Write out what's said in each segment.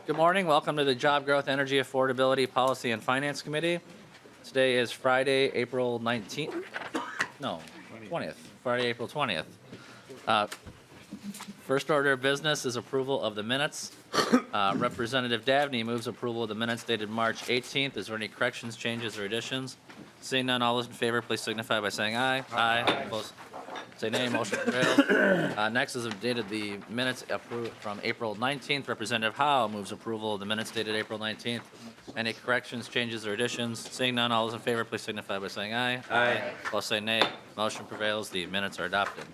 Good morning. Welcome to the Job Growth, Energy, Affordability, Policy, and Finance Committee. Today is Friday, April 19th. No, 20th. Friday, April 20th. First order of business is approval of the minutes. Representative Dabney moves approval of the minutes dated March 18th. Is there any corrections, changes, or additions? Seeing none, all those in favor, please signify by saying aye. Aye. Opposed, say nay. Motion prevails. Next is dated the minutes approved from April 19th. Representative Howe moves approval of the minutes dated April 19th. Any corrections, changes, or additions? Seeing none, all those in favor, please signify by saying aye. Aye. Opposed, say nay. Motion prevails. The minutes are adopted.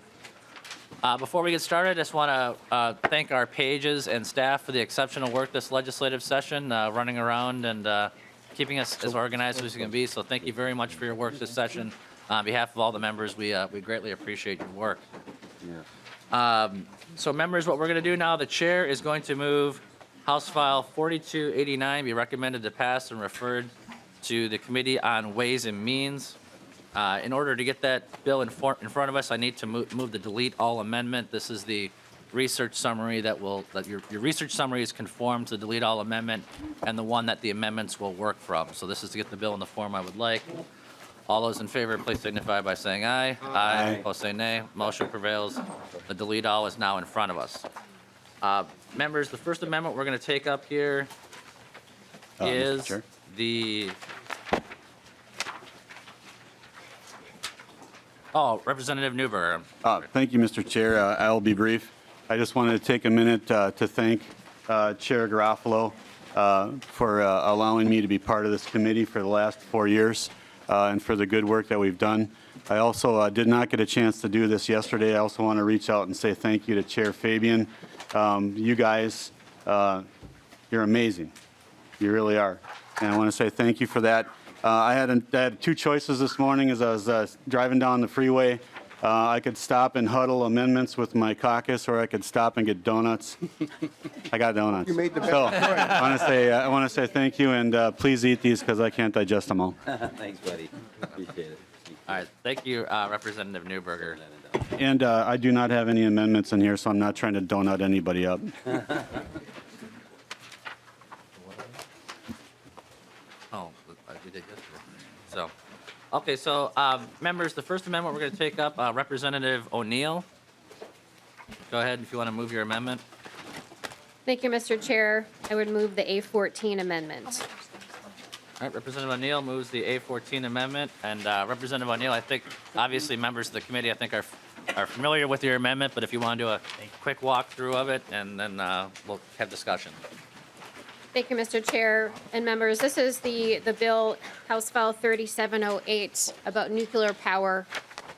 Before we get started, I just want to thank our pages and staff for the exceptional work this legislative session, running around and keeping us as organized as we can be. So thank you very much for your work this session. On behalf of all the members, we greatly appreciate your work. So members, what we're going to do now, the chair is going to move House File 4289, be recommended to pass and referred to the Committee on Ways and Means. In order to get that bill in front of us, I need to move the delete all amendment. This is the research summary that your research summary is conformed to the delete all amendment and the one that the amendments will work from. So this is to get the bill in the form I would like. All those in favor, please signify by saying aye. Aye. Opposed, say nay. Motion prevails. The delete all is now in front of us. Members, the first amendment we're going to take up here is the... Oh, Representative Newberger. Thank you, Mr. Chair. I'll be brief. I just wanted to take a minute to thank Chair Garofalo for allowing me to be part of this committee for the last 4 years and for the good work that we've done. I also did not get a chance to do this yesterday. I also want to reach out and say thank you to Chair Fabian. You guys, you're amazing. You really are. And I want to say thank you for that. I had two choices this morning as I was driving down the freeway. I could stop and huddle amendments with my caucus, or I could stop and get donuts. I got donuts. You made the best choice. I want to say thank you, and please eat these because I can't digest them all. Thanks, buddy. Appreciate it. All right. Thank you, Representative Newberger. And I do not have any amendments in here, so I'm not trying to donut anybody up. We did yesterday. So, okay, so members, the first amendment we're going to take up, Representative O'Neill. Go ahead if you want to move your amendment. Thank you, Mr. Chair. I would move the A14 amendment. All right, Representative O'Neill moves the A14 amendment, and Representative O'Neill, I think, obviously members of the committee, I think are familiar with your amendment, but if you want to do a quick walkthrough of it, and then we'll have discussion. Thank you, Mr. Chair and members. This is the bill, House File 3708, about nuclear power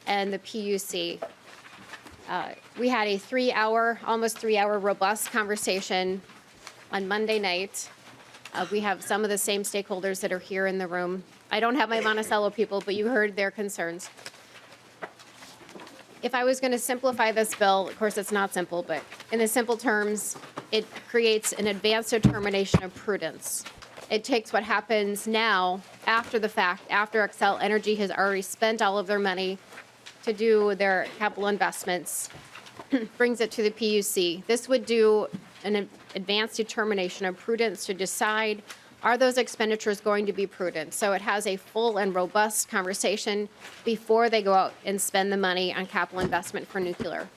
and the PUC. We had a almost 3-hour robust conversation on Monday night. We have some of the same stakeholders that are here in the room. I don't have my Monticello people, but you heard their concerns. If I was going to simplify this bill, of course it's not simple, but in the simple terms, it creates an advanced determination of prudence. It takes what happens now, after the fact, after Xcel Energy has already spent all of their money to do their capital investments, brings it to the PUC. This would do an advanced determination of prudence to decide, are those expenditures going to be prudent? So it has a full and robust conversation before they go out and spend the money on capital investment for nuclear.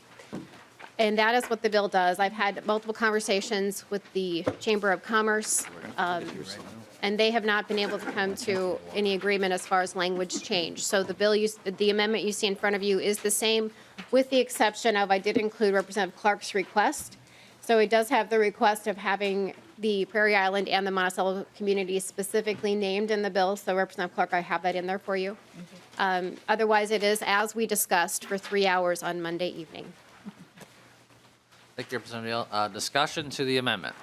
And that is what the bill does. I've had multiple conversations with the Chamber of Commerce, and they have not been able to come to any agreement as far as language change. So the amendment you see in front of you is the same, with the exception of I did include Representative Clark's request. So it does have the request of having the Prairie Island and the Monticello community specifically named in the bill. So Representative Clark, I have that in there for you. Otherwise, it is as we discussed for 3 hours on Monday evening. Thank you, Representative O'Neill. Discussion to the amendment.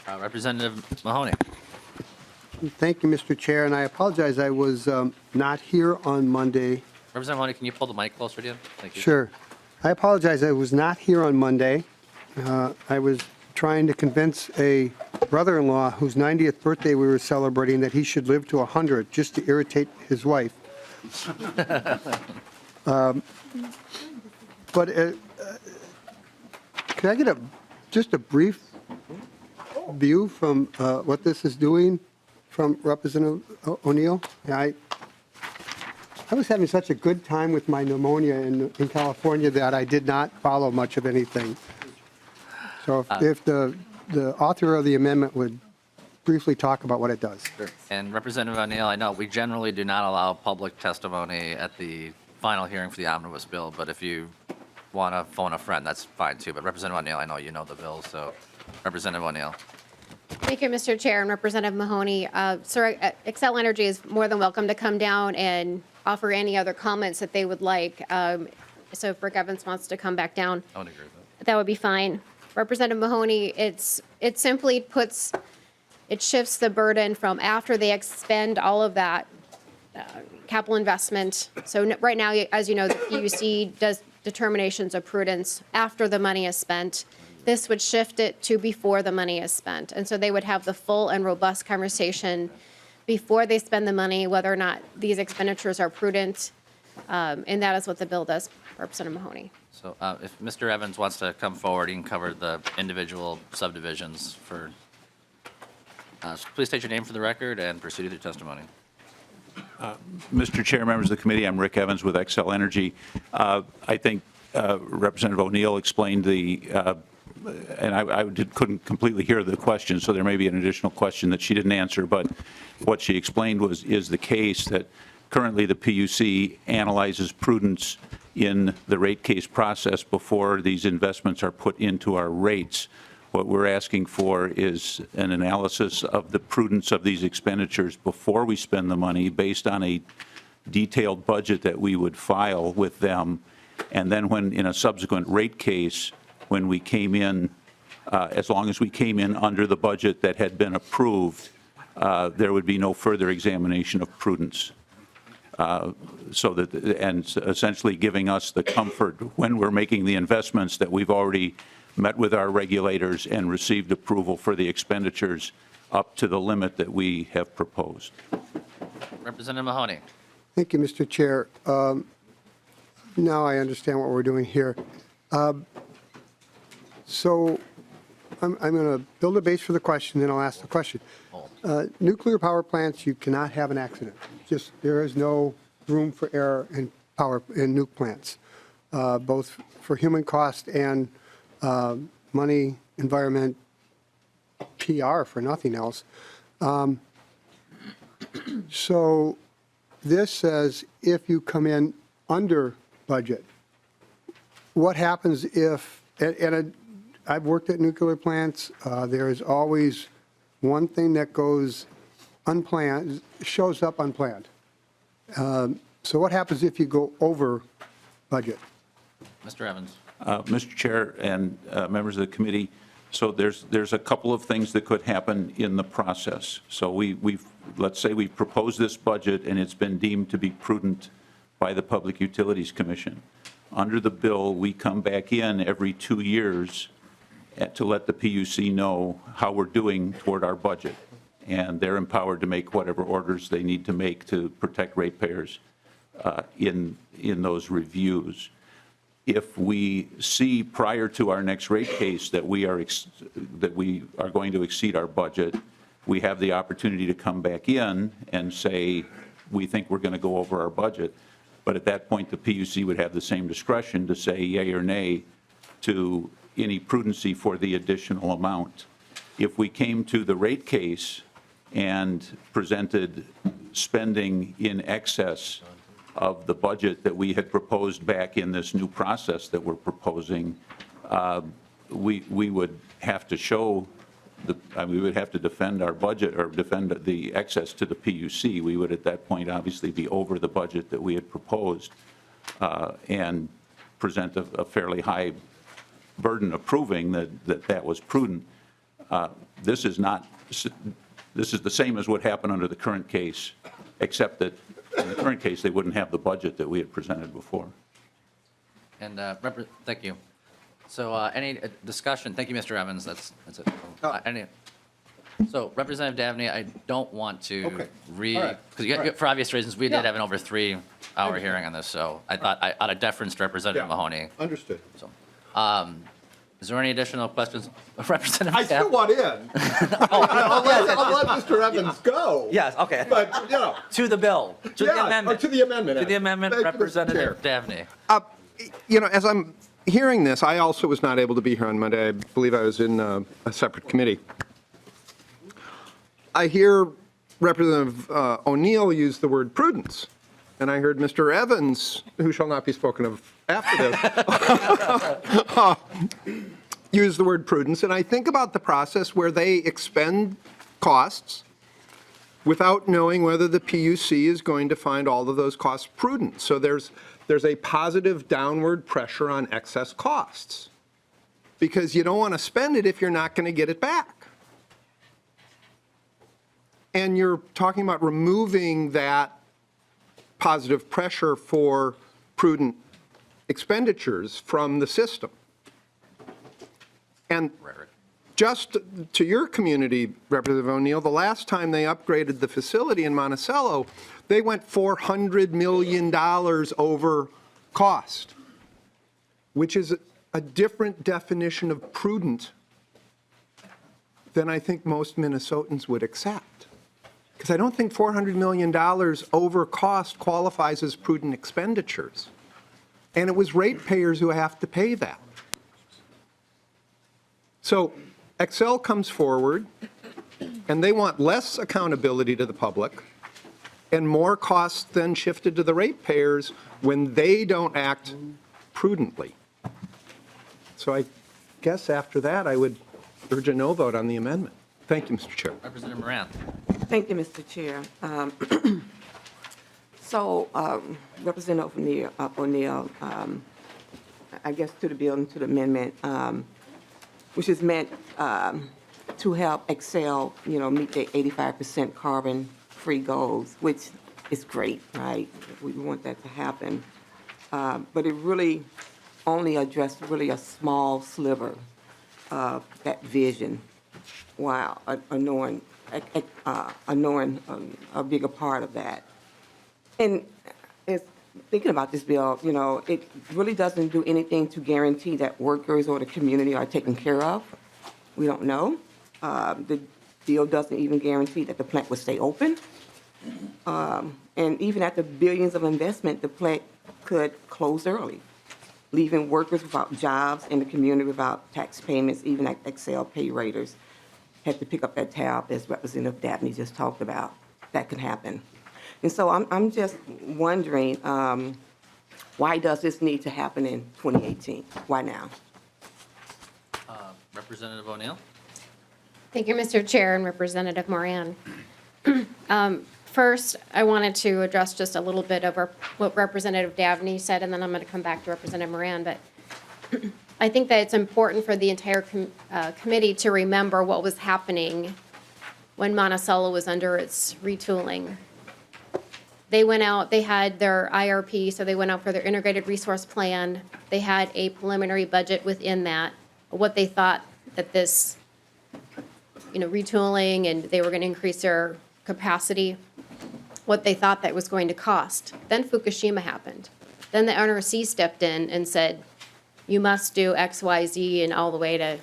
Representative Mahoney. Thank you, Mr. Chair, and I apologize. I was not here on Monday. Representative Mahoney, can you pull the mic closer to you? Thank you. Sure. I apologize. I was not here on Monday. I was trying to convince a brother-in-law whose 90th birthday we were celebrating that he should live to 100 just to irritate his wife. But could I get a just a brief view from what this is doing from Representative O'Neill. I was having such a good time with my pneumonia in California that I did not follow much of anything. So if the author of the amendment would briefly talk about what it does. And Representative O'Neill, I know we generally do not allow public testimony at the final hearing for the omnibus bill, but if you want to phone a friend, that's fine too. But Representative O'Neill, I know you know the bill, so Representative O'Neill. Thank you, Mr. Chair and Representative Mahoney. Sir, Excel Energy is more than welcome to come down and offer any other comments that they would like. So if Rick Evans wants to come back down, I would agree with that. that would be fine. Representative Mahoney, it simply shifts the burden from after they expend all of that capital investment. So right now, as you know, the PUC does determinations of prudence after the money is spent. This would shift it to before the money is spent. And so they would have the full and robust conversation before they spend the money, whether or not these expenditures are prudent. And that is what the bill does, Representative Mahoney. So if Mr. Evans wants to come forward, he can cover the individual subdivisions for, so please state your name for the record and proceed with your testimony. Mr. Chair, members of the committee, I'm Rick Evans with Excel Energy. I think Representative O'Neill explained and I couldn't completely hear the question, so there may be an additional question that she didn't answer, but what she explained is the case that currently the PUC analyzes prudence in the rate case process before these investments are put into our rates. What we're asking for is an analysis of the prudence of these expenditures before we spend the money based on a detailed budget that we would file with them. And then when in a subsequent rate case, when we came in, as long as we came in under the budget that had been approved, there would be no further examination of prudence. So that, and essentially giving us the comfort when we're making the investments that we've already met with our regulators and received approval for the expenditures up to the limit that we have proposed. Representative Mahoney. Thank you, Mr. Chair. Now I understand what we're doing here. So I'm going to build a base for the question, then I'll ask the question. Nuclear power plants, you cannot have an accident. Just there is no room for error in nuke plants, both for human cost and money, environment, PR for nothing else. So this says if you come in under budget, what happens if, and I've worked at nuclear plants, there is always one thing that goes unplanned, shows up unplanned. So what happens if you go over budget? Mr. Evans. Mr. Chair and members of the committee, so there's a couple of things that could happen in the process. So let's say we propose this budget and it's been deemed to be prudent by the Public Utilities Commission. Under the bill, we come back in every 2 years to let the PUC know how we're doing toward our budget. And they're empowered to make whatever orders they need to make to protect ratepayers in those reviews. If we see prior to our next rate case that we are going to exceed our budget, we have the opportunity to come back in and say, we think we're going to go over our budget. But at that point, the PUC would have the same discretion to say yay or nay to any prudency for the additional amount. If we came to the rate case and presented spending in excess of the budget that we had proposed back in this new process that we're proposing, we would have to show, we would have to defend our budget or defend the excess to the PUC. We would at that point obviously be over the budget that we had proposed and present a fairly high burden of proving that was prudent. This is the same as what happened under the current case, except that in the current case, they wouldn't have the budget that we had presented before. And thank you. So any discussion? Thank you, Mr. Evans. That's it. So Representative Dabney, I don't want to because for obvious reasons, we did have an over 3-hour hearing on this. So I thought out of deference to Representative Mahoney. Understood. So, Is there any additional questions? Representative I still Taft? want in. I'll let Mr. Evans go. Yes, okay. But, you know. To the bill, to the Yeah, amendment. To the amendment. To the amendment, Thank you, Mr. Representative Chair. Dabney. You know, as I'm hearing this, I also was not able to be here on Monday. I believe I was in a separate committee. I hear Representative O'Neill use the word prudence, and I heard Mr. Evans, who shall not be spoken of after this, use the word prudence, and I think about the process where they expend costs without knowing whether the PUC is going to find all of those costs prudent. So there's a positive downward pressure on excess costs because you don't want to spend it if you're not going to get it back. And you're talking about removing that positive pressure for prudent expenditures from the system. And just to your community, Representative O'Neill, the last time they upgraded the facility in Monticello, they went $400 million over cost, which is a different definition of prudent than I think most Minnesotans would accept. Because I don't think $400 million over cost qualifies as prudent expenditures. And it was ratepayers who have to pay that. So Excel comes forward, and they want less accountability to the public and more costs then shifted to the ratepayers when they don't act prudently. So I guess after that, I would urge a no vote on the amendment. Thank you, Mr. Chair. Representative Moran. Thank you, Mr. Chair. Representative O'Neill, I guess to the bill and to the amendment, which is meant to help Excel, meet the 85% carbon-free goals, which is great, right? We want that to happen. But it really only addressed really a small sliver of that vision, while ignoring a bigger part of that. And it's, thinking about this bill, it really doesn't do anything to guarantee that workers or the community are taken care of. We don't know. The bill doesn't even guarantee that the plant will stay open. And even after billions of investment, the plant could close early, leaving workers without jobs and the community without tax payments. Even like Excel pay raters had to pick up that tab, as Representative Dabney just talked about. That could happen. And so I'm just wondering, why does this need to happen in 2018? Why now? Representative O'Neill. Thank you, Mr. Chair and Representative Moran. First, I wanted to address just a little bit of what Representative Dabney said, and then I'm going to come back to Representative Moran. But I think that it's important for the entire committee to remember what was happening when Monticello was under its retooling. They went out, they had their IRP, so they went out for their integrated resource plan. They had a preliminary budget within that, what they thought that this, retooling, and they were going to increase their capacity, what they thought that was going to cost. Then Fukushima happened. Then the NRC stepped in and said, you must do X, Y, Z, and all the way to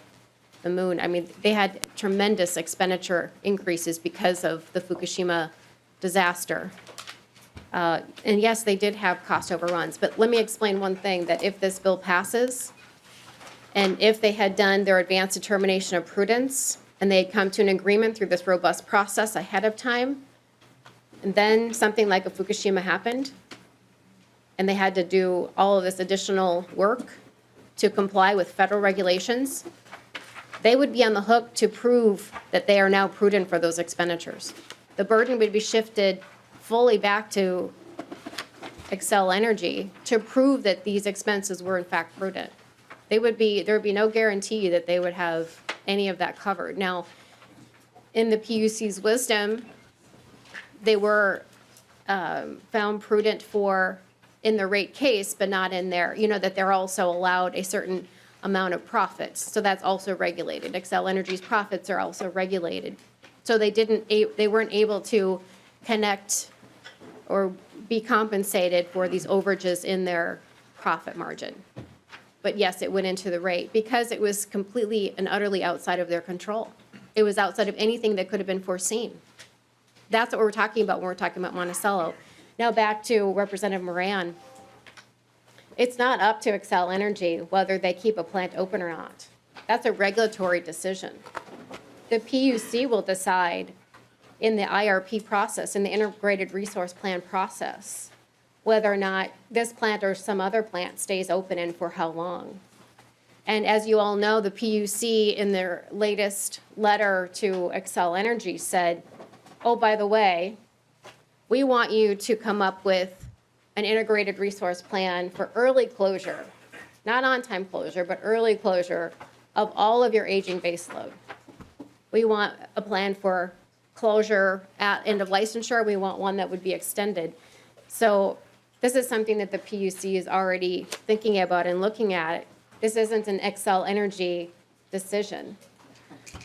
the moon. I mean, they had tremendous expenditure increases because of the Fukushima disaster. And yes, they did have cost overruns, but let me explain one thing, that if this bill passes, and if they had done their advanced determination of prudence, and they had come to an agreement through this robust process ahead of time, and then something like a Fukushima happened, and they had to do all of this additional work to comply with federal regulations, they would be on the hook to prove that they are now prudent for those expenditures. The burden would be shifted fully back to Xcel Energy to prove that these expenses were in fact prudent. There would be no guarantee that they would have any of that covered. Now, in the PUC's wisdom, they were found prudent in the rate case, but not in their, that they're also allowed a certain amount of profits. So that's also regulated. Xcel Energy's profits are also regulated. So they weren't able to connect or be compensated for these overages in their profit margin. But yes, it went into the rate because it was completely and utterly outside of their control. It was outside of anything that could have been foreseen. That's what we're talking about when we're talking about Monticello. Now back to Representative Moran. It's not up to Xcel Energy whether they keep a plant open or not. That's a regulatory decision. The PUC will decide in the IRP process, in the Integrated Resource Plan process, whether or not this plant or some other plant stays open and for how long. And as you all know, the PUC in their latest letter to Xcel Energy said, oh, by the way, we want you to come up with an integrated resource plan for early closure, not on-time closure, but early closure of all of your aging baseload. We want a plan for closure at end of licensure. We want one that would be extended. So this is something that the PUC is already thinking about and looking at. This isn't an Xcel Energy decision.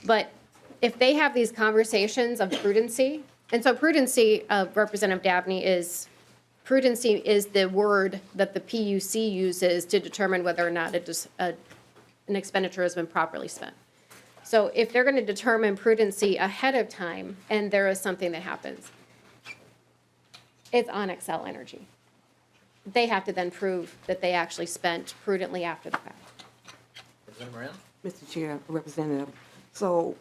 But if they have these conversations of prudency, and so prudency, Representative Dabney, prudency is the word that the PUC uses to determine whether or not an expenditure has been properly spent. So if they're going to determine prudency ahead of time and there is something that happens, it's on Xcel Energy. They have to then prove that they actually spent prudently after the fact. Representative Moran? Mr. Chair, Representative, so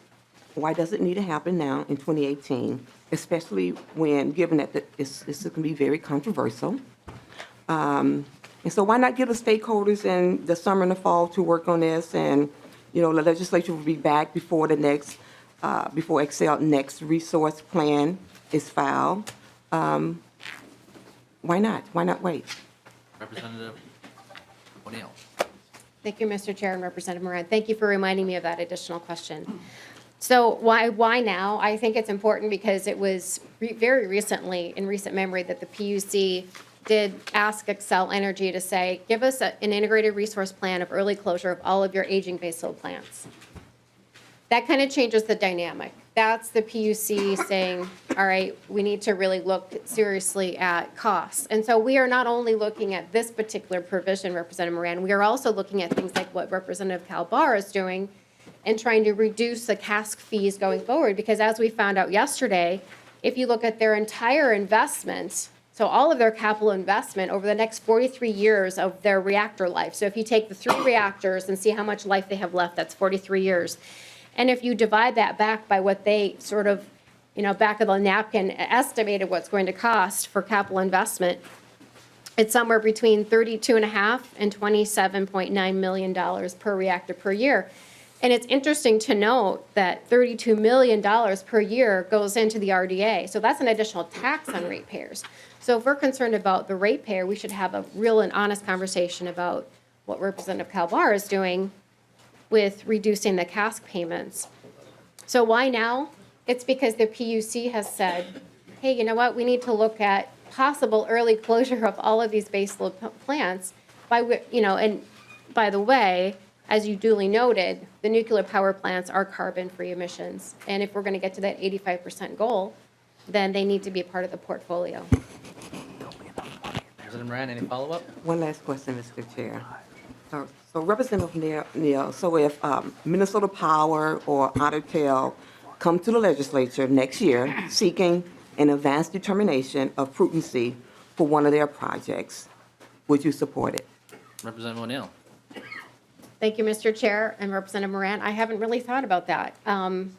why does it need to happen now in 2018, especially when, given that this is going to be very controversial? And so why not give the stakeholders in the summer and the fall to work on this, and, you know, the legislature will be back before the next, before Xcel next resource plan is filed. Why not? Why not wait? Representative O'Neill. Thank you, Mr. Chair and Representative Moran. Thank you for reminding me of that additional question. So why now? I think it's important because it was very recently, in recent memory, that the PUC did ask Xcel Energy to say, give us an integrated resource plan of early closure of all of your aging baseload plants. That kind of changes the dynamic. That's the PUC saying, all right, we need to really look seriously at costs. And so we are not only looking at this particular provision, Representative Moran, we are also looking at things like what Representative Calbar is doing and trying to reduce the cask fees going forward. Because as we found out yesterday, if you look at their entire investment, so all of their capital investment over the next 43 years of their reactor life. So if you take the 3 reactors and see how much life they have left, that's 43 years. And if you divide that back by what they sort of, you know, back of the napkin estimated what's going to cost for capital investment, it's somewhere between $32.5 and $27.9 million per reactor per year. And it's interesting to note that $32 million per year goes into the RDA. So that's an additional tax on ratepayers. So if we're concerned about the ratepayer, we should have a real and honest conversation about what Representative Calvar is doing with reducing the cask payments. So why now? It's because the PUC has said, hey, you know what? We need to look at possible early closure of all of these baseload plants by, you know, and by the way, as you duly noted, the nuclear power plants are carbon-free emissions. And if we're going to get to that 85% goal, then they need to be a part of the portfolio. Representative Moran, any follow-up? One last question, Mr. Chair. So Representative Neal, so if Minnesota Power or Otter Tail come to the legislature next year seeking an advanced determination of prudency for one of their projects, would you support it? Representative O'Neill. Thank you, Mr. Chair and Representative Moran. I haven't really thought about that. You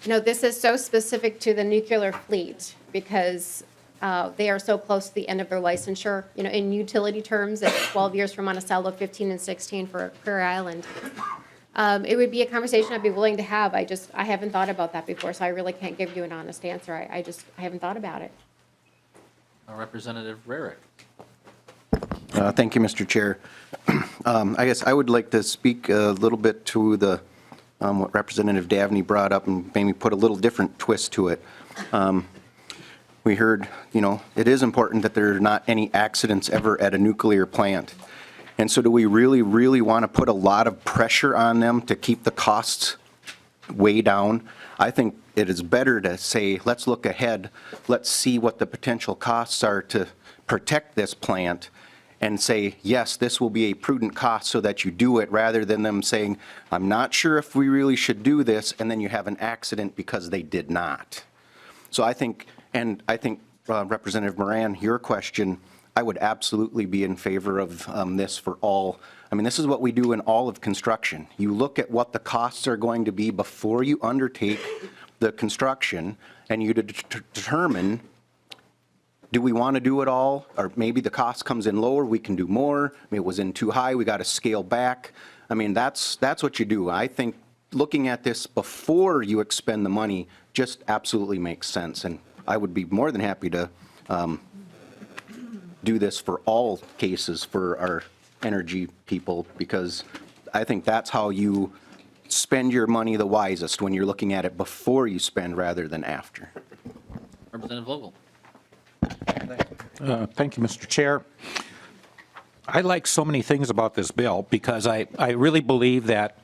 know, this is so specific to the nuclear fleet because they are so close to the end of their licensure. You know, in utility terms, it's 12 years for Monticello, 15 and 16 for Prairie Island. It would be a conversation I'd be willing to have. I haven't thought about that before, so I really can't give you an honest answer. I haven't thought about it. Representative Rarick. Thank you, Mr. Chair. I guess I would like to speak a little bit to the what Representative Dabney brought up and maybe put a little different twist to it. We heard, you know, it is important that there are not any accidents ever at a nuclear plant. And so do we really, really want to put a lot of pressure on them to keep the costs way down? I think it is better to say, let's look ahead, let's see what the potential costs are to protect this plant, and say, yes, this will be a prudent cost so that you do it, rather than them saying, I'm not sure if we really should do this, and then you have an accident because they did not. So I think, Representative Moran, your question, I would absolutely be in favor of this for all. I mean, this is what we do in all of construction. You look at what the costs are going to be before you undertake the construction, and you determine, do we want to do it all? Or maybe the cost comes in lower, we can do more. Maybe it was in too high, we got to scale back. I mean, that's what you do. I think looking at this before you expend the money just absolutely makes sense. And I would be more than happy to do this for all cases for our energy people, because I think that's how you spend your money the wisest, when you're looking at it before you spend rather than after. Representative Vogel. Thank you, Mr. Chair. I like so many things about this bill because I really believe that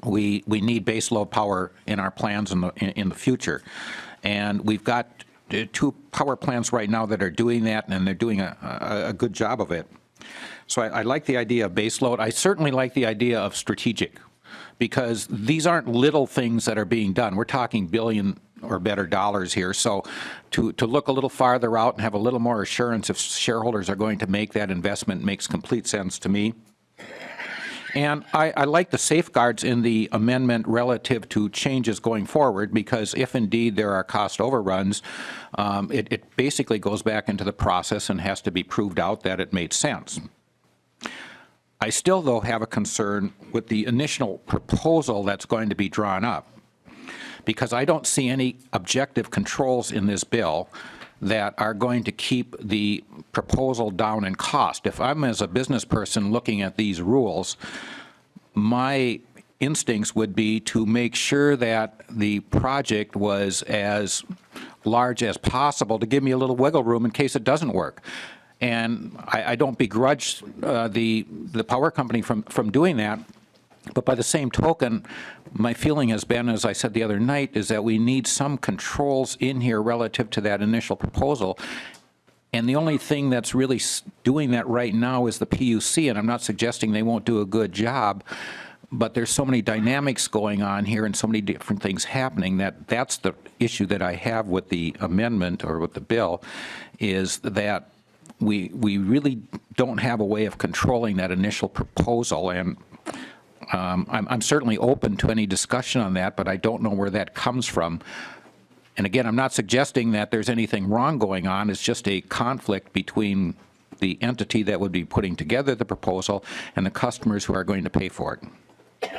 we need base load power in our plans in the future. And we've got 2 power plants right now that are doing that, and they're doing a good job of it. So I like the idea of base load. I certainly like the idea of strategic, because these aren't little things that are being done. We're talking billion or better dollars here. So to look a little farther out and have a little more assurance if shareholders are going to make that investment makes complete sense to me. And I like the safeguards in the amendment relative to changes going forward, because if indeed there are cost overruns, it basically goes back into the process and has to be proved out that it made sense. I still, though, have a concern with the initial proposal that's going to be drawn up, because I don't see any objective controls in this bill that are going to keep the proposal down in cost. If I'm, as a business person, looking at these rules, my instincts would be to make sure that the project was as large as possible to give me a little wiggle room in case it doesn't work. And I don't begrudge the power company from doing that. But by the same token, my feeling has been, as I said the other night, is that we need some controls in here relative to that initial proposal. And the only thing that's really doing that right now is the PUC, and I'm not suggesting they won't do a good job, but there's so many dynamics going on here and so many different things happening that that's the issue that I have with the amendment or with the bill, is that we really don't have a way of controlling that initial proposal. And I'm certainly open to any discussion on that, but I don't know where that comes from. And again, I'm not suggesting that there's anything wrong going on. It's just a conflict between the entity that would be putting together the proposal and the customers who are going to pay for it.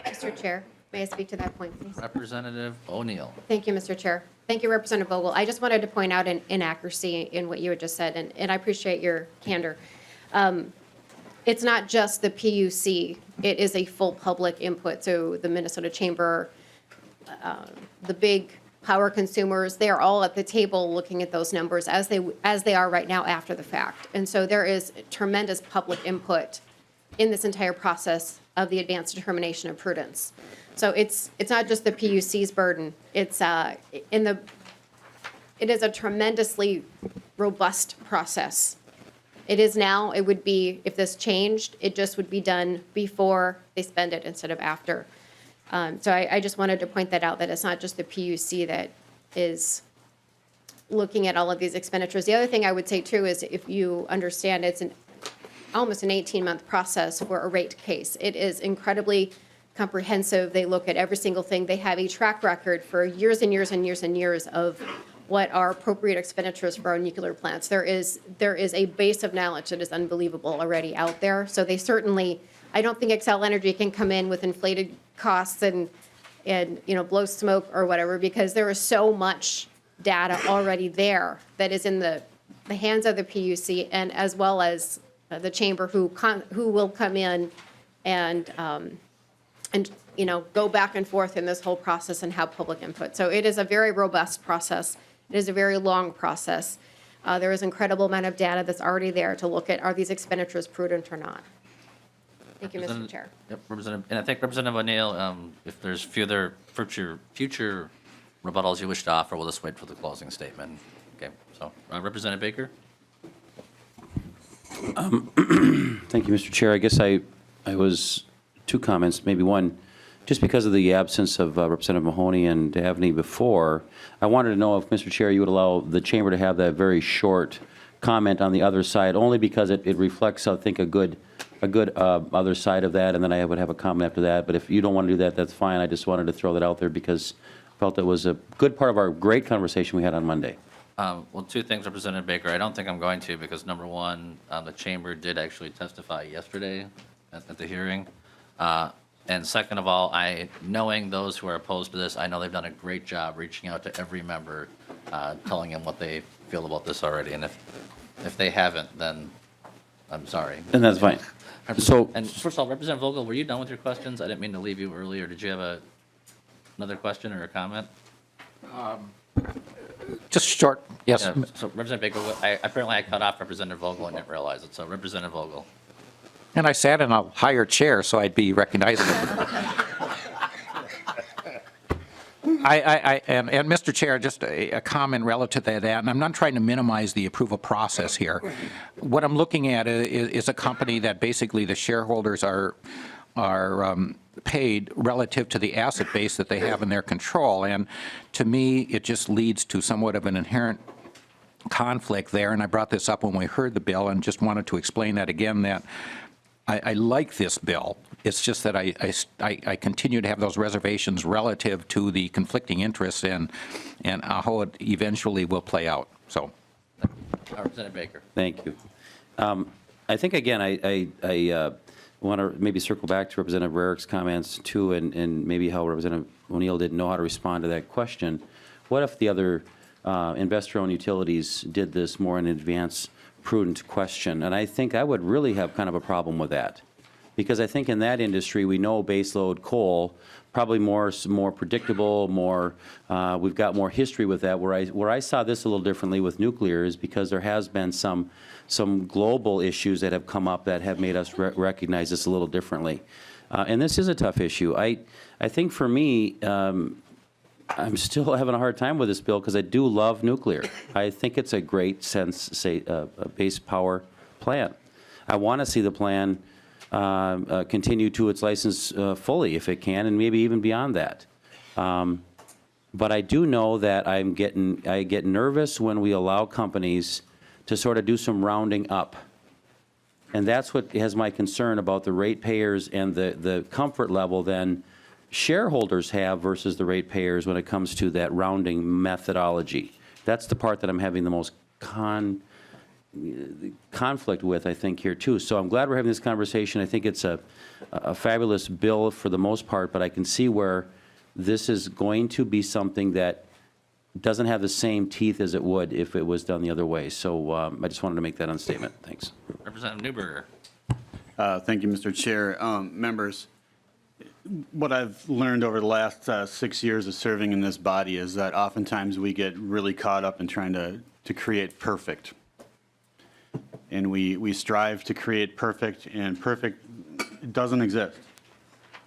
Mr. Chair, may I speak to that point, please? Representative O'Neill. Thank you, Mr. Chair. Thank you, Representative Vogel. I just wanted to point out an inaccuracy in what you had just said, and I appreciate your candor. It's not just the PUC. It is a full public input. So the Minnesota Chamber, the big power consumers, they are all at the table looking at those numbers as they are right now after the fact. And so there is tremendous public input in this entire process of the advanced determination of prudence. So it's not just the PUC's burden. It is a tremendously robust process. It is now. It would be, if this changed, it just would be done before they spend it instead of after. So I just wanted to point that out, that it's not just the PUC that is looking at all of these expenditures. The other thing I would say too is, if you understand, it's almost an 18-month process for a rate case. It is incredibly comprehensive. They look at every single thing. They have a track record for years and years and years and years of what are appropriate expenditures for our nuclear plants. There is a base of knowledge that is unbelievable already out there. So they certainly, I don't think Xcel Energy can come in with inflated costs and blow smoke or whatever, because there is so much data already there that is in the hands of the PUC, and as well as the chamber, who will come in and go back and forth in this whole process and have public input. So it is a very robust process. It is a very long process. There is an incredible amount of data that's already there to look at, are these expenditures prudent or not? Thank you, Mr. Chair. Yep, Representative, and I think Representative O'Neill, if there's future rebuttals you wish to offer, we'll just wait for the closing statement. Okay, so Representative Baker. Thank you, Mr. Chair. I guess I was, two comments, maybe one, just because of the absence of Representative Mahoney and Davney before, I wanted to know if, Mr. Chair, you would allow the chamber to have that very short comment on the other side, only because it reflects, I think, a good other side of that, and then I would have a comment after that. But if you don't want to do that, that's fine. I just wanted to throw that out there because I felt it was a good part of our great conversation we had on Monday. Well, two things, Representative Baker. I don't think I'm going to because, number one, the chamber did actually testify yesterday at the hearing. And second of all, knowing those who are opposed to this, I know they've done a great job reaching out to every member, telling them what they feel about this already. And if they haven't, then I'm sorry. And that's fine. So, And first of all, Representative Vogel, were you done with your questions? I didn't mean to leave you early, or did you have another question or a comment? Just short, yes. Yeah, so Representative Baker, apparently I cut off Representative Vogel and didn't realize it. So Representative Vogel. And I sat in a higher chair, so I'd be recognizable. And Mr. Chair, just a comment relative to that, and I'm not trying to minimize the approval process here. What I'm looking at is a company that basically the shareholders are paid relative to the asset base that they have in their control. And to me, it just leads to somewhat of an inherent conflict there. And I brought this up when we heard the bill and just wanted to explain that again, that I like this bill. It's just that I continue to have those reservations relative to the conflicting interests and how it eventually will play out. So, Representative Baker. thank you. I think, again, I want to maybe circle back to Representative Rarick's comments, too, and maybe how Representative O'Neill didn't know how to respond to that question. What if the other investor-owned utilities did this more in advance, prudent question? And I think I would really have kind of a problem with that. Because I think in that industry, we know baseload coal, probably more predictable, we've got more history with that. Where I saw this a little differently with nuclear is because there has been some global issues that have come up that have made us recognize this a little differently. And this is a tough issue. I think for me, I'm still having a hard time with this bill because I do love nuclear. I think it's a great base power plant. I want to see the plan continue to its license fully if it can, and maybe even beyond that. But I do know that I get nervous when we allow companies to sort of do some rounding up. And that's what has my concern about the ratepayers and the comfort level then shareholders have versus the ratepayers when it comes to that rounding methodology. That's the part that I'm having the most conflict with, I think, here too. So I'm glad we're having this conversation. I think it's a fabulous bill for the most part, but I can see where this is going to be something that doesn't have the same teeth as it would if it was done the other way. So I just wanted to make that statement. Thanks. Representative Newberger. Thank you, Mr. Chair. Members, what I've learned over the last 6 years of serving in this body is that oftentimes we get really caught up in trying to create perfect. And we strive to create perfect, and perfect doesn't exist.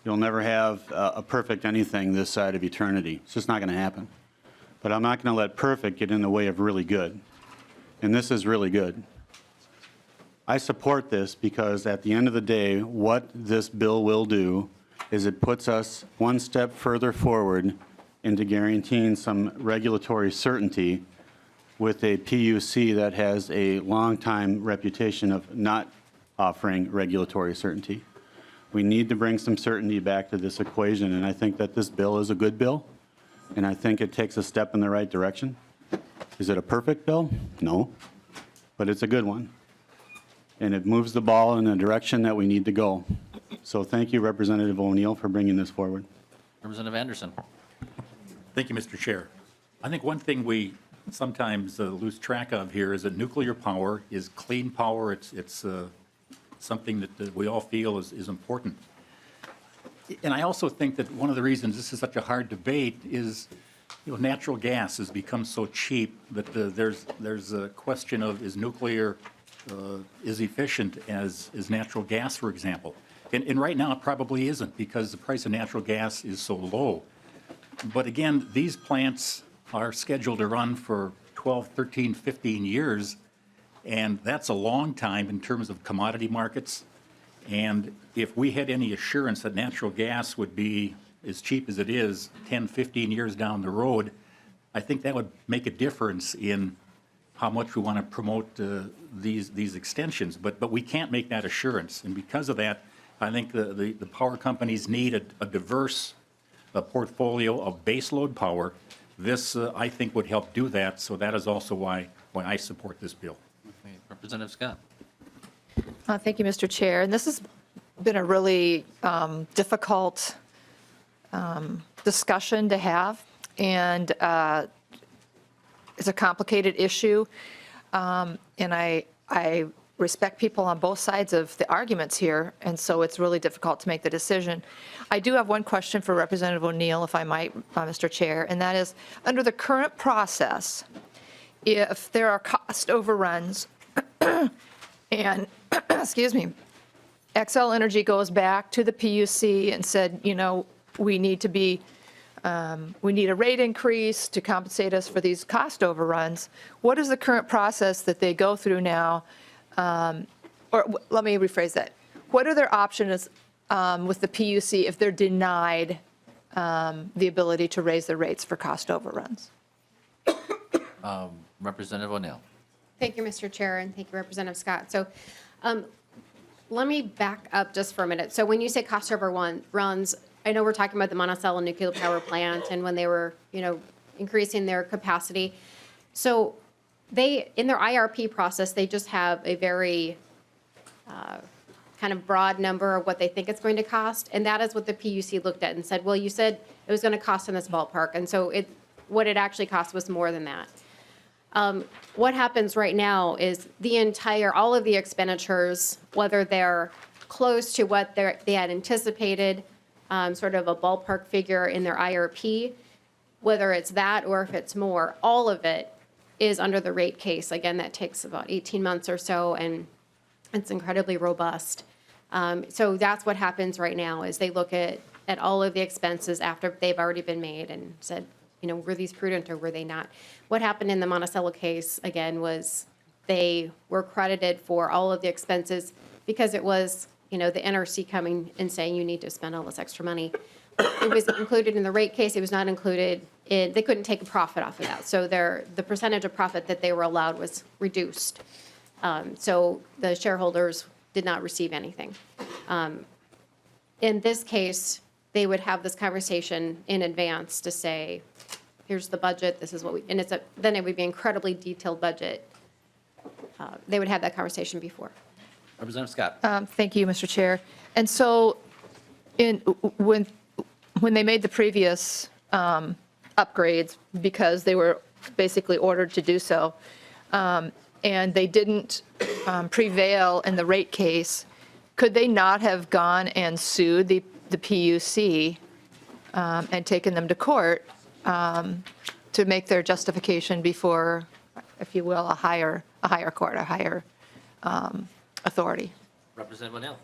You'll never have a perfect anything this side of eternity. It's just not going to happen. But I'm not going to let perfect get in the way of really good. And this is really good. I support this because at the end of the day, what this bill will do is it puts us one step further forward into guaranteeing some regulatory certainty with a PUC that has a long-time reputation of not offering regulatory certainty. We need to bring some certainty back to this equation, and I think that this bill is a good bill, and I think it takes a step in the right direction. Is it a perfect bill? No, but it's a good one, and it moves the ball in the direction that we need to go. So thank you, Representative O'Neill, for bringing this forward. Representative Anderson. Thank you, Mr. Chair. I think one thing we sometimes lose track of here is that nuclear power is clean power. It's something that we all feel is important. And I also think that one of the reasons this is such a hard debate is, natural gas has become so cheap that there's a question of is nuclear as efficient as natural gas, for example. And right now it probably isn't because the price of natural gas is so low. But again, these plants are scheduled to run for 12, 13, 15 years. And that's a long time in terms of commodity markets. And if we had any assurance that natural gas would be as cheap as it is 10, 15 years down the road, I think that would make a difference in how much we want to promote these extensions. But we can't make that assurance. And because of that, I think the power companies need a diverse portfolio of baseload power. This, I think, would help do that. So that is also why I support this bill. Representative Scott. Thank you, Mr. Chair. And this has been a really difficult discussion to have, and it's a complicated issue. And I respect people on both sides of the arguments here, and so it's really difficult to make the decision. I do have one question for Representative O'Neill, if I might, Mr. Chair, and that is, under the current process, if there are cost overruns and, excuse me, Xcel Energy goes back to the PUC and said, you know, we need a rate increase to compensate us for these cost overruns. What is the current process that they go through now? Or let me rephrase that. What are their options with the PUC if they're denied the ability to raise their rates for cost overruns? Representative O'Neill. Thank you, Mr. Chair, and thank you, Representative Scott. So let me back up just for a minute. So when you say cost overruns, I know we're talking about the Monticello nuclear power plant and when they were, you know, increasing their capacity. So they, in their IRP process, they just have a very kind of broad number of what they think it's going to cost. And that is what the PUC looked at and said, well, you said it was going to cost in this ballpark. And so what it actually cost was more than that. What happens right now is all of the expenditures, whether they're close to what they had anticipated, sort of a ballpark figure in their IRP, whether it's that or if it's more, all of it is under the rate case. Again, that takes about 18 months or so, and it's incredibly robust. So that's what happens right now is they look at all of the expenses after they've already been made and said, you know, were these prudent or were they not? What happened in the Monticello case, again, was they were credited for all of the expenses because it was, you know, the NRC coming and saying you need to spend all this extra money. It was included in the rate case. It was not included in, they couldn't take a profit off of that. So the percentage of profit that they were allowed was reduced. So the shareholders did not receive anything. In this case, they would have this conversation in advance to say, here's the budget, this is what we, and then it would be an incredibly detailed budget. They would have that conversation before. Representative Scott. Thank you, Mr. Chair. And so when they made the previous upgrades, because they were basically ordered to do so, and they didn't prevail in the rate case, could they not have gone and sued the PUC and taken them to court to make their justification before, if you will, a higher court, a higher authority? Representative O'Neill.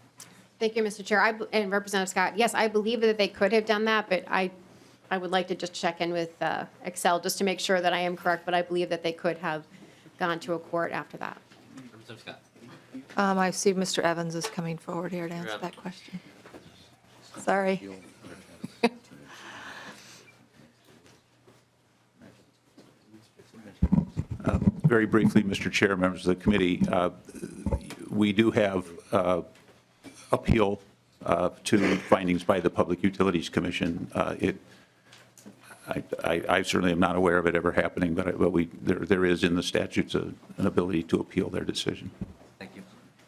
Thank you, Mr. Chair. And Representative Scott, yes, I believe that they could have done that, but I would like to just check in with Excel just to make sure that I am correct, but I believe that they could have gone to a court after that. Representative Scott. I see Mr. Evans is coming forward here to answer that question. Sorry. Very briefly, Mr. Chair, members of the committee, we do have appeal to findings by the Public Utilities Commission. I certainly am not aware of it ever happening, but there is in the statutes an ability to appeal their decision. Thank you.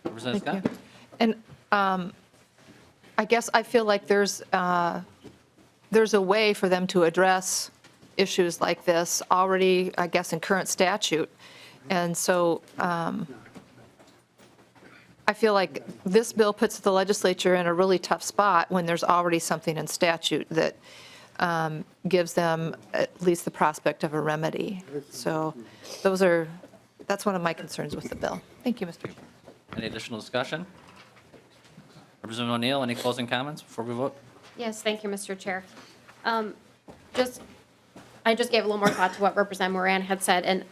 Representative Thank Scott. you. And I guess I feel like there's a way for them to address issues like this already, I guess, in current statute. And so I feel like this bill puts the legislature in a really tough spot when there's already something in statute that gives them at least the prospect of a remedy. So that's one of my concerns with the bill. Thank you, Mr. Chair. Any additional discussion? Representative O'Neill, any closing comments before we vote? Yes, thank you, Mr. Chair. I just gave a little more thought to what Representative Moran had said, and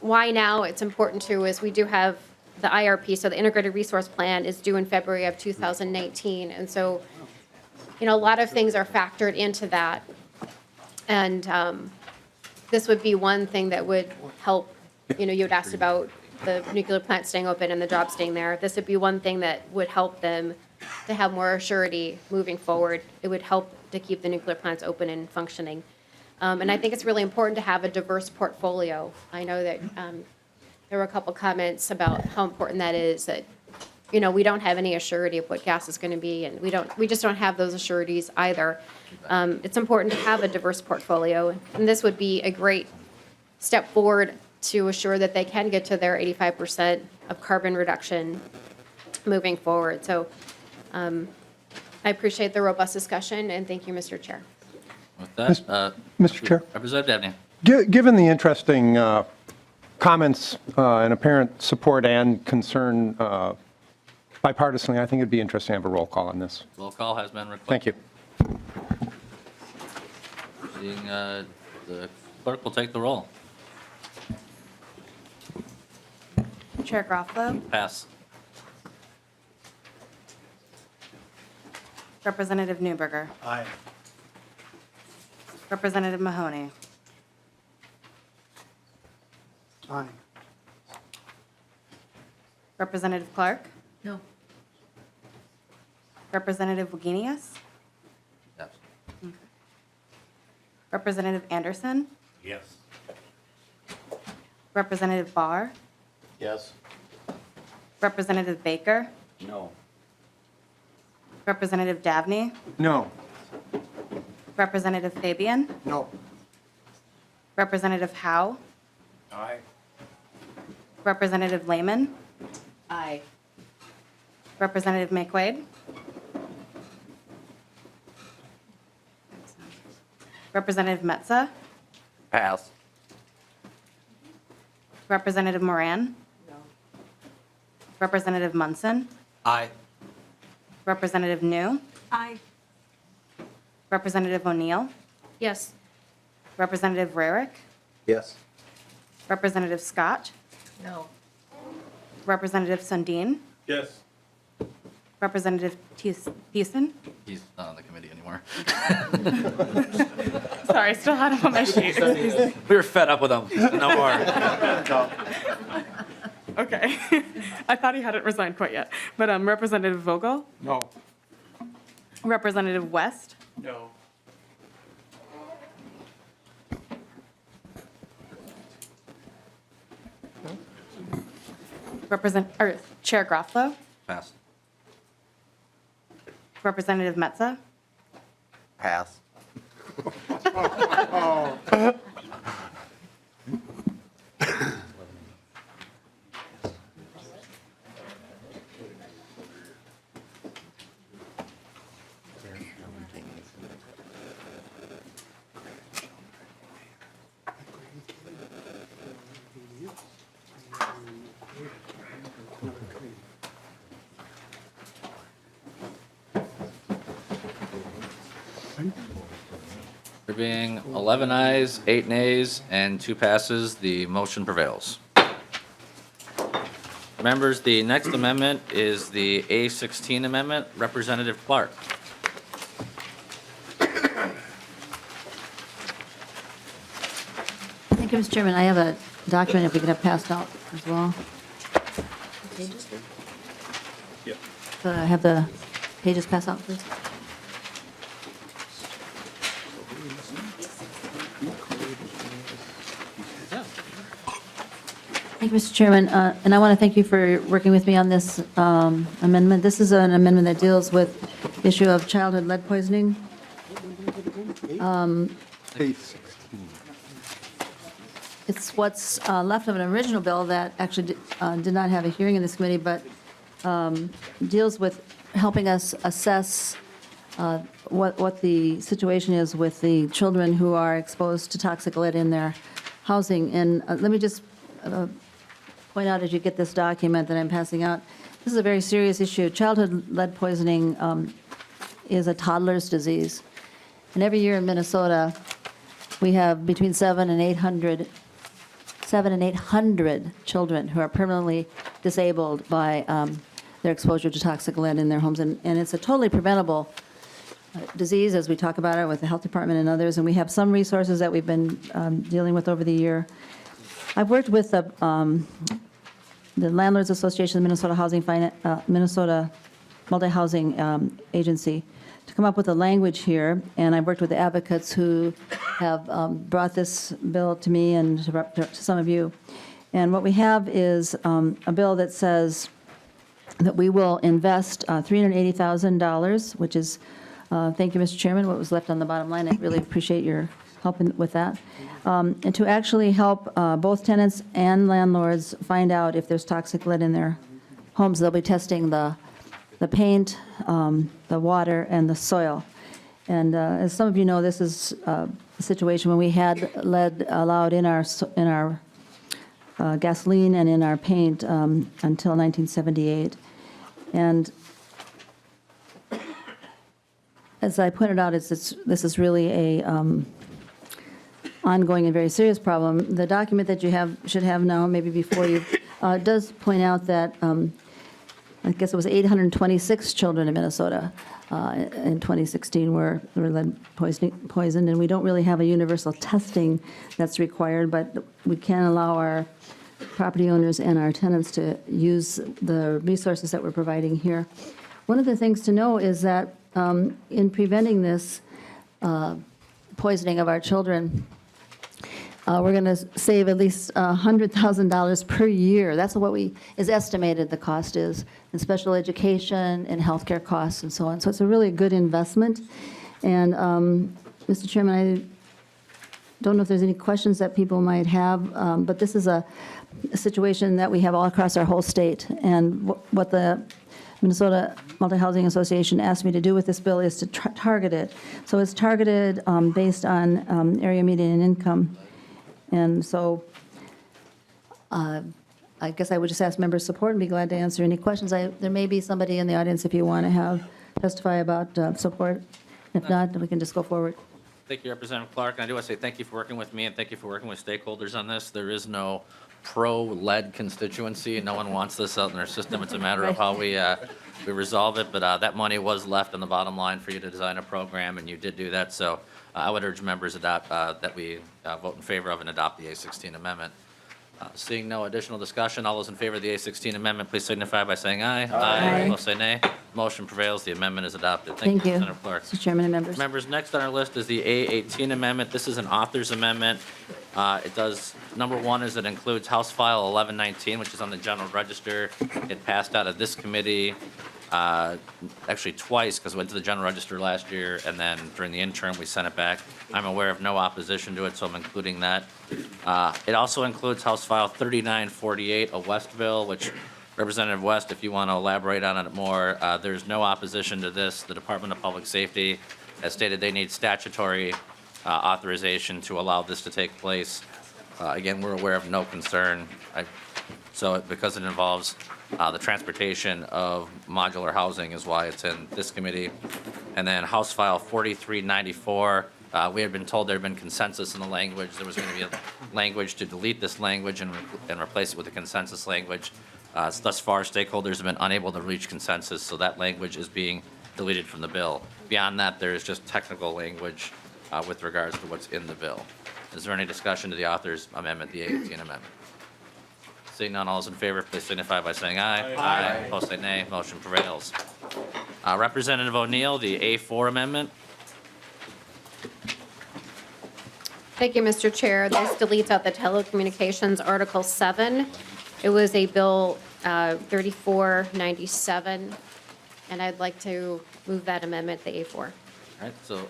why now it's important too is we do have the IRP, so the Integrated Resource Plan is due in February of 2019. And so, a lot of things are factored into that. And this would be one thing that would help, you had asked about the nuclear plant staying open and the job staying there. This would be one thing that would help them to have more surety moving forward. It would help to keep the nuclear plants open and functioning. And I think it's really important to have a diverse portfolio. I know that there were a couple comments about how important that is, that, we don't have any assurity of what gas is going to be, and we just don't have those assurities either. It's important to have a diverse portfolio, and this would be a great step forward to assure that they can get to their 85% of carbon reduction moving forward. So I appreciate the robust discussion, and thank you, Mr. Chair. With that, Mr. Chair. Representative Dabney. Given the interesting comments and apparent support and concern bipartisanly, I think it'd be interesting to have a roll call on this. Roll call has been requested. Thank you. Seeing the clerk will take the roll. Chair Garofalo, Pass. Representative Newberger. Aye. Representative Mahoney. Aye. Representative Clark. No. Representative Wagenius. Yes. Representative Anderson. Yes. Representative Barr. Yes. Representative Baker. No. Representative Dabney. No. Representative Fabian. No. Representative Howe. Aye. Representative Lehman. Aye. Representative McQuaid. Representative Metza. Pass. Representative Moran. No. Representative Munson. Aye. Representative New. Aye. Representative O'Neill. Yes. Representative Rarick. Yes. Representative Scott. No. Representative Sundin. Yes. Representative Thiessen. He's not on the committee anymore. Sorry, I still had him on my sheet. We were fed up with him. No more. Okay. I thought he hadn't resigned quite yet. But Representative Vogel. No. Representative West. No. Chair Garofalo. Pass. Representative Metza. Pass. There being 11 ayes, 8 nays, and 2 passes, the motion prevails. Members, the next amendment is the A16 amendment. Representative Clark. Thank you, Mr. Chairman. I have a document if we could have passed out as well. Yep. Could I have the pages passed out, please? Thank you, Mr. Chairman, and I want to thank you for working with me on this amendment. This is an amendment that deals with the issue of childhood lead poisoning. It's what's left of an original bill that actually did not have a hearing in this committee, but deals with helping us assess what the situation is with the children who are exposed to toxic lead in their housing. And let me just point out as you get this document that I'm passing out, this is a very serious issue. Childhood lead poisoning is a toddler's disease. And every year in Minnesota, we have between 700 and 800 700 and 800 children who are permanently disabled by their exposure to toxic lead in their homes. And it's a totally preventable disease, as we talk about it with the health department and others. And we have some resources that we've been dealing with over the year. I've worked with the Landlords Association, the Minnesota Multi-Housing Agency, to come up with a language here, and I've worked with the advocates who have brought this bill to me and to some of you. And what we have is a bill that says that we will invest $380,000, which is, thank you, Mr. Chairman, what was left on the bottom line. I really appreciate your help with that. And to actually help both tenants and landlords find out if there's toxic lead in their homes. They'll be testing the paint, the water, and the soil. And as some of you know, this is a situation when we had lead allowed in our gasoline and in our paint until 1978. And as I pointed out, this is really a ongoing and very serious problem. The document that you should have now, maybe before you, does point out that I guess it was 826 children in Minnesota in 2016 were lead poisoned, and we don't really have a universal testing that's required, but we can allow our property owners and our tenants to use the resources that we're providing here. One of the things to know is that in preventing this poisoning of our children, we're going to save at least $100,000 per year. That's what is estimated the cost is in special education and healthcare costs and so on. So it's a really good investment. And Mr. Chairman, I don't know if there's any questions that people might have, but this is a situation that we have all across our whole state. And what the Minnesota Multi-Housing Association asked me to do with this bill is to target it. So it's targeted based on area median income. And so I guess I would just ask members' support and be glad to answer any questions. There may be somebody in the audience if you want to testify about support. If not, then we can just go forward. Thank you, Representative Clark. And I do want to say thank you for working with me and thank you for working with stakeholders on this. There is no pro-lead constituency. No one wants this out in their system. It's a matter of how we resolve it. But that money was left on the bottom line for you to design a program, and you did do that. So I would urge members that we vote in favor of and adopt the A16 amendment. Seeing no additional discussion, all those in favor of the A16 amendment, please signify by saying aye. Aye. Opposed, say nay. Motion prevails. The amendment is adopted. Thank you, Senator Clark. Mr. Chairman and members. Members, next on our list is the A18 amendment. This is an author's amendment. It does, number one is it includes House File 1119, which is on the General Register. It passed out of this committee actually twice because it went to the General Register last year, and then during the interim, we sent it back. I'm aware of no opposition to it, so I'm including that. It also includes House File 3948, a West bill, which Representative West, if you want to elaborate on it more, there's no opposition to this. The Department of Public Safety has stated they need statutory authorization to allow this to take place. Again, we're aware of no concern. Because it involves the transportation of modular housing is why it's in this committee. And then House File 4394, we had been told there had been consensus in the language. There was going to be a language to delete this language and replace it with a consensus language. Thus far, stakeholders have been unable to reach consensus, so that language is being deleted from the bill. Beyond that, there is just technical language with regards to what's in the bill. Is there any discussion to the author's amendment, the A18 amendment? Seeing none, all those in favor, please signify by saying aye. Aye. Opposed, say nay. Motion prevails. Representative O'Neill, the A4 amendment. Thank you, Mr. Chair. This deletes out the telecommunications Article 7. It was a Bill 3497, and I'd like to move that amendment, the A4. All right, so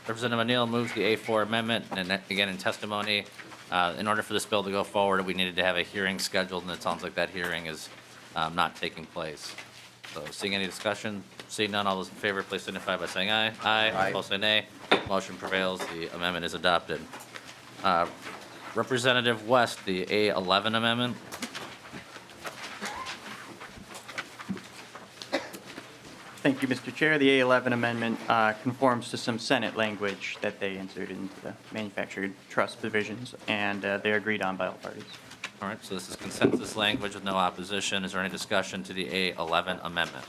Representative O'Neill moves the A4 amendment, and again, in testimony, in order for this bill to go forward, we needed to have a hearing scheduled, and it sounds like that hearing is not taking place. So seeing any discussion, seeing none, all those in favor, please signify by saying aye. Aye. Opposed, say nay. Motion prevails. The amendment is adopted. Representative West, the A11 amendment. Thank you, Mr. Chair. The A11 amendment conforms to some Senate language that they inserted into the manufactured trust provisions, and they're agreed on by all parties. All right, so this is consensus language with no opposition. Is there any discussion to the A11 amendment?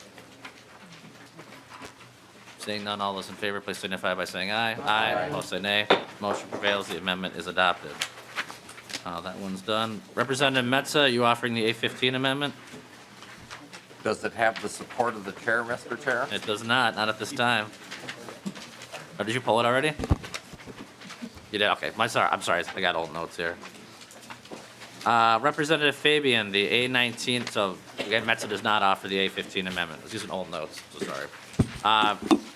Seeing none, all those in favor, please signify by saying aye. Aye. Opposed, say nay. Motion prevails. The amendment is adopted. That one's done. Representative Metza, you offering the A15 amendment? Does it have the support of the chair, Mr. Chair? It does not at this time. Oh, did you pull it already? You did, okay. I'm sorry, I got old notes here. Representative Fabian, the A19, so again, Metza does not offer the A15 amendment. I was using old notes, so sorry.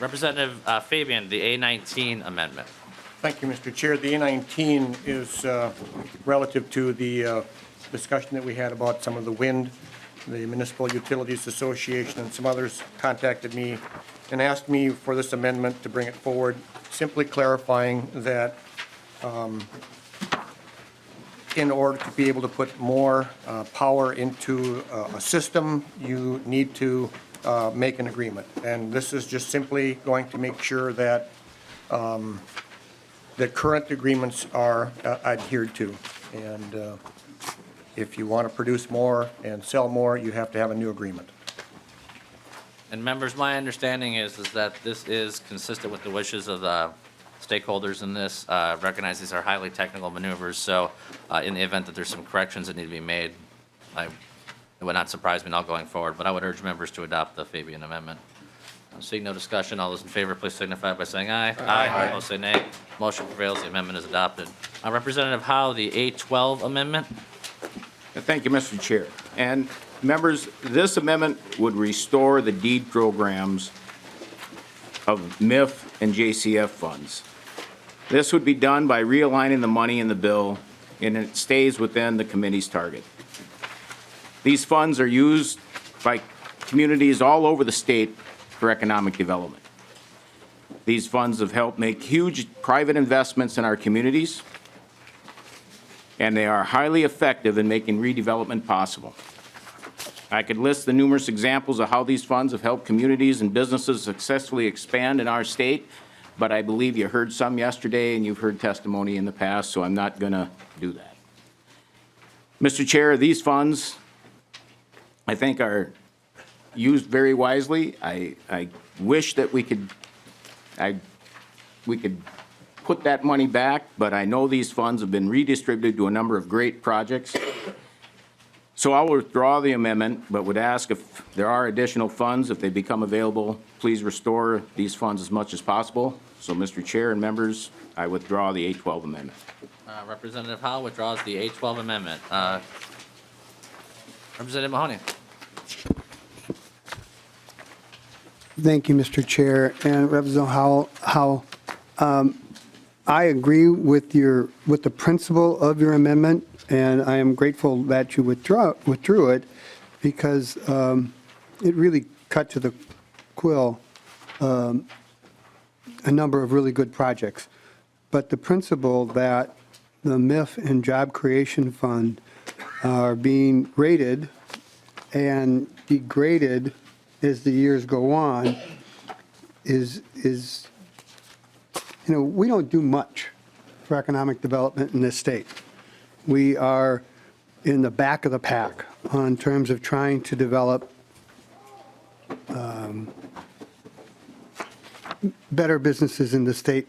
Representative Fabian, the A19 amendment. Thank you, Mr. Chair. The A19 is relative to the discussion that we had about some of the wind. The Municipal Utilities Association and some others contacted me and asked me for this amendment to bring it forward, simply clarifying that in order to be able to put more power into a system, you need to make an agreement. And this is just simply going to make sure that the current agreements are adhered to. And if you want to produce more and sell more, you have to have a new agreement. And members, my understanding is that this is consistent with the wishes of the stakeholders in this. Recognize these are highly technical maneuvers, so in the event that there's some corrections that need to be made, it would not surprise me not going forward, but I would urge members to adopt the Fabian amendment. Seeing no discussion, all those in favor, please signify by saying aye. Aye. Opposed, say nay. Motion prevails. The amendment is adopted. Representative Howe, the A12 amendment. Thank you, Mr. Chair. And members, this amendment would restore the deed programs of MIF and JCF funds. This would be done by realigning the money in the bill, and it stays within the committee's target. These funds are used by communities all over the state for economic development. These funds have helped make huge private investments in our communities, and they are highly effective in making redevelopment possible. I could list the numerous examples of how these funds have helped communities and businesses successfully expand in our state, but I believe you heard some yesterday and you've heard testimony in the past, so I'm not going to do that. Mr. Chair, these funds, I think, are used very wisely. I wish that we could put that money back, but I know these funds have been redistributed to a number of great projects. So I'll withdraw the amendment, but would ask if there are additional funds, if they become available, please restore these funds as much as possible. So, Mr. Chair and members, I withdraw the A12 amendment. Representative Howe withdraws the A12 amendment. Representative Mahoney. Thank you, Mr. Chair. And Representative Howell, I agree with the principle of your amendment, and I am grateful that you withdrew it because it really cut to the quill a number of really good projects. But the principle that the MIF and Job Creation Fund are being rated and degraded as the years go on is we don't do much for economic development in this state. We are in the back of the pack on terms of trying to develop better businesses in the state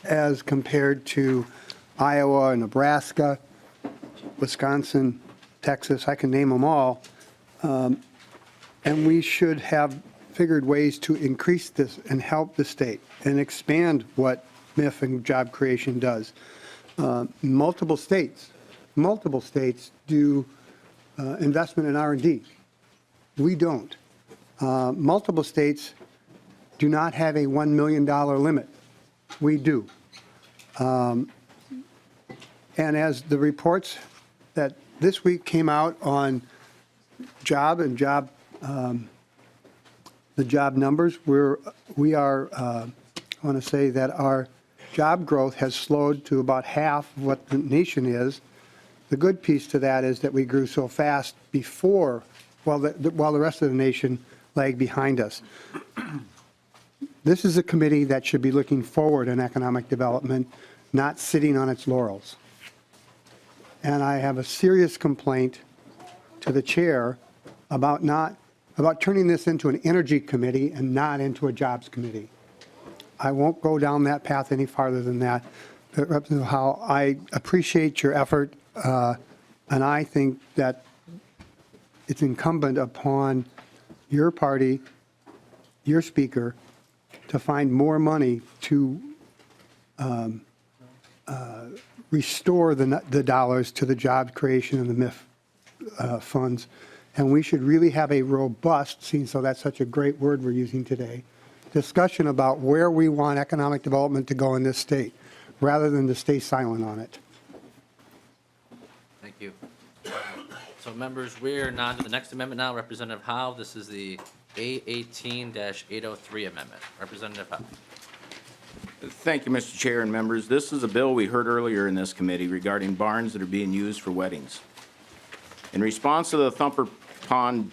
as compared to Iowa and Nebraska, Wisconsin, Texas, I can name them all. And we should have figured ways to increase this and help the state and expand what MIF and job creation does. Multiple states do investment in R&D. We don't. Multiple states do not have a $1 million limit. We do. And as the reports that this week came out on the job numbers, we are, I want to say that our job growth has slowed to about half of what the nation is. The good piece to that is that we grew so fast before, while the rest of the nation lag behind us. This is a committee that should be looking forward in economic development, not sitting on its laurels. And I have a serious complaint to the chair about turning this into an energy committee and not into a jobs committee. I won't go down that path any farther than that. But Representative Howe, I appreciate your effort, and I think that it's incumbent upon your party, your speaker, to find more money to restore the dollars to the job creation and the MIF funds. And we should really have a robust, seeing so that's such a great word we're using today, discussion about where we want economic development to go in this state, rather than to stay silent on it. Thank you. So members, we're on to the next amendment now. Representative Howe, this is the A18-803 amendment. Representative Howe. Thank you, Mr. Chair and members. This is a bill we heard earlier in this committee regarding barns that are being used for weddings. In response to the Thumper Pond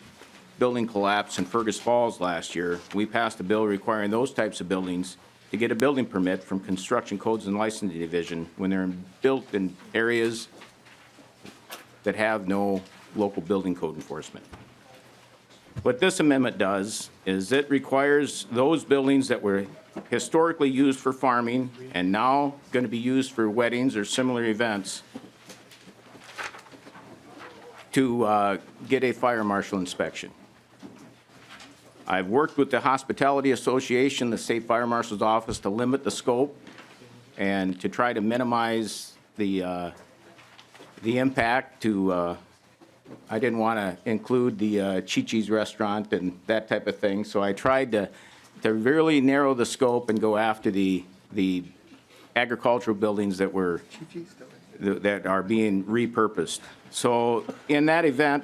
building collapse in Fergus Falls last year, we passed a bill requiring those types of buildings to get a building permit from Construction Codes and Licensing Division when they're built in areas that have no local building code enforcement. What this amendment does is it requires those buildings that were historically used for farming and now going to be used for weddings or similar events to get a fire marshal inspection. I've worked with the Hospitality Association, the State Fire Marshal's Office, to limit the scope and to try to minimize the impact to, I didn't want to include the Chi-Chi's restaurant and that type of thing, so I tried to really narrow the scope and go after the agricultural buildings that are being repurposed. So in that event,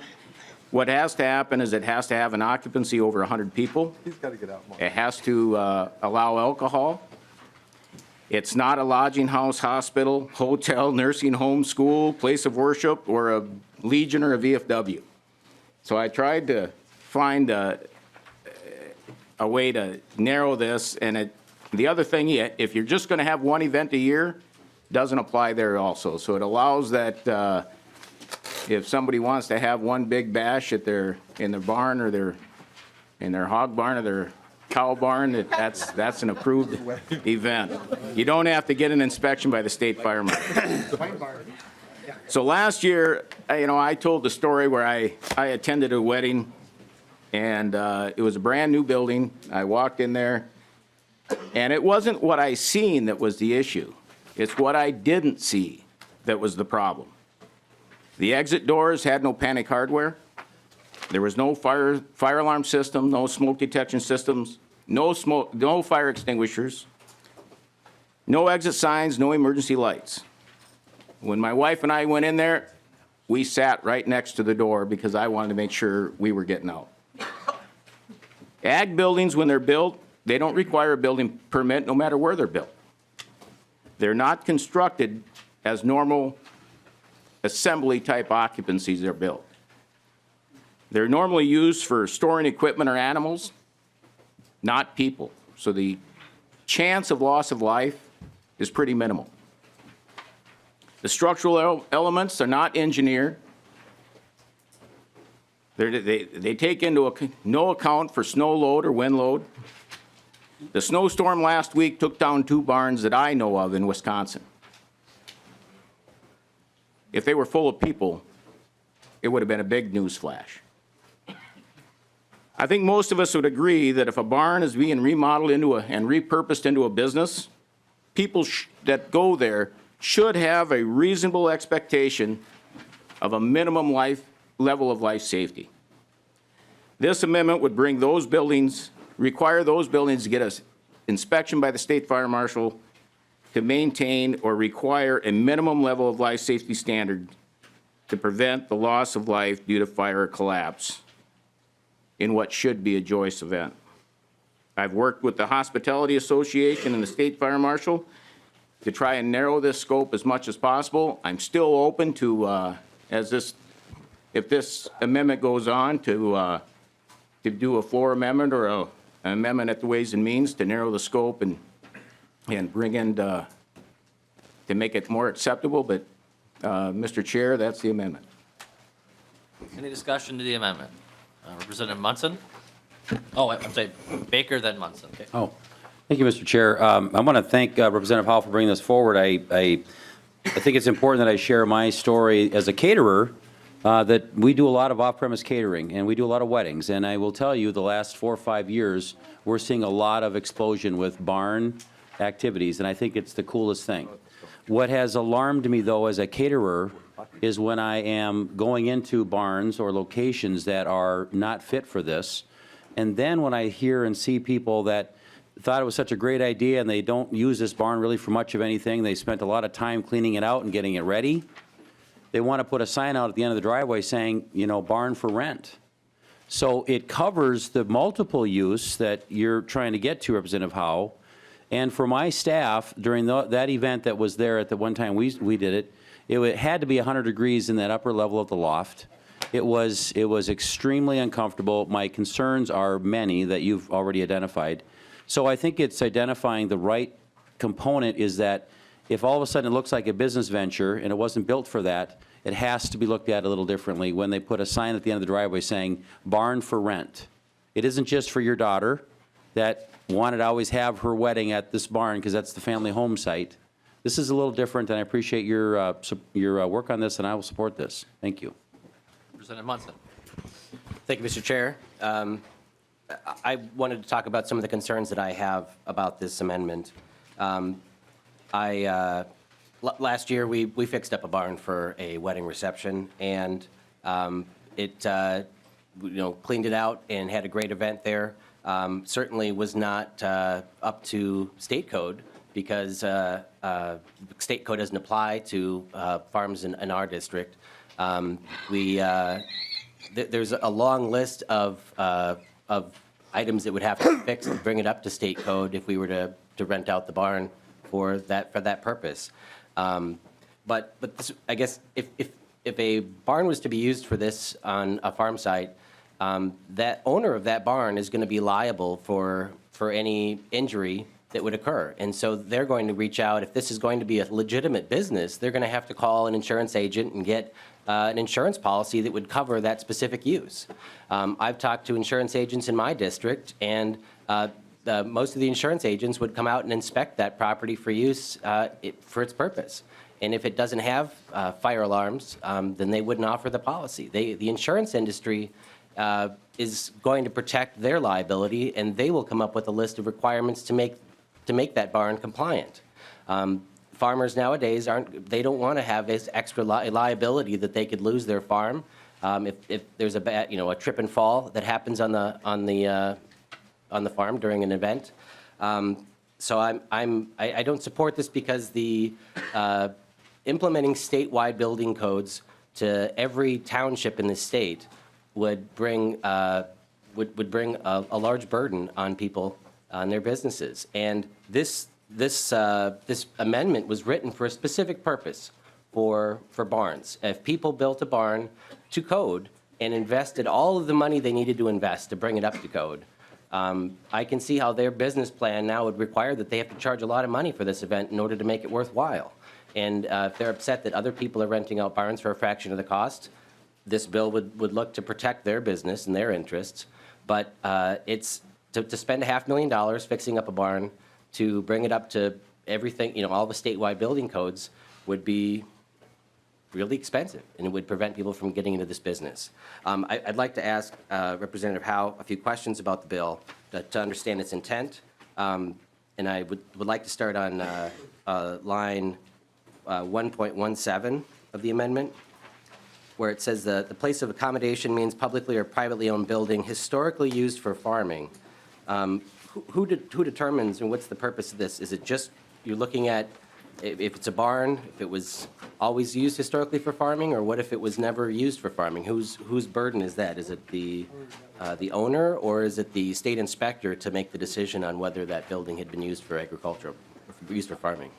what has to happen is it has to have an occupancy over 100 people. He's got to get out more. It has to allow alcohol. It's not a lodging house, hospital, hotel, nursing home, school, place of worship, or a Legion or a VFW. So I tried to find a way to narrow this, and the other thing, if you're just going to have one event a year, doesn't apply there also. So it allows that if somebody wants to have one big bash in their barn or in their hog barn or their cow barn, that's an approved event. You don't have to get an inspection by the state fire marshal. So last year, I told the story where I attended a wedding, and it was a brand new building. I walked in there, and it wasn't what I seen that was the issue. It's what I didn't see that was the problem. The exit doors had no panic hardware. There was no fire alarm system, no smoke detection systems, no fire extinguishers, no exit signs, no emergency lights. When my wife and I went in there, we sat right next to the door because I wanted to make sure we were getting out. Ag buildings, when they're built, they don't require a building permit no matter where they're built. They're not constructed as normal assembly type occupancies are built. They're normally used for storing equipment or animals, not people. So the chance of loss of life is pretty minimal. The structural elements are not engineered. They take into no account for snow load or wind load. The snowstorm last week took down 2 barns that I know of in Wisconsin. If they were full of people, it would have been a big news flash. I think most of us would agree that if a barn is being remodeled and repurposed into a business, people that go there should have a reasonable expectation of a minimum level of life safety. This amendment would bring those buildings, require those buildings to get an inspection by the state fire marshal to maintain or require a minimum level of life safety standard to prevent the loss of life due to fire or collapse in what should be a joyous event. I've worked with the Hospitality Association and the state fire marshal to try and narrow this scope as much as possible. I'm still open to, if this amendment goes on, to to do a floor amendment or an amendment at the Ways and Means to narrow the scope and bring in to make it more acceptable, but, Mr. Chair, that's the amendment. Any discussion to the amendment? Representative Munson? Oh, I'm sorry, Baker, then Munson. Okay. Oh, thank you, Mr. Chair. I want to thank Representative Howell for bringing this forward. I think it's important that I share my story as a caterer, that we do a lot of off-premise catering, and we do a lot of weddings. And I will tell you, the last 4 or 5 years, we're seeing a lot of explosion with barn activities, and I think it's the coolest thing. What has alarmed me, though, as a caterer, is when I am going into barns or locations that are not fit for this, and then when I hear and see people that thought it was such a great idea and they don't use this barn really for much of anything, they spent a lot of time cleaning it out and getting it ready, they want to put a sign out at the end of the driveway saying, you know, barn for rent. So it covers the multiple use that you're trying to get to, Representative Howe. And for my staff, during that event that was there at the one time we did it had to be 100 degrees in that upper level of the loft. It was extremely uncomfortable. My concerns are many that you've already identified. So I think it's identifying the right component is that if all of a sudden it looks like a business venture and it wasn't built for that, it has to be looked at a little differently when they put a sign at the end of the driveway saying, barn for rent. It isn't just for your daughter that wanted to always have her wedding at this barn because that's the family home site. This is a little different, and I appreciate your work on this, and I will support this. Thank you. Representative Munson. Thank you, Mr. Chair. I wanted to talk about some of the concerns that I have about this amendment. Last year, we fixed up a barn for a wedding reception, and it cleaned it out and had a great event there. Certainly was not up to state code because state code doesn't apply to farms in our district. There's a long list of items that would have to be fixed to bring it up to state code if we were to rent out the barn for that purpose. But this, I guess if a barn was to be used for this on a farm site, that owner of that barn is going to be liable for any injury that would occur. And so they're going to reach out. If this is going to be a legitimate business, they're going to have to call an insurance agent and get an insurance policy that would cover that specific use. I've talked to insurance agents in my district, and most of the insurance agents would come out and inspect that property for use for its purpose. And if it doesn't have fire alarms, then they wouldn't offer the policy. The insurance industry is going to protect their liability, and they will come up with a list of requirements to make that barn compliant. Farmers nowadays don't want to have this extra liability that they could lose their farm if there's a trip and fall that happens on the farm during an event. So I don't support this because the implementing statewide building codes to every township in the state would bring a large burden on people on their businesses. And this amendment was written for a specific purpose for barns. If people built a barn to code and invested all of the money they needed to invest to bring it up to code, I can see how their business plan now would require that they have to charge a lot of money for this event in order to make it worthwhile. And if they're upset that other people are renting out barns for a fraction of the cost, this bill would look to protect their business and their interests. But it's to spend $500,000 fixing up a barn to bring it up to everything, all the statewide building codes would be really expensive, and it would prevent people from getting into this business. I'd like to ask Representative Howe a few questions about the bill to understand its intent. And I would like to start on line 1.17 of the amendment, where it says the place of accommodation means publicly or privately owned building historically used for farming. Who determines, and what's the purpose of this? Is it just you're looking at if it's a barn, if it was always used historically for farming, or what if it was never used for farming? Whose burden is that? Is it the owner, or is it the state inspector to make the decision on whether that building had been used for agriculture, or used for farming?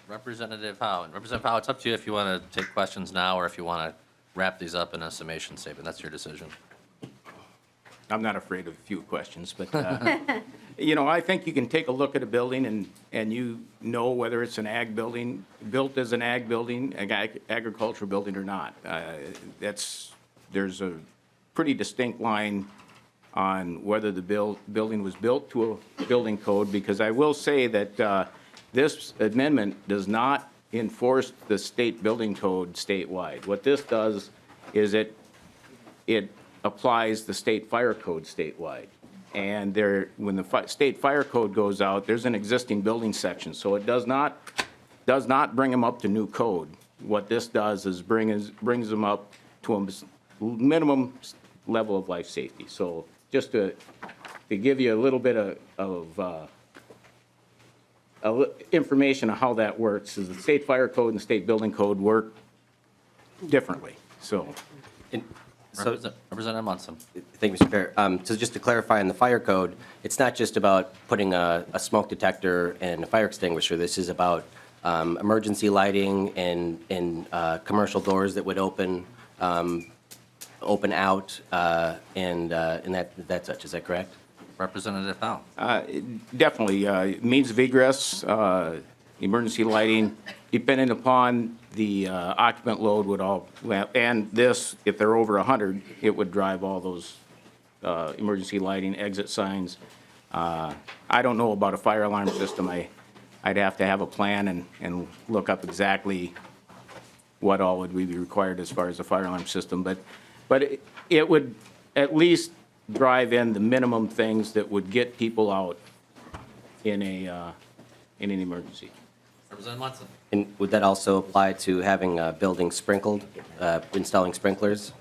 Representative Howe. And Representative Howe, it's up to you if you want to take questions now or if you want to wrap these up in a summation statement. That's your decision. I'm not afraid of a few questions, but, I think you can take a look at a building and you know whether it's an ag building, built as an ag building, agricultural building or not. There's a pretty distinct line on whether the building was built to a building code, because I will say that this amendment does not enforce the state building code statewide. What this does is it applies the state fire code statewide. And when the state fire code goes out, there's an existing building section, so it does not bring them up to new code. What this does is brings them up to a minimum level of life safety. So just to give you a little bit of information on how that works, is the state fire code and the state building code work differently. So. Representative Munson. Thank you, Mr. Chair. So just to clarify on the fire code, it's not just about putting a smoke detector and a fire extinguisher. This is about emergency lighting and commercial doors that would open out and that such. Is that correct? Representative Howe. Definitely. Means of egress, emergency lighting, depending upon the occupant load would all, and this, if they're over 100, it would drive all those emergency lighting, exit signs. I don't know about a fire alarm system. I'd have to have a plan and look up exactly what all would be required as far as a fire alarm system. But it would at least drive in the minimum things that would get people out in an emergency. Representative Munson. And would that also apply to having buildings sprinkled, installing sprinklers?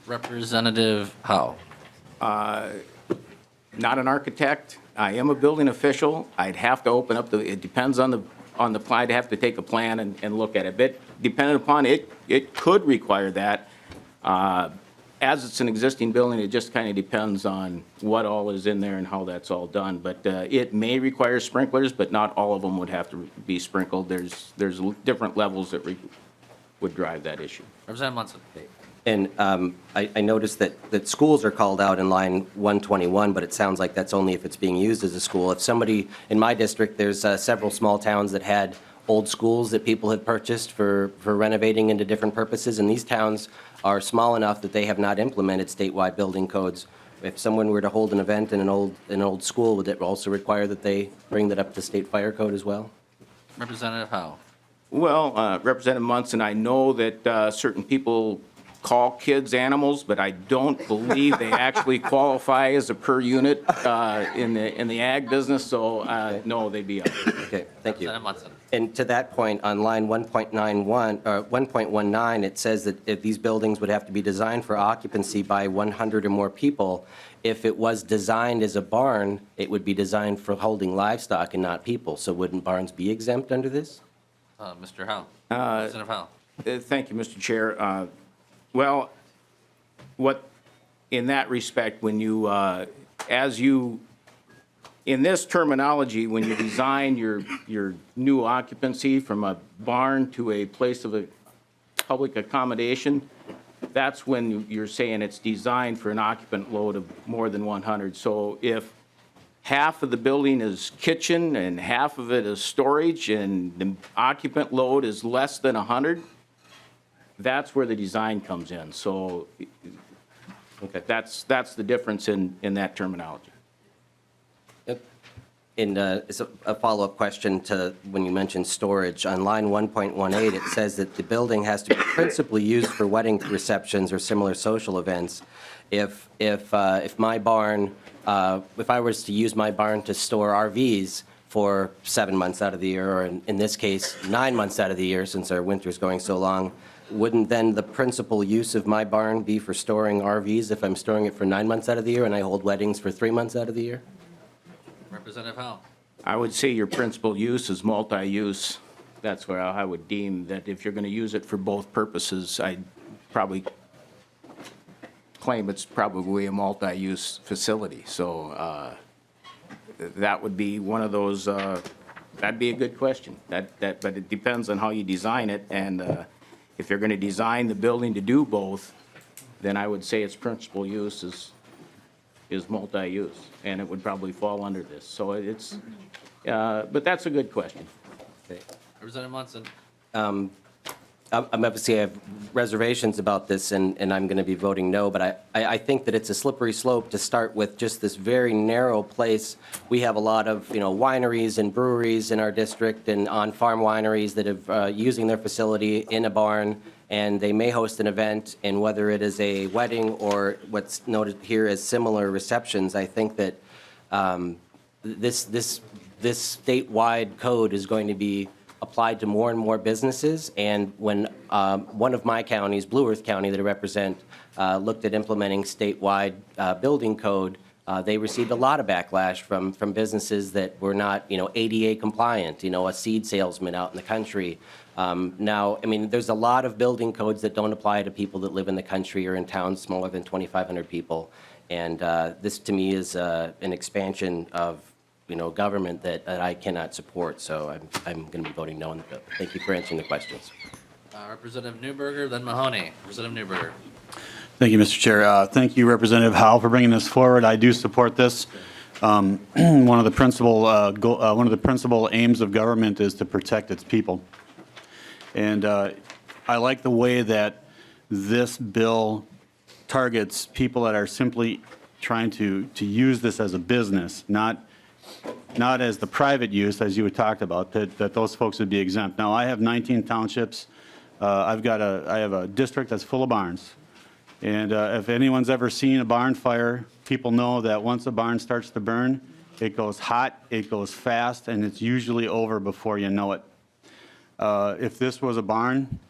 Representative Howe. Not an architect. I am a building official. I'd have to open up it depends on the plan. I'd have to take a plan and look at it. But depending upon it could require that. As it's an existing building, it just kind of depends on what all is in there and how that's all done. But it may require sprinklers, but not all of them would have to be sprinkled. There's different levels that would drive that issue. Representative Munson. And I noticed that schools are called out in line 121, but it sounds like that's only if it's being used as a school. If somebody, in my district, there's several small towns that had old schools that people had purchased for renovating into different purposes, and these towns are small enough that they have not implemented statewide building codes. If someone were to hold an event in an old school, would it also require that they bring that up to state fire code as well? Representative Howe. Well, Representative Munson, I know that certain people call kids animals, but I don't believe they actually qualify as a per unit in the ag business. So no, they'd be out. Okay, thank you. Representative Munson. And to that point, on line 1.19, it says that if these buildings would have to be designed for occupancy by 100 or more people. If it was designed as a barn, it would be designed for holding livestock and not people. So wouldn't barns be exempt under this? Mr. Howe. Representative Howe. Thank you, Mr. Chair. Well, in that respect, when you, in this terminology, when you design your new occupancy from a barn to a place of a public accommodation, that's when you're saying it's designed for an occupant load of more than 100. So if half of the building is kitchen and half of it is storage and the occupant load is less than 100, that's where the design comes in. So okay, that's the difference in that terminology. And it's a follow-up question to when you mentioned storage. On line 1.18, it says that the building has to be principally used for wedding receptions or similar social events. If my barn, if I was to use my barn to store RVs for 7 months out of the year, or in this case, 9 months out of the year, since our winter's going so long, wouldn't then the principal use of my barn be for storing RVs if I'm storing it for 9 months out of the year and I hold weddings for 3 months out of the year? Representative Howe. I would say your principal use is multi-use. That's where I would deem that if you're going to use it for both purposes, I'd probably claim it's probably a multi-use facility. So that would be one of those, that'd be a good question. But it depends on how you design it. And if you're going to design the building to do both, then I would say its principal use is multi-use, and it would probably fall under this. So it's, but that's a good question. Representative Munson. I'm obviously, I have reservations about this, and I'm going to be voting no, but I think that it's a slippery slope to start with just this very narrow place. We have a lot of, wineries and breweries in our district and on-farm wineries that have using their facility in a barn, and they may host an event, and whether it is a wedding or what's noted here as similar receptions, I think that this statewide code is going to be applied to more and more businesses. And when one of my counties, Blue Earth County, that I represent, looked at implementing statewide building code, they received a lot of backlash from businesses that were not, ADA compliant, a seed salesman out in the country. Now, I mean, there's a lot of building codes that don't apply to people that live in the country or in towns smaller than 2,500 people. And this, to me, is an expansion of government that I cannot support, so I'm going to be voting no on the bill. Thank you for answering the questions. Representative Newberger, then Mahoney. Representative Newberger. Thank you, Mr. Chair. Thank you, Representative Howell, for bringing this forward. I do support this. One of the principal aims of government is to protect its people. And I like the way that this bill targets people that are simply trying to use this as a business, not as the private use, as you had talked about, that those folks would be exempt. Now, I have 19 townships. I have a district that's full of barns. And if anyone's ever seen a barn fire, people know that once a barn starts to burn, it goes hot, it goes fast, and it's usually over before you know it. If this was a barn,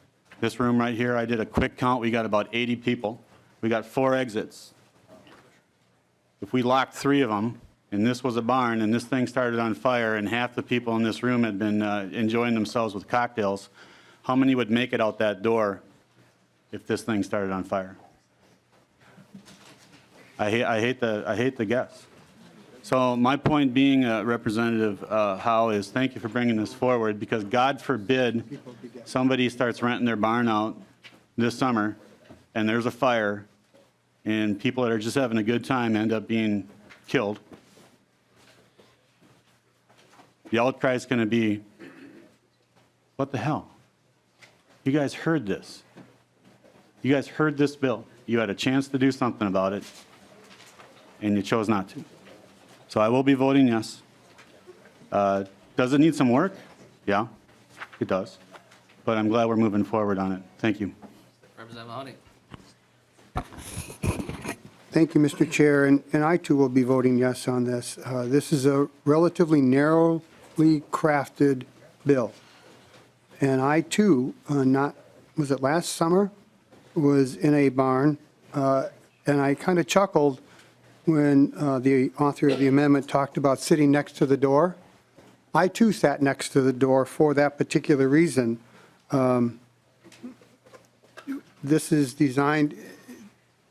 this room right here, I did a quick count. We got about 80 people. We got 4 exits. If we locked 3 of them, and this was a barn, and this thing started on fire, and half the people in this room had been enjoying themselves with cocktails, how many would make it out that door if this thing started on fire? I hate the guess. So my point being, Representative Howe, is thank you for bringing this forward, because God forbid somebody starts renting their barn out this summer, and there's a fire, and people that are just having a good time end up being killed. The outcry is going to be, what the hell? You guys heard this. You guys heard this bill. You had a chance to do something about it, and you chose not to. So I will be voting yes. Does it need some work? Yeah, it does. But I'm glad we're moving forward on it. Thank you. Representative Mahoney. Thank you, Mr. Chair, and I too will be voting yes on this. This is a relatively narrowly crafted bill. And I too, was it last summer, was in a barn, and I kind of chuckled when the author of the amendment talked about sitting next to the door. I too sat next to the door for that particular reason. This is designed,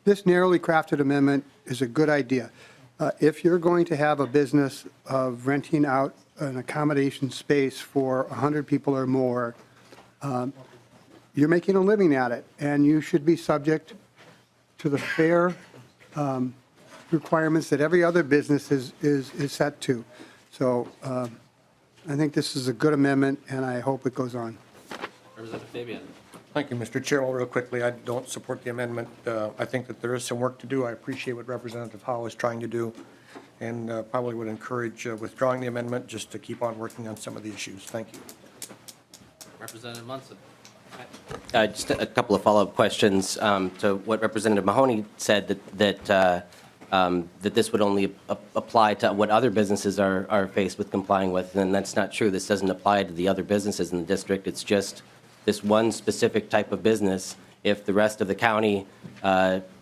this narrowly crafted amendment is a good idea. If you're going to have a business of renting out an accommodation space for 100 people or more, you're making a living at it, and you should be subject to the fair requirements that every other business is set to. So I think this is a good amendment, and I hope it goes on. Representative Fabian. Thank you, Mr. Chair. Well, real quickly, I don't support the amendment. I think that there is some work to do. I appreciate what Representative Howe is trying to do, and probably would encourage withdrawing the amendment just to keep on working on some of the issues. Thank you. Representative Munson. Just a couple of follow-up questions to what Representative Mahoney said, that this would only apply to what other businesses are faced with complying with, and that's not true. This doesn't apply to the other businesses in the district. It's just this one specific type of business if the rest of the county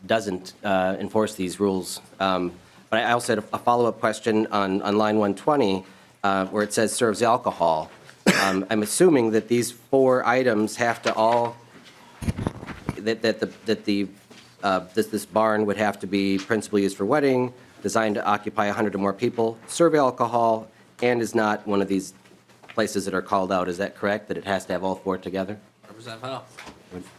doesn't enforce these rules. But I also had a follow-up question on line 120 where it says serves alcohol. I'm assuming that these 4 items have to all, this barn would have to be principally used for wedding, designed to occupy 100 or more people, serve alcohol, and is not one of these places that are called out. Is that correct, that it has to have all 4 together? Representative Howe.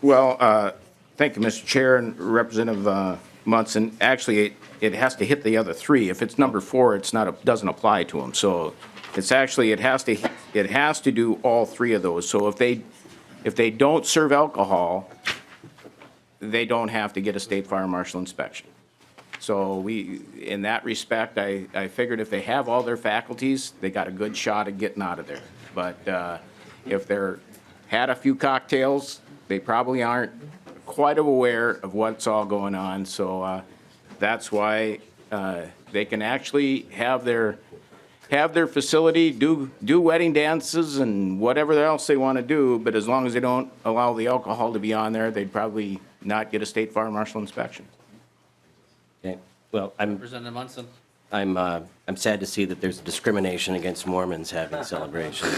Well, Thank you, Mr. Chair and Representative Munson. Actually, it has to hit the other three. If it's number 4, it's not, doesn't apply to them. So it's actually, it has to do all 3 of those. So if they don't serve alcohol, they don't have to get a state fire marshal inspection. So in that respect, I figured if they have all their faculties, they got a good shot at getting out of there. But if they're had a few cocktails, they probably aren't quite aware of what's all going on. So that's why they can actually have their facility do wedding dances and whatever else they want to do. But as long as they don't allow the alcohol to be on there, they'd probably not get a state fire marshal inspection. Okay. Well, Representative Munson. I'm sad to see that there's discrimination against Mormons having celebrations,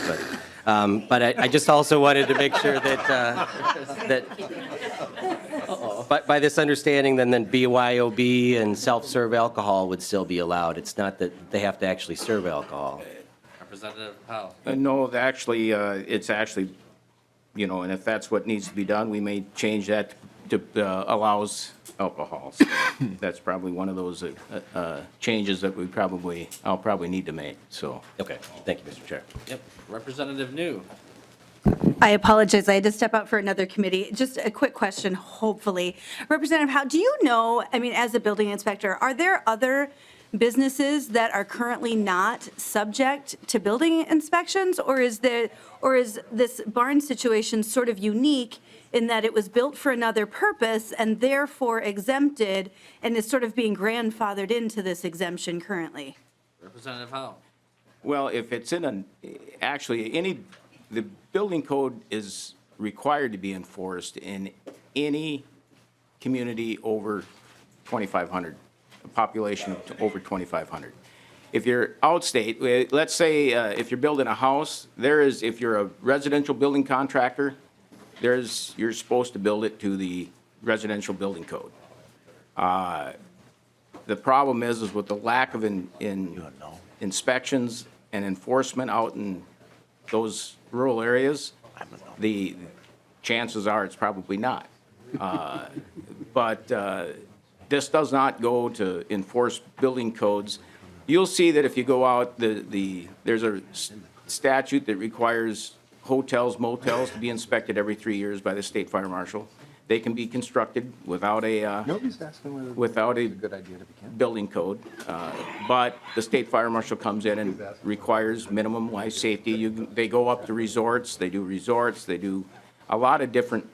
but I just also wanted to make sure that but by this understanding, then BYOB and self-serve alcohol would still be allowed. It's not that they have to actually serve alcohol. Representative Powell. No, actually, it's actually, and if that's what needs to be done, we may change that to allows alcohol. So that's probably one of those changes that I'll probably need to make. So. Okay. Thank you, Mr. Chair. Yep. Representative New. I apologize. I had to step out for another committee. Just a quick question, hopefully. Representative Howe, do you know, as a building inspector, are there other businesses that are currently not subject to building inspections? Or is this barn situation sort of unique in that it was built for another purpose and therefore exempted and is sort of being grandfathered into this exemption currently? Representative Howe. Well, if it's in the building code is required to be enforced in any community over 2,500, a population of over 2,500. If you're outstate, let's say if you're building a house, if you're a residential building contractor, you're supposed to build it to the residential building code. The problem is with the lack of inspections and enforcement out in those rural areas, the chances are it's probably not. But this does not go to enforce building codes. You'll see that if you go out, there's a statute that requires hotels, motels to be inspected every 3 years by the state fire marshal. They can be constructed without a building code, but the state fire marshal comes in and requires minimum life safety. They go up to resorts. They do a lot of different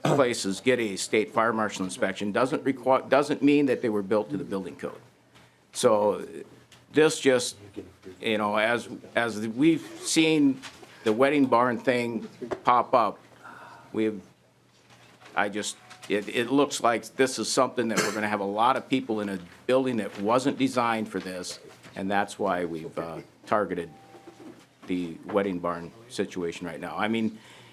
places get a state fire marshal inspection. Doesn't mean that they were built to the building code. So this just, as we've seen the wedding barn thing pop up, it looks like this is something that we're going to have a lot of people in a building that wasn't designed for this, and that's why we've targeted the wedding barn situation right now.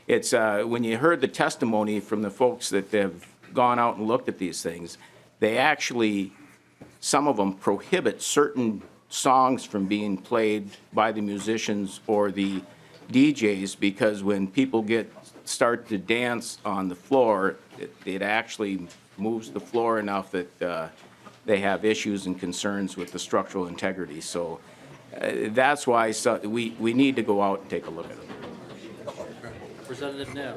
It's when you heard the testimony from the folks that have gone out and looked at these things, they actually, some of them prohibit certain songs from being played by the musicians or the DJs because when people start to dance on the floor, it actually moves the floor enough that they have issues and concerns with the structural integrity. So that's why we need to go out and take a look at it. Representative New.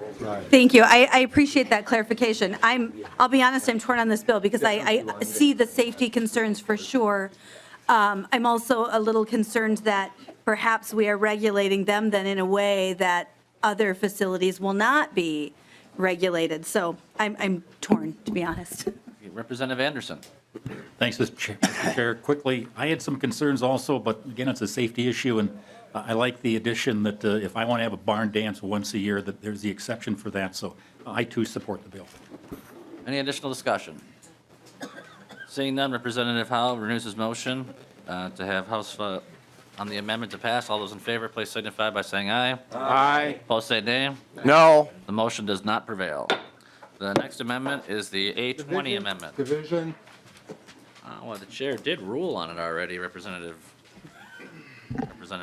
Thank you. I appreciate that clarification. I'll be honest, I'm torn on this bill because I see the safety concerns for sure. I'm also a little concerned that perhaps we are regulating them then in a way that other facilities will not be regulated. So I'm torn, to be honest. Representative Anderson. Thanks, Mr. Chair. Quickly, I had some concerns also, but again, it's a safety issue, and I like the addition that if I want to have a barn dance once a year, that there's the exception for that. So I too support the bill. Any additional discussion? Seeing none, Representative Howe renews his motion to have House on the amendment to pass. All those in favor, please signify by saying aye. Aye. Opposed, say nay. No. The motion does not prevail. The next amendment is the A20 amendment. Division. Well, the chair did rule on it already, Representative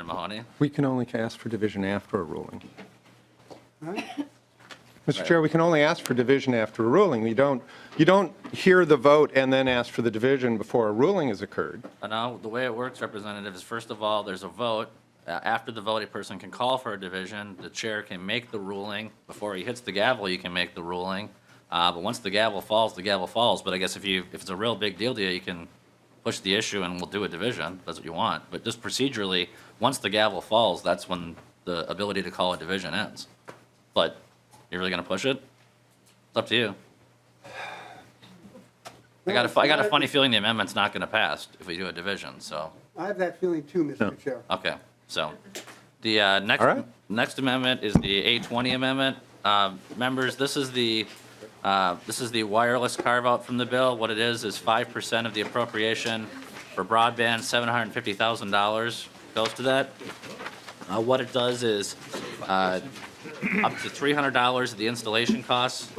Mahoney. We can only ask for division after a ruling. Mr. Chair, we can only ask for division after a ruling. You don't hear the vote and then ask for the division before a ruling has occurred. No, the way it works, Representative, is first of all, there's a vote. After the vote, a person can call for a division. The chair can make the ruling. Before he hits the gavel, you can make the ruling. But once the gavel falls, the gavel falls. But I guess if it's a real big deal to you, you can push the issue and we'll do a division. That's what you want. But just procedurally, once the gavel falls, that's when the ability to call a division ends. But you're really going to push it? It's up to you. I got a funny feeling the amendment's not going to pass if we do a division, so. I have that feeling too, Mr. Chair. Okay, so the next amendment is the 820 amendment. Members, this is the wireless carve-out from the bill. What it is 5% of the appropriation for broadband, $750,000 goes to that. What it does is up to $300 of the installation costs,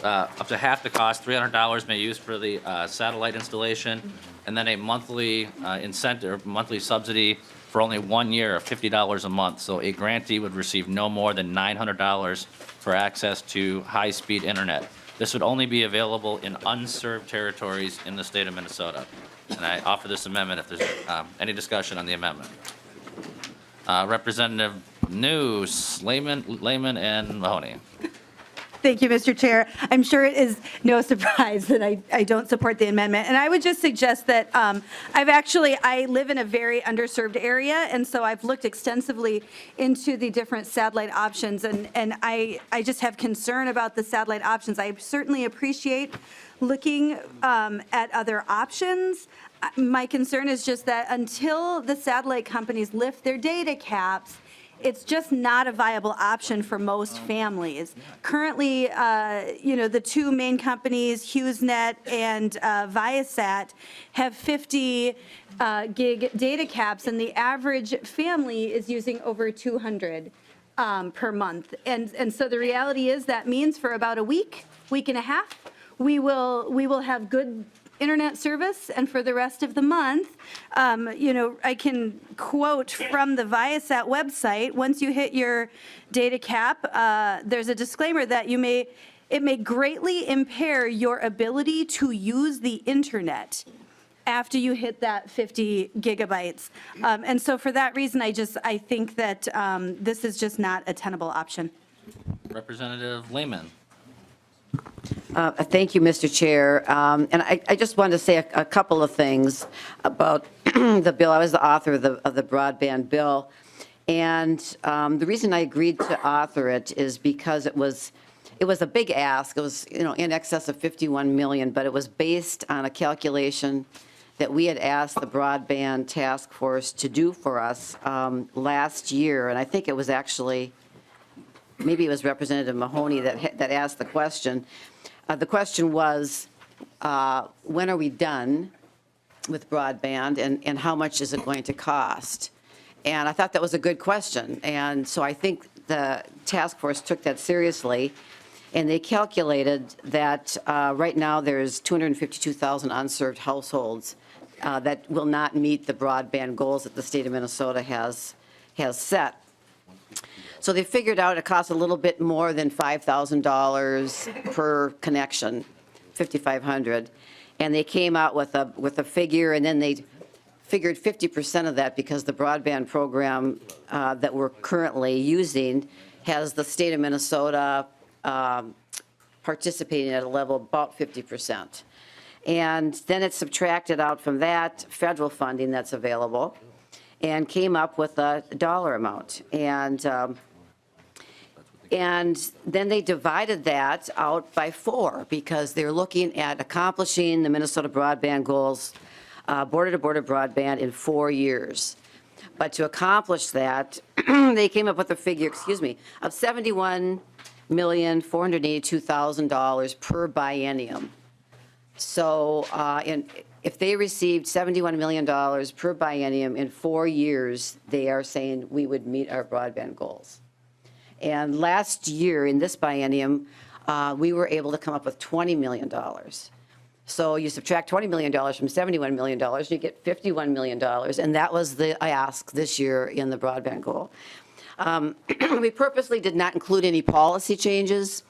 up to half the cost, $300 may be used for the satellite installation, and then a monthly incentive, monthly subsidy for only 1 year of $50 a month. So a grantee would receive no more than $900 for access to high-speed internet. This would only be available in unserved territories in the state of Minnesota. And I offer this amendment if there's any discussion on the amendment. Representative News, Lehman, and Mahoney. Thank you, Mr. Chair. I'm sure it is no surprise that I don't support the amendment. And I would just suggest that I live in a very underserved area, and so I've looked extensively into the different satellite options, and I just have concern about the satellite options. I certainly appreciate looking at other options. My concern is just that until the satellite companies lift their data caps, it's just not a viable option for most families. Currently, the two main companies, HughesNet and Viasat, have 50 gig data caps, and the average family is using over 200 per month. And so the reality is that means for about a week and a half, we will have good internet service, and for the rest of the month, I can quote from the Viasat website, once you hit your data cap, there's a disclaimer that it may greatly impair your ability to use the internet after you hit that 50 gigabytes. And so for that reason, I think that this is just not a tenable option. Representative Lehman. Thank you, Mr. Chair. And I just wanted to say a couple of things about the bill. I was the author of the broadband bill. And the reason I agreed to author it is because it was a big ask. It was, in excess of 51 million, but it was based on a calculation that we had asked the broadband task force to do for us last year. And I think it was actually, maybe it was Representative Mahoney that asked the question. The question was, when are we done with broadband, and how much is it going to cost? And I thought that was a good question. And so I think the task force took that seriously, and they calculated that right now there's 252,000 unserved households that will not meet the broadband goals that the state of Minnesota has set. So they figured out it costs a little bit more than $5,000 per connection, $5,500, and they came out with a figure, and then they figured 50% of that, because the broadband program that we're currently using has the state of Minnesota participating at a level about 50%. And then it subtracted out from that federal funding that's available and came up with a dollar amount. And then they divided that out by 4, because they're looking at accomplishing the Minnesota broadband goals, border-to-border broadband, in 4 years. But to accomplish that, they came up with a figure, of $71,482,000 per biennium. So if they received $71 million per biennium in 4 years, they are saying we would meet our broadband goals. And last year, in this biennium, we were able to come up with $20 million. So you subtract $20 million from $71 million, you get $51 million, and that was the ask this year in the broadband goal. We purposely did not include any policy changes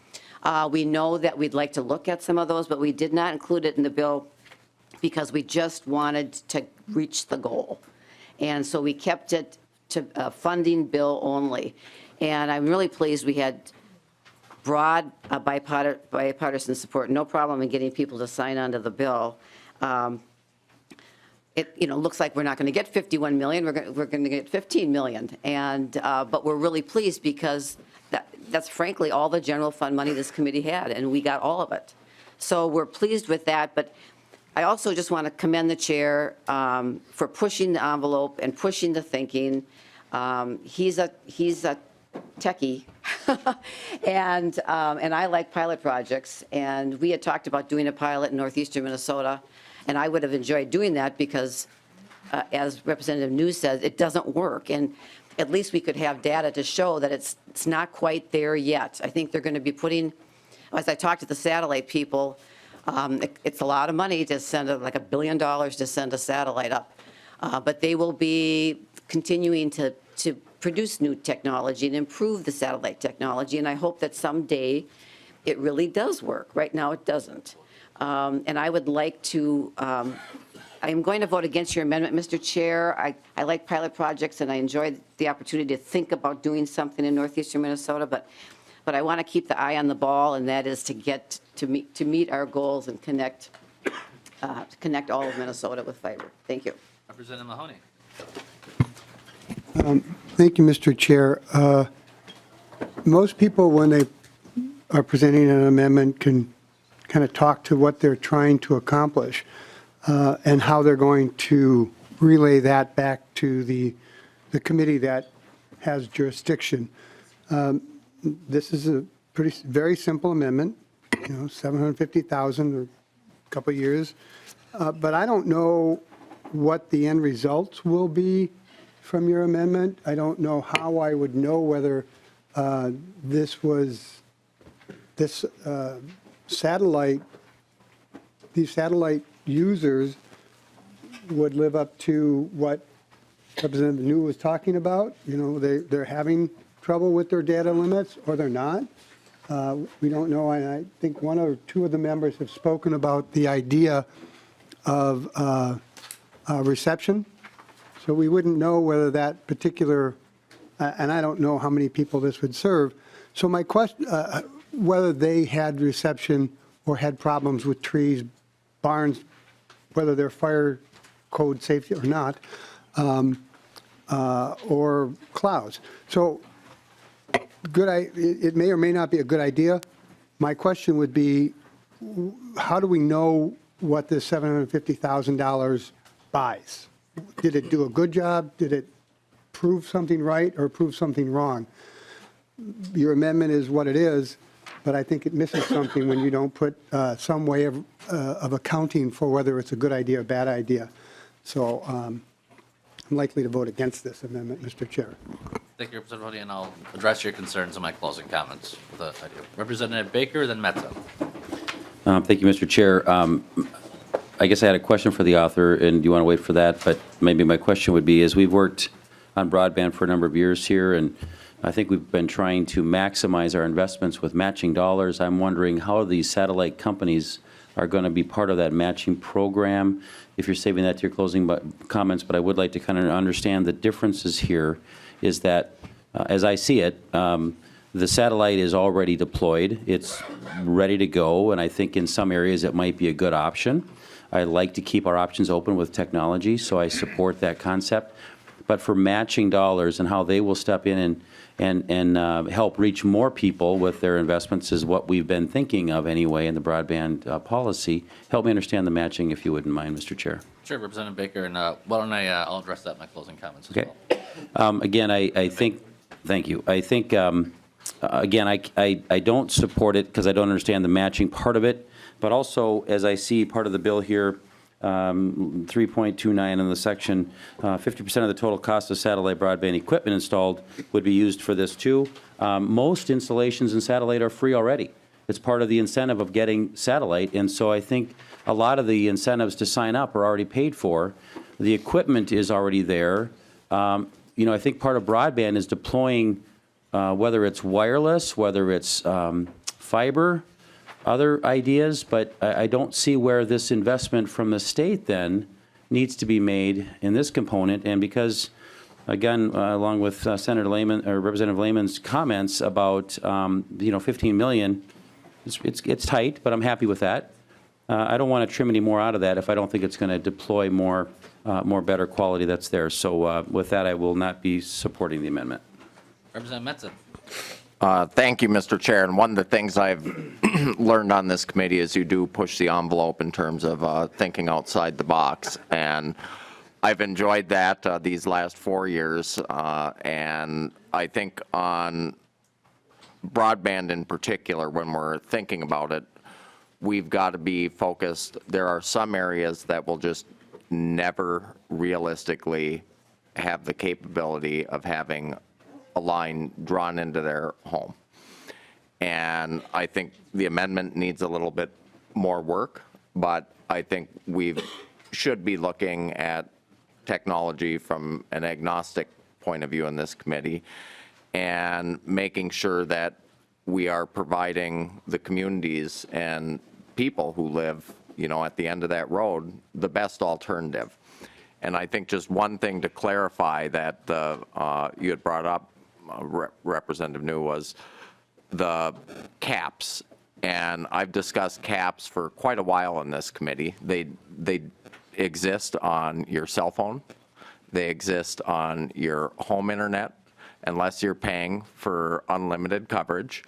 We know that we'd like to look at some of those, but we did not include it in the bill because we just wanted to reach the goal. And so we kept it to a funding bill only. And I'm really pleased we had broad bipartisan support, no problem in getting people to sign on to the bill. It, looks like we're not going to get 51 million, we're going to get 15 million. And, but we're really pleased because that's frankly all the general fund money this committee had, and we got all of it. So we're pleased with that, but I also just want to commend the chair for pushing the envelope and pushing the thinking. He's a techie, and I like pilot projects, and we had talked about doing a pilot in northeastern Minnesota, and I would have enjoyed doing that because, as Representative New says, it doesn't work, and at least we could have data to show that it's not quite there yet. I think they're going to be putting, as I talked to the satellite people, it's a lot of money to send, like $1 billion to send a satellite up, but they will be continuing to produce new technology and improve the satellite technology, and I hope that someday it really does work. Right now it doesn't. And I would like to, I'm going to vote against your amendment, Mr. Chair. I like pilot projects, and I enjoyed the opportunity to think about doing something in northeastern Minnesota, but I want to keep the eye on the ball, and that is to get to meet our goals and connect all of Minnesota with fiber. Thank you. Representative Mahoney. Thank you, Mr. Chair. Most people, when they are presenting an amendment, can kind of talk to what they're trying to accomplish and how they're going to relay that back to the committee that has jurisdiction. This is a very simple amendment, $750,000 or a couple of years, but I don't know what the end results will be from your amendment. I don't know how I would know whether these satellite users would live up to what Representative New was talking about. They're having trouble with their data limits, or they're not. We don't know, and I think one or two of the members have spoken about the idea of reception. So we wouldn't know whether that particular, and I don't know how many people this would serve. So my question, whether they had reception or had problems with trees, barns, whether they're fire code safety or not, or clouds. So it may or may not be a good idea. My question would be, how do we know what this $750,000 buys? Did it do a good job? Did it prove something right or prove something wrong? Your amendment is what it is, but I think it misses something when you don't put some way of accounting for whether it's a good idea or bad idea. So I'm likely to vote against this amendment, Mr. Chair. Thank you, Representative Mahoney, and I'll address your concerns in my closing comments with the idea. Representative Baker, then Metzo. Thank you, Mr. Chair. I guess I had a question for the author, and you want to wait for that, but maybe my question would be, as we've worked on broadband for a number of years here, and I think we've been trying to maximize our investments with matching dollars, I'm wondering how these satellite companies are going to be part of that matching program. If you're saving that to your closing comments, but I would like to kind of understand the differences here is that, as I see it, the satellite is already deployed. It's ready to go, and I think in some areas it might be a good option. I like to keep our options open with technology, so I support that concept. But for matching dollars and how they will step in and help reach more people with their investments is what we've been thinking of anyway in the broadband policy. Help me understand the matching, if you wouldn't mind, Mr. Chair. Sure, Representative Baker, and why don't I'll address that in my closing comments as Okay. well. Again, I think, thank you. I think, again, I don't support it because I don't understand the matching part of it. But also, as I see part of the bill here, 3.29 in the section, 50% of the total cost of satellite broadband equipment installed would be used for this too. Most installations in satellite are free already. It's part of the incentive of getting satellite, and so I think a lot of the incentives to sign up are already paid for. The equipment is already there. I think part of broadband is deploying, whether it's wireless, whether it's fiber, other ideas, but I don't see where this investment from the state then needs to be made in this component. And because, again, along with Senator Lehman or Representative Lehman's comments about 15 million, it's tight, but I'm happy with that. I don't want to trim any more out of that if I don't think it's going to deploy more better quality that's there. So with that, I will not be supporting the amendment. Representative Metzen. Thank you, Mr. Chair. And one of the things I've learned on this committee is you do push the envelope in terms of thinking outside the box. And I've enjoyed that these last 4 years. And I think on broadband in particular, when we're thinking about it, we've got to be focused. There are some areas that will just never realistically have the capability of having a line drawn into their home. And I think the amendment needs a little bit more work, but I think we should be looking at technology from an agnostic point of view in this committee and making sure that we are providing the communities and people who live, at the end of that road, the best alternative. And I think just one thing to clarify that you had brought up, Representative New, was the caps. And I've discussed caps for quite a while in this committee. They exist on your cell phone. They exist on your home internet, unless you're paying for unlimited coverage.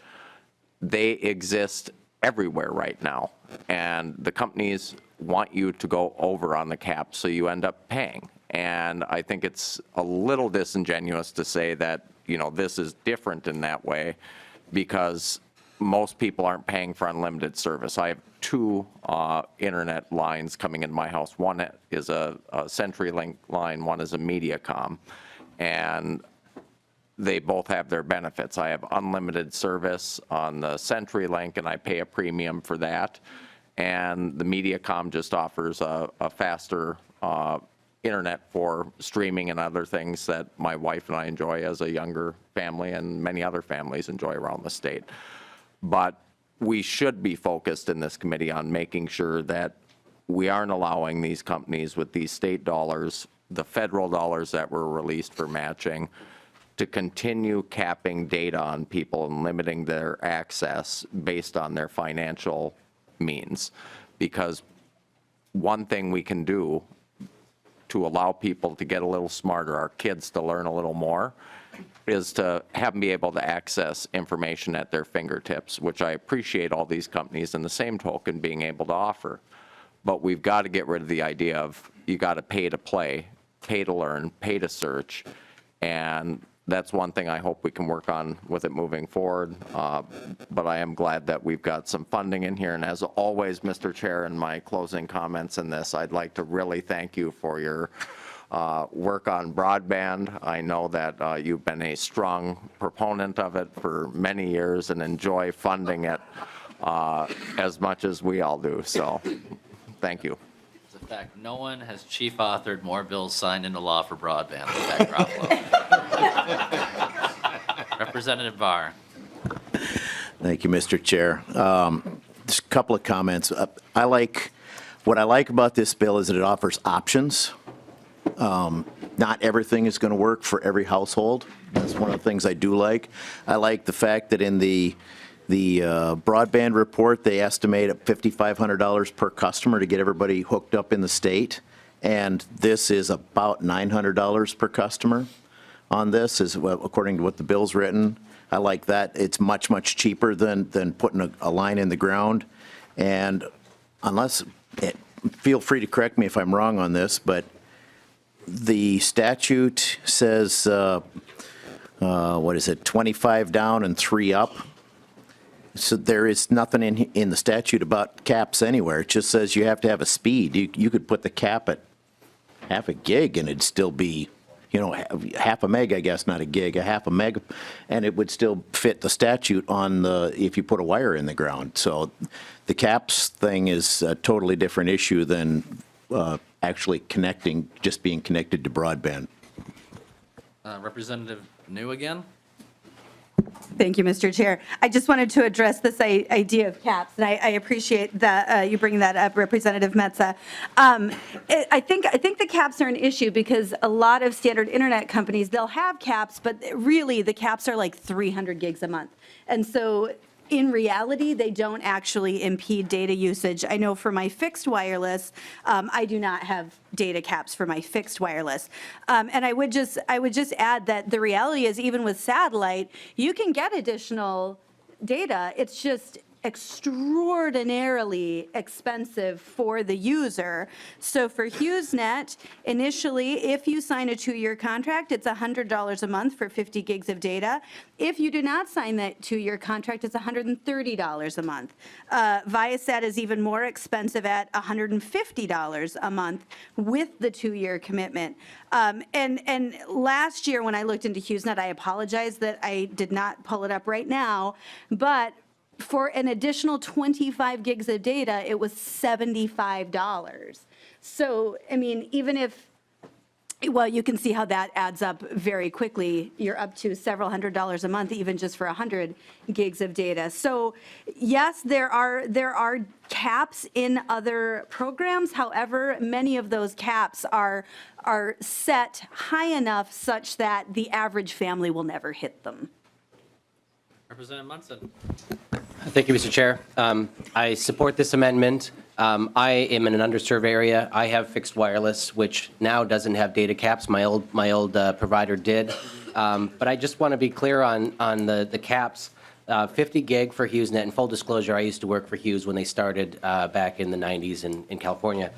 They exist everywhere right now. And the companies want you to go over on the cap, so you end up paying. And I think it's a little disingenuous to say that, this is different in that way, because most people aren't paying for unlimited service. I have 2 internet lines coming in my house. One is a CenturyLink line, one is a MediaCom. And they both have their benefits. I have unlimited service on the CenturyLink, and I pay a premium for that. And the MediaCom just offers a faster internet for streaming and other things that my wife and I enjoy as a younger family, and many other families enjoy around the state. But we should be focused in this committee on making sure that we aren't allowing these companies with these state dollars, the federal dollars that were released for matching, to continue capping data on people and limiting their access based on their financial means. Because one thing we can do to allow people to get a little smarter, our kids to learn a little more, is to have them be able to access information at their fingertips, which I appreciate all these companies in the same token being able to offer. But we've got to get rid of the idea of you got to pay to play, pay to learn, pay to search. And that's one thing I hope we can work on with it moving forward. But I am glad that we've got some funding in here. And as always, Mr. Chair, in my closing comments in this, I'd like to really thank you for your work on broadband. I know that you've been a strong proponent of it for many years and enjoy funding it as much as we all do. So thank you. It's a fact, no one has chief authored more bills signed into law for broadband than Garofalo. Representative Barr. Thank you, Mr. Chair. Just a couple of comments. What I like about this bill is that it offers options. Not everything is going to work for every household. That's one of the things I do like. I like the fact that in the broadband report, they estimate at $5,500 per customer to get everybody hooked up in the state. And this is about $900 per customer on this, according to what the bill's written. I like that. It's much, much cheaper than putting a line in the ground. And feel free to correct me if I'm wrong on this, but the statute says, 25 down and 3 up. So there is nothing in the statute about caps anywhere. It just says you have to have a speed. You could put the cap at half a gig and it'd still be, half a meg, I guess, not a gig, a half a meg, and it would still fit the statute if you put a wire in the ground. So the caps thing is a totally different issue than actually just being connected to broadband. Representative New again. Thank you, Mr. Chair. I just wanted to address this idea of caps, and I appreciate that you bringing that up, Representative Metza. I think the caps are an issue because a lot of standard internet companies, they'll have caps, but really the caps are like 300 gigs a month. And so in reality, they don't actually impede data usage. I know for my fixed wireless, I do not have data caps for my fixed wireless. And I would just add that the reality is even with satellite, you can get additional data. It's just extraordinarily expensive for the user. So for HughesNet, initially, if you sign a 2-year contract, it's $100 a month for 50 gigs of data. If you do not sign that 2-year contract, it's $130 a month. Viasat is even more expensive at $150 a month with the 2-year commitment. And last year when I looked into HughesNet, I apologize that I did not pull it up right now, but for an additional 25 gigs of data, it was $75. So, I mean, even if, well, you can see how that adds up very quickly. You're up to several $100s a month, even just for 100 gigs of data. So, yes, there are caps in other programs. However, many of those caps are set high enough such that the average family will never hit them. Representative Munson. Thank you, Mr. Chair. I support this amendment. I am in an underserved area. I have fixed wireless, which now doesn't have data caps. My old provider did. But I just want to be clear on the caps. 50 gig for HughesNet. And full disclosure, I used to work for Hughes when they started back in the 90s in California.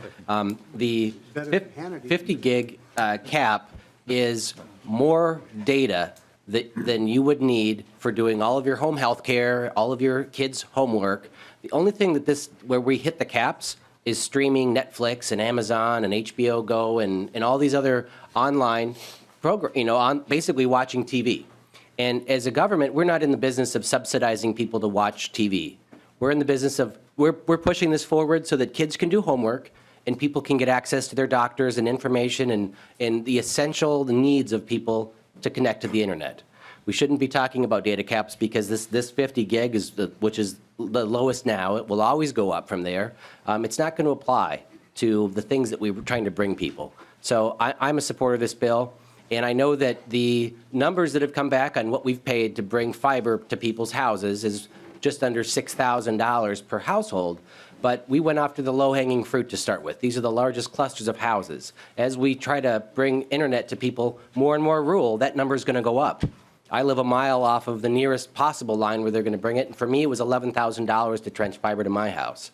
The 50 gig cap is more data than you would need for doing all of your home health care, all of your kids' homework. The only thing that where we hit the caps is streaming Netflix and Amazon and HBO Go and all these other online program, basically watching TV. And as a government, we're not in the business of subsidizing people to watch TV. We're in the business of, we're pushing this forward so that kids can do homework and people can get access to their doctors and information and the essential needs of people to connect to the internet. We shouldn't be talking about data caps because this 50 gig which is the lowest now. It will always go up from there. It's not going to apply to the things that we were trying to bring people. So I'm a supporter of this bill, and I know that the numbers that have come back on what we've paid to bring fiber to people's houses is just under $6,000 per household. But we went after the low-hanging fruit to start with. These are the largest clusters of houses. As we try to bring internet to people more and more rural, that number is going to go up. I live a mile off of the nearest possible line where they're going to bring it. And for me, it was $11,000 to trench fiber to my house.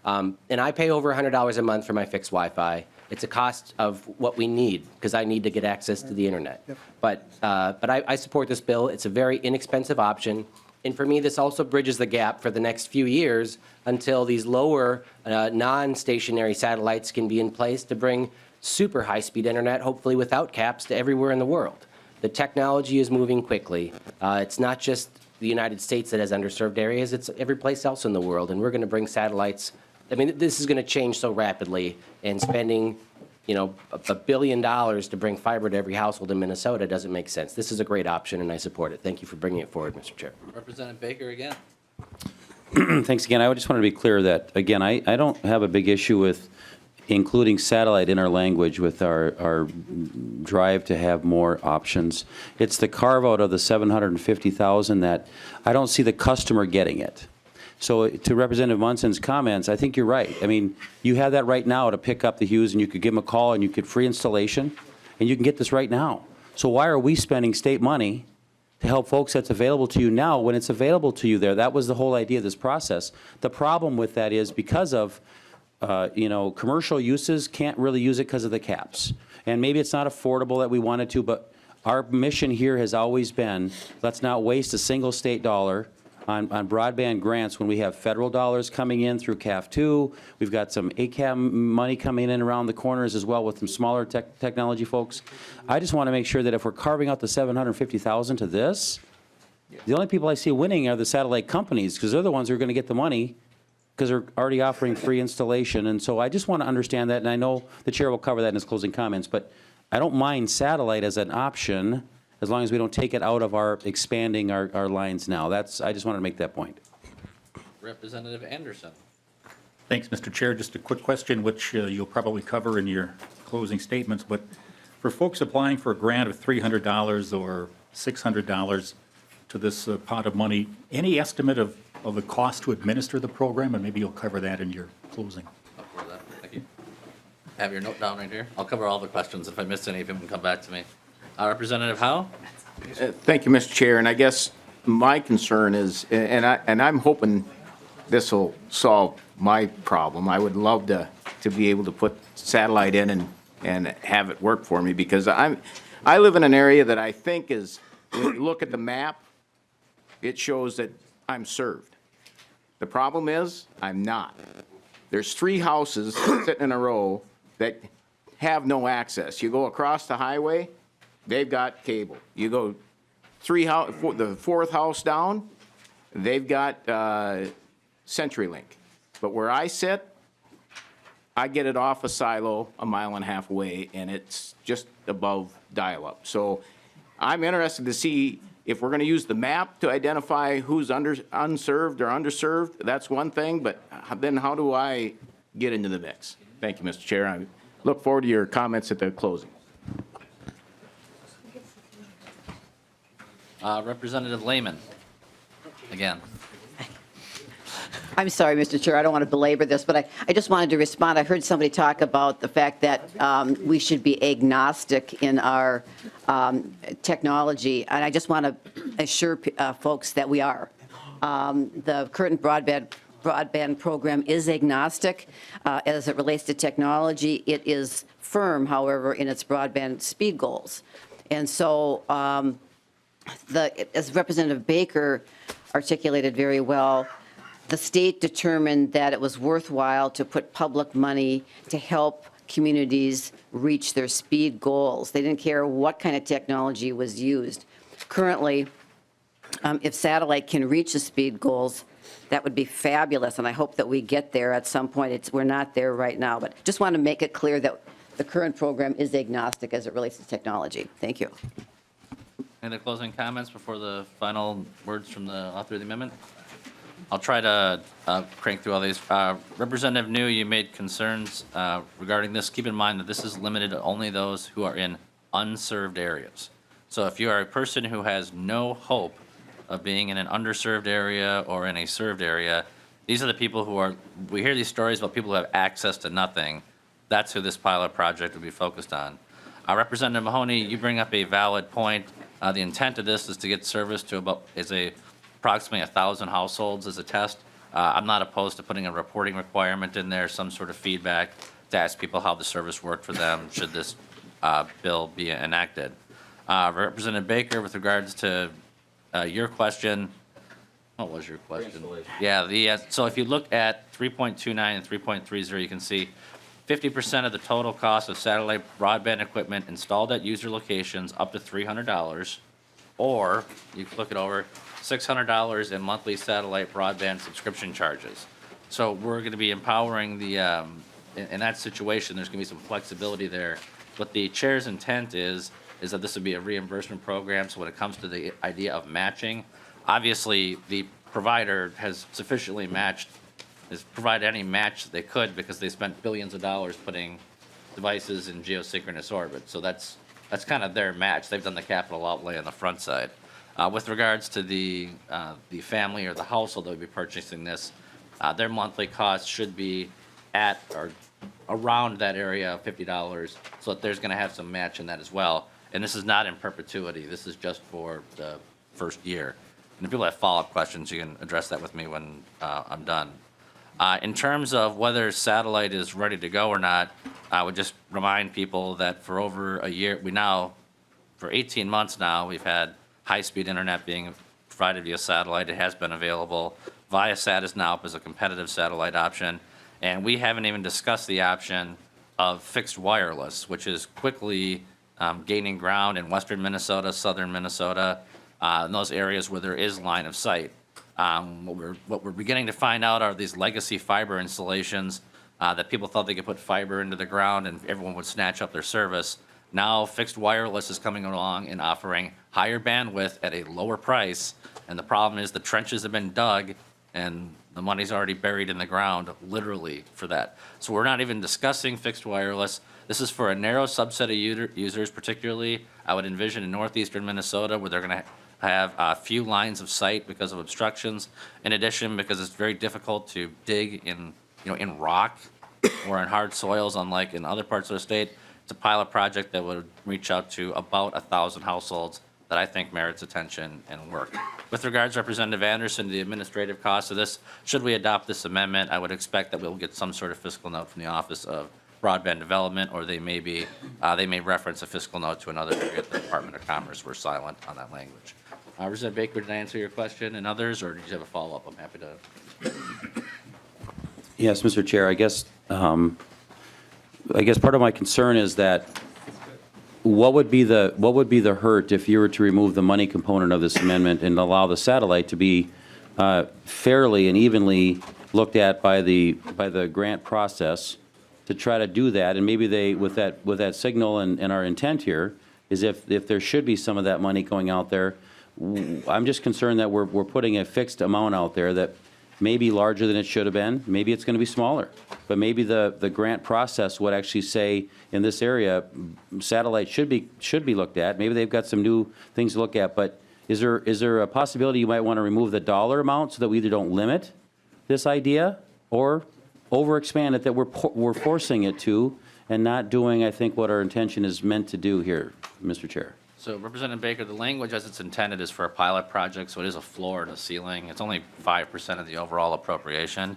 And I pay over $100 a month for my fixed Wi-Fi. It's a cost of what we need because I need to get access to the internet. Yep. But I support this bill. It's a very inexpensive option. And for me, this also bridges the gap for the next few years until these lower non-stationary satellites can be in place to bring super high-speed internet, hopefully without caps, to everywhere in the world. The technology is moving quickly. It's not just the United States that has underserved areas, it's every place else in the world. And we're going to bring satellites. I mean, this is going to change so rapidly, and spending $1 billion to bring fiber to every household in Minnesota doesn't make sense. This is a great option, and I support it. Thank you for bringing it forward, Mr. Chair. Representative Baker again. Thanks again. I just want to be clear that, again, I don't have a big issue with including satellite in our language with our drive to have more options. It's the carve-out of the $750,000 that I don't see the customer getting it. So to Representative Munson's comments, I think you're right. I mean, you have that right now to pick up the Hughes, and you could give them a call, and you could free installation, and you can get this right now. So why are we spending state money to help folks that's available to you now when it's available to you there? That was the whole idea of this process. The problem with that is because of commercial uses can't really use it because of the caps. And maybe it's not affordable that we wanted to, but our mission here has always been, let's not waste a single state dollar on broadband grants when we have federal dollars coming in through CAF2. We've got some ACAM money coming in around the corners as well with some smaller technology folks. I just want to make sure that if we're carving out the $750,000 to this, the only people I see winning are the satellite companies because they're the ones who are going to get the money because they're already offering free installation. And so I just want to understand that, and I know the chair will cover that in his closing comments, but I don't mind satellite as an option as long as we don't take it out of our expanding our lines now. I just wanted to make that point. Representative Anderson. Thanks, Mr. Chair. Just a quick question, which you'll probably cover in your closing statements, but for folks applying for a grant of $300 or $600 to this pot of money, any estimate of the cost to administer the program? And maybe you'll cover that in your closing. I'll cover that. Thank you. Have your note down right here. I'll cover all the questions. If I missed any of them, come back to me. Representative Howe? Thank you, Mr. Chair, and I guess my concern is, and I'm hoping this will solve my problem. I would love to be able to put satellite in and have it work for me, because I live in an area that I think is, when you look at the map, it shows that I'm served. The problem is, I'm not. There's 3 houses sitting in a row that have no access. You go across the highway, they've got cable. You go the 4th house down, they've got CenturyLink. But where I sit, I get it off a silo a mile and a half away, and it's just above dial-up. So I'm interested to see if we're going to use the map to identify who's unserved or underserved. That's one thing, but then how do I get into the mix? Thank you, Mr. Chair. I look forward to your comments at the closing. Representative Lehman, again. I'm sorry, Mr. Chair, I don't want to belabor this, but I just wanted to respond. I heard somebody talk about the fact that we should be agnostic in our technology, and I just want to assure folks that we are. The current broadband program is agnostic as it relates to technology. It is firm, however, in its broadband speed goals. And so, as Representative Baker articulated very well, the state determined that it was worthwhile to put public money to help communities reach their speed goals. They didn't care what kind of technology was used. Currently, if satellite can reach the speed goals, that would be fabulous, and I hope that we get there at some point. We're not there right now, but just want to make it clear that the current program is agnostic as it relates to technology. Thank you. Any closing comments before the final words from the author of the amendment? I'll try to crank through all these. Representative New, you made concerns regarding this. Keep in mind that this is limited to only those who are in unserved areas. So if you are a person who has no hope of being in an underserved area or in a served area, these are the people who are, we hear these stories about people who have access to nothing. That's who this pilot project would be focused on. Representative Mahoney, you bring up a valid point. The intent of this is to get service to approximately 1,000 households as a test. I'm not opposed to putting a reporting requirement in there, some sort of feedback to ask people how the service worked for them should this bill be enacted. Representative Baker, with regards to your question, what was your question? Yeah, so if you look at 3.29 and 3.30, you can see 50% of the total cost of satellite broadband equipment installed at user locations up to $300, or you can look it over, $600 in monthly satellite broadband subscription charges. So we're going to be empowering the, in that situation, there's going to be some flexibility there. What the chair's intent is that this would be a reimbursement program. So when it comes to the idea of matching, obviously the provider has sufficiently provided any match they could because they spent billions of dollars putting devices in geosynchronous orbit. So that's kind of their match. They've done the capital outlay on the front side. With regards to the family or the household that would be purchasing this, their monthly cost should be at or around that area of $50, so that there's going to have some match in that as well. And this is not in perpetuity. This is just for the first year. And if people have follow-up questions, you can address that with me when I'm done. In terms of whether satellite is ready to go or not, I would just remind people that for over a year, for 18 months now, we've had high-speed internet being provided via satellite. It has been available. Viasat is now up as a competitive satellite option. And we haven't even discussed the option of fixed wireless, which is quickly gaining ground in western Minnesota, southern Minnesota, in those areas where there is line of sight. What we're beginning to find out are these legacy fiber installations that people thought they could put fiber into the ground and everyone would snatch up their service. Now fixed wireless is coming along and offering higher bandwidth at a lower price. And the problem is the trenches have been dug and the money's already buried in the ground, literally, for that. So we're not even discussing fixed wireless. This is for a narrow subset of users, particularly, I would envision in northeastern Minnesota, where they're going to have a few lines of sight because of obstructions. In addition, because it's very difficult to dig in, in rock or in hard soils, unlike in other parts of the state. It's a pilot project that would reach out to about 1,000 households that I think merits attention and work. With regards, Representative Anderson, the administrative cost of this, should we adopt this amendment, I would expect that we'll get some sort of fiscal note from the Office of Broadband Development, or they may reference a fiscal note to another area at the Department of Commerce. We're silent on that language. Representative Baker, did I answer your question and others, or did you have a follow-up? I'm happy to. Yes, Mr. Chair, I guess part of my concern is that what would be the hurt if you were to remove the money component of this amendment and allow the satellite to be fairly and evenly looked at by the grant process to try to do that? And maybe they, with that signal and our intent here, is if there should be some of that money going out there, I'm just concerned that we're putting a fixed amount out there that may be larger than it should have been. Maybe it's going to be smaller. But maybe the grant process would actually say, in this area, satellite should be looked at. Maybe they've got some new things to look at. But is there a possibility you might want to remove the dollar amount so that we either don't limit this idea or overexpand it, that we're forcing it to and not doing, I think, what our intention is meant to do here, Mr. Chair? So Representative Baker, the language as it's intended is for a pilot project, so it is a floor and a ceiling. It's only 5% of the overall appropriation.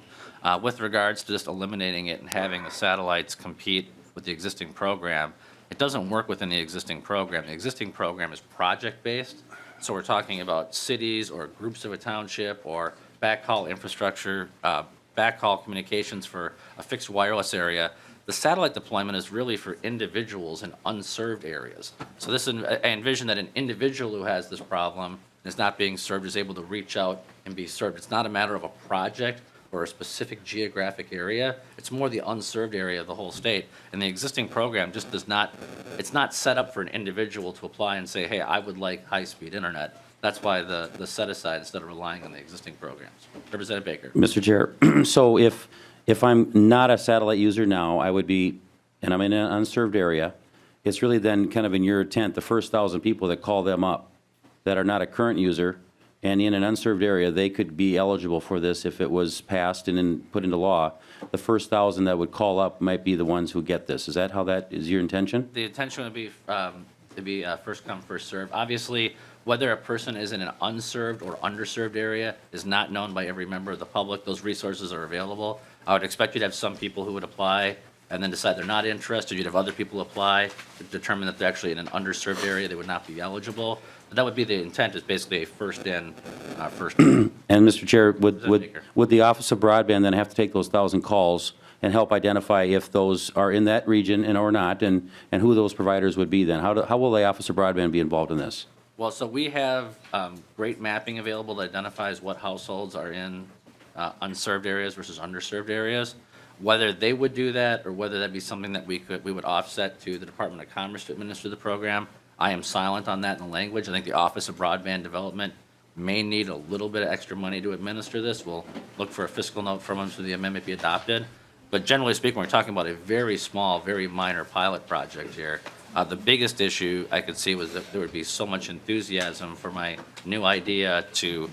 With regards to just eliminating it and having the satellites compete with the existing program, it doesn't work within the existing program. The existing program is project-based, so we're talking about cities or groups of a township or backhaul infrastructure, backhaul communications for a fixed wireless area. The satellite deployment is really for individuals in unserved areas. So I envision that an individual who has this problem and is not being served is able to reach out and be served. It's not a matter of a project or a specific geographic area. It's more the unserved area of the whole state. And the existing program just it's not set up for an individual to apply and say, hey, I would like high-speed internet. That's why the set aside instead of relying on the existing programs. Representative Baker. Mr. Chair, so if I'm not a satellite user now, I would be, and I'm in an unserved area, it's really then kind of in your intent, the first 1,000 people that call them up that are not a current user and in an unserved area, they could be eligible for this if it was passed and then put into law. The first 1,000 that would call up might be the ones who get this. Is that how that is your intention? The intention would be to be first come, first served. Obviously, whether a person is in an unserved or underserved area is not known by every member of the public. Those resources are available. I would expect you to have some people who would apply and then decide they're not interested. You'd have other people apply to determine that they're actually in an underserved area. They would not be eligible. But that would be the intent, is basically a first in, first out. And Mr. Chair, would the Office of Broadband then have to take those 1,000 calls and help identify if those are in that region and or not, and who those providers would be then? How will the Office of Broadband be involved in this? Well, so we have great mapping available that identifies what households are in unserved areas versus underserved areas. Whether they would do that or whether that'd be something that we would offset to the Department of Commerce to administer the program, I am silent on that in the language. I think the Office of Broadband Development may need a little bit of extra money to administer this. We'll look for a fiscal note from them so the amendment be adopted. But generally speaking, we're talking about a very small, very minor pilot project here. The biggest issue I could see was that there would be so much enthusiasm for my new idea to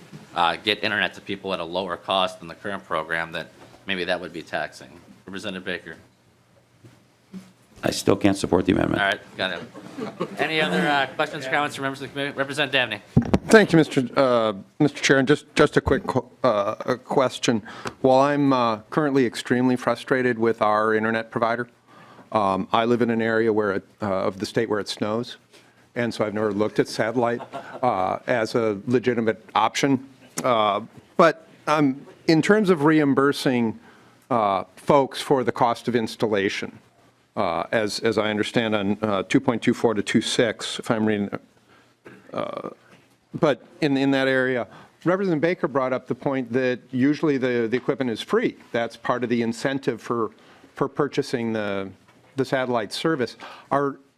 get internet to people at a lower cost than the current program that maybe that would be taxing. Representative Baker. I still can't support the amendment. All right, got it. Any other questions or comments from members of the committee? Representative Dabney. Thank you, Mr. Chair. And just a quick question. While I'm currently extremely frustrated with our internet provider, I live in an area of the state where it snows, and so I've never looked at satellite as a legitimate option. But in terms of reimbursing folks for the cost of installation, as I understand on 2.24 to 2.6, if I'm reading, but in that area, Representative Baker brought up the point that usually the equipment is free. That's part of the incentive for purchasing the the satellite service.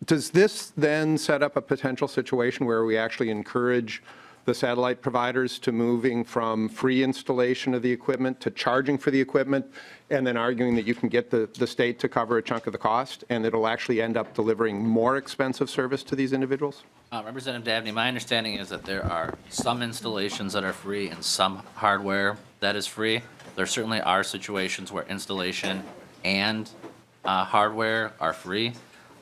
Does this then set up a potential situation where we actually encourage the satellite providers to moving from free installation of the equipment to charging for the equipment, and then arguing that you can get the state to cover a chunk of the cost, and it'll actually end up delivering more expensive service to these individuals? Representative Dabney, my understanding is that there are some installations that are free and some hardware that is free. There certainly are situations where installation and hardware are free.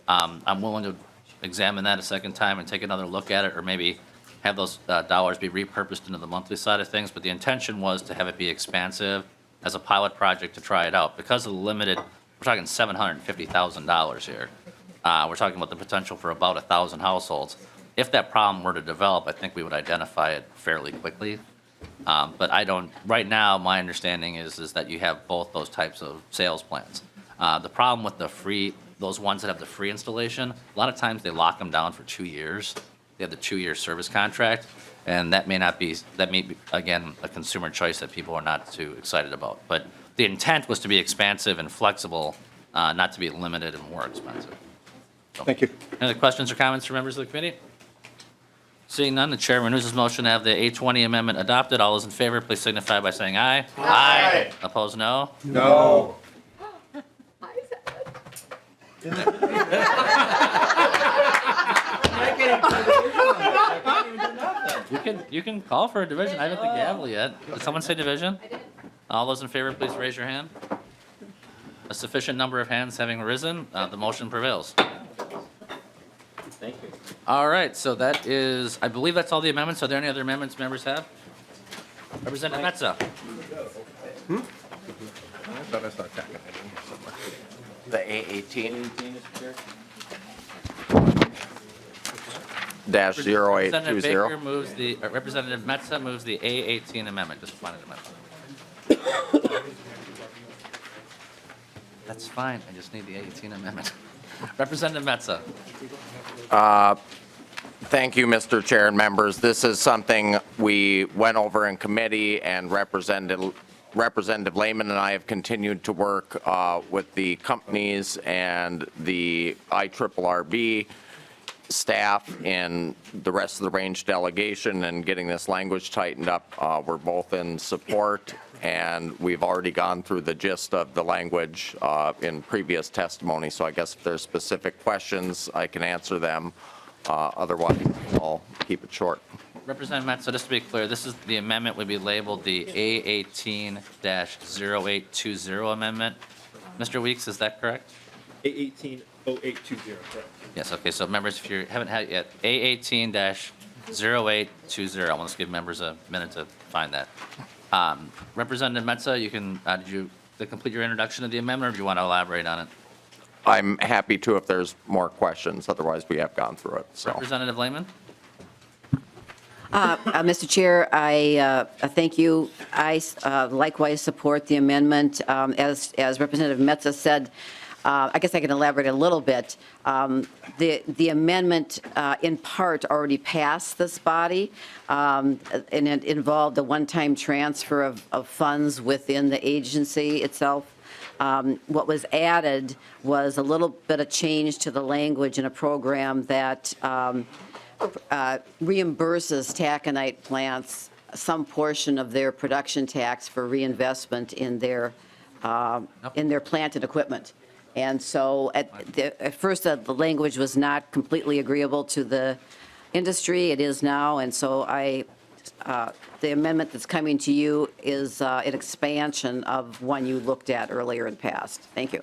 I'm willing to examine that a second time and take another look at it, or maybe have those dollars be repurposed into the monthly side of things. But the intention was to have it be expansive as a pilot project to try it out. Because of the limited, we're talking $750,000 here. We're talking about the potential for about 1,000 households. If that problem were to develop, I think we would identify it fairly quickly. But I don't, right now, my understanding is that you have both those types of sales plans. The problem with the free, those ones that have the free installation, a lot of times they lock them down for 2 years. They have the 2-year service contract, and that may be, again, a consumer choice that people are not too excited about. But the intent was to be expansive and flexible, not to be limited and more expensive. So, thank you. Any other questions or comments from members of the committee? Seeing none, the chair renews his motion to have the 820 amendment adopted. All those in favor, please signify by saying aye. Aye. Opposed, no? No. You can call for a division. I haven't hit the gavel yet. Did someone say division? All those in favor, please raise your hand. A sufficient number of hands having risen, the motion prevails. Thank you. All right, so that is, I believe that's all the amendments. Are there any other amendments members have? Representative Metza. I thought I saw Taka in here somewhere. The A18 dash 0820. Representative Baker moves the, Representative Metza moves the A18 amendment. Just wanted to mention. That's fine. I just need the A18 amendment. Representative Metza. Thank you, Mr. Chair and members. This is something we went over in committee, and Representative Lehman and I have continued to work with the companies and the IRRB staff and the rest of the range delegation and getting this language tightened up. We're both in support, and we've already gone through the gist of the language in previous testimony. So I guess if there's specific questions, I can answer them. Otherwise, I'll keep it short. Representative Metza, just to be clear, this is the amendment would be labeled the A18-0820 amendment. Mr. Weeks, is that correct? A18-0820, correct. Yes, okay, so members, if you haven't had it yet, A18-0820. I want to give members a minute to find that. Representative Metza, you can, did you complete your introduction of the amendment, or do you want to elaborate on it? I'm happy to if there's more questions. Otherwise, we have gone through it. So. Representative Lehman? Mr. Chair, I thank you. I likewise support the amendment. As Representative Metza said, I guess I can elaborate a little bit. The amendment, in part, already passed this body, and it involved a one-time transfer of funds within the agency itself. What was added was a little bit of change to the language in a program that reimburses taconite plants some portion of their production tax for reinvestment in their plant and equipment. And so at first, the language was not completely agreeable to the industry. It is now, and so the amendment that's coming to you is an expansion of one you looked at earlier and passed. Thank you.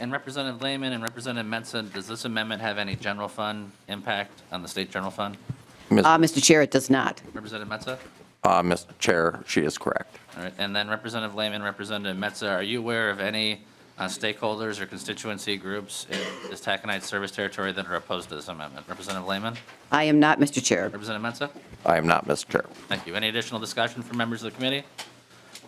And Representative Lehman and Representative Metza, does this amendment have any general fund impact on the state general fund? Mr. Chair, it does not. Representative Metza? Mr. Chair, she is correct. All right, and then Representative Lehman, Representative Metza, are you aware of any stakeholders or constituency groups in this taconite service territory that are opposed to this amendment? Representative Lehman? I am not, Mr. Chair. Representative Metza? I am not, Mr. Chair. Thank you. Any additional discussion from members of the committee?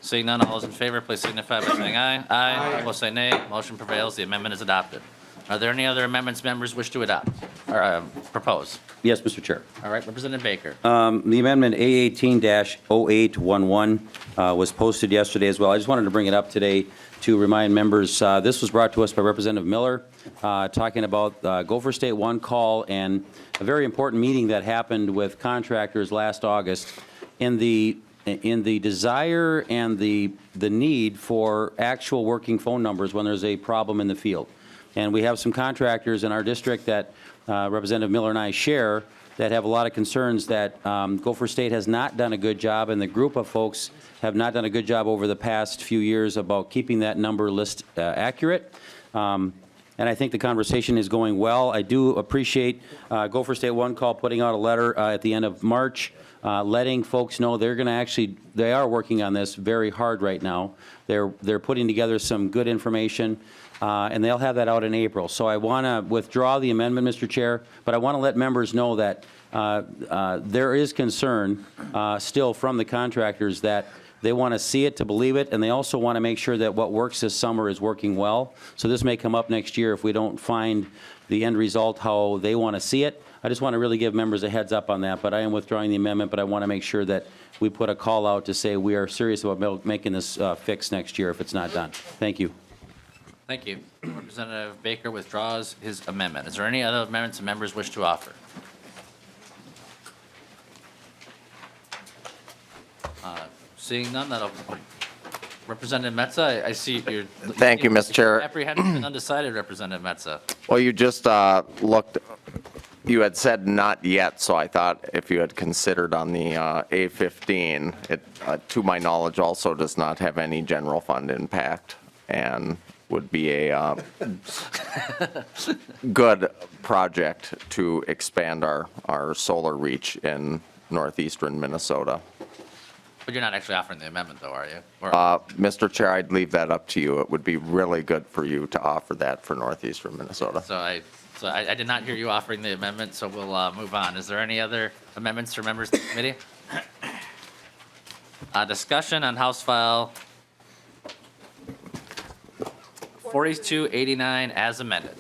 Seeing none, all those in favor, please signify by saying aye. Aye. Opposed, say nay. Motion prevails. The amendment is adopted. Are there any other amendments members wish to adopt or propose? Yes, Mr. Chair. All right, Representative Baker. The amendment A18-0811 was posted yesterday as well. I just wanted to bring it up today to remind members, this was brought to us by Representative Miller. talking about Gopher State One call and a very important meeting that happened with contractors last August in the desire and the need for actual working phone numbers when there's a problem in the field. And we have some contractors in our district that Representative Miller and I share that have a lot of concerns that Gopher State has not done a good job, and the group of folks have not done a good job over the past few years about keeping that number list accurate. And I think the conversation is going well. I do appreciate Gopher State One Call putting out a letter at the end of March, letting folks know they are working on this very hard right now. They're putting together some good information, and they'll have that out in April. So I want to withdraw the amendment, Mr. Chair, but I want to let members know that there is concern still from the contractors that they want to see it to believe it, and they also want to make sure that what works this summer is working well. So this may come up next year if we don't find the end result how they want to see it. I just want to really give members a heads up on that, but I am withdrawing the amendment, but I want to make sure that we put a call out to say we are serious about making this fix next year if it's not done. Thank you. Thank you. Representative Baker withdraws his amendment. Is there any other amendments the members wish to offer? Seeing none, that'll. Representative Metza, I see you're. Thank you, Mr. Chair. Apprehensive and undecided, Representative Metza. Well, you just looked, you had said not yet, so I thought if you had considered on the A15, it, to my knowledge, also does not have any general fund impact and would be a good project to expand our solar reach in northeastern Minnesota. But you're not actually offering the amendment, though, are you? Or- Mr. Chair, I'd leave that up to you. It would be really good for you to offer that for northeastern Minnesota. So I did not hear you offering the amendment, so we'll move on. Is there any other amendments for members of the committee? Discussion on House File 4289 as amended.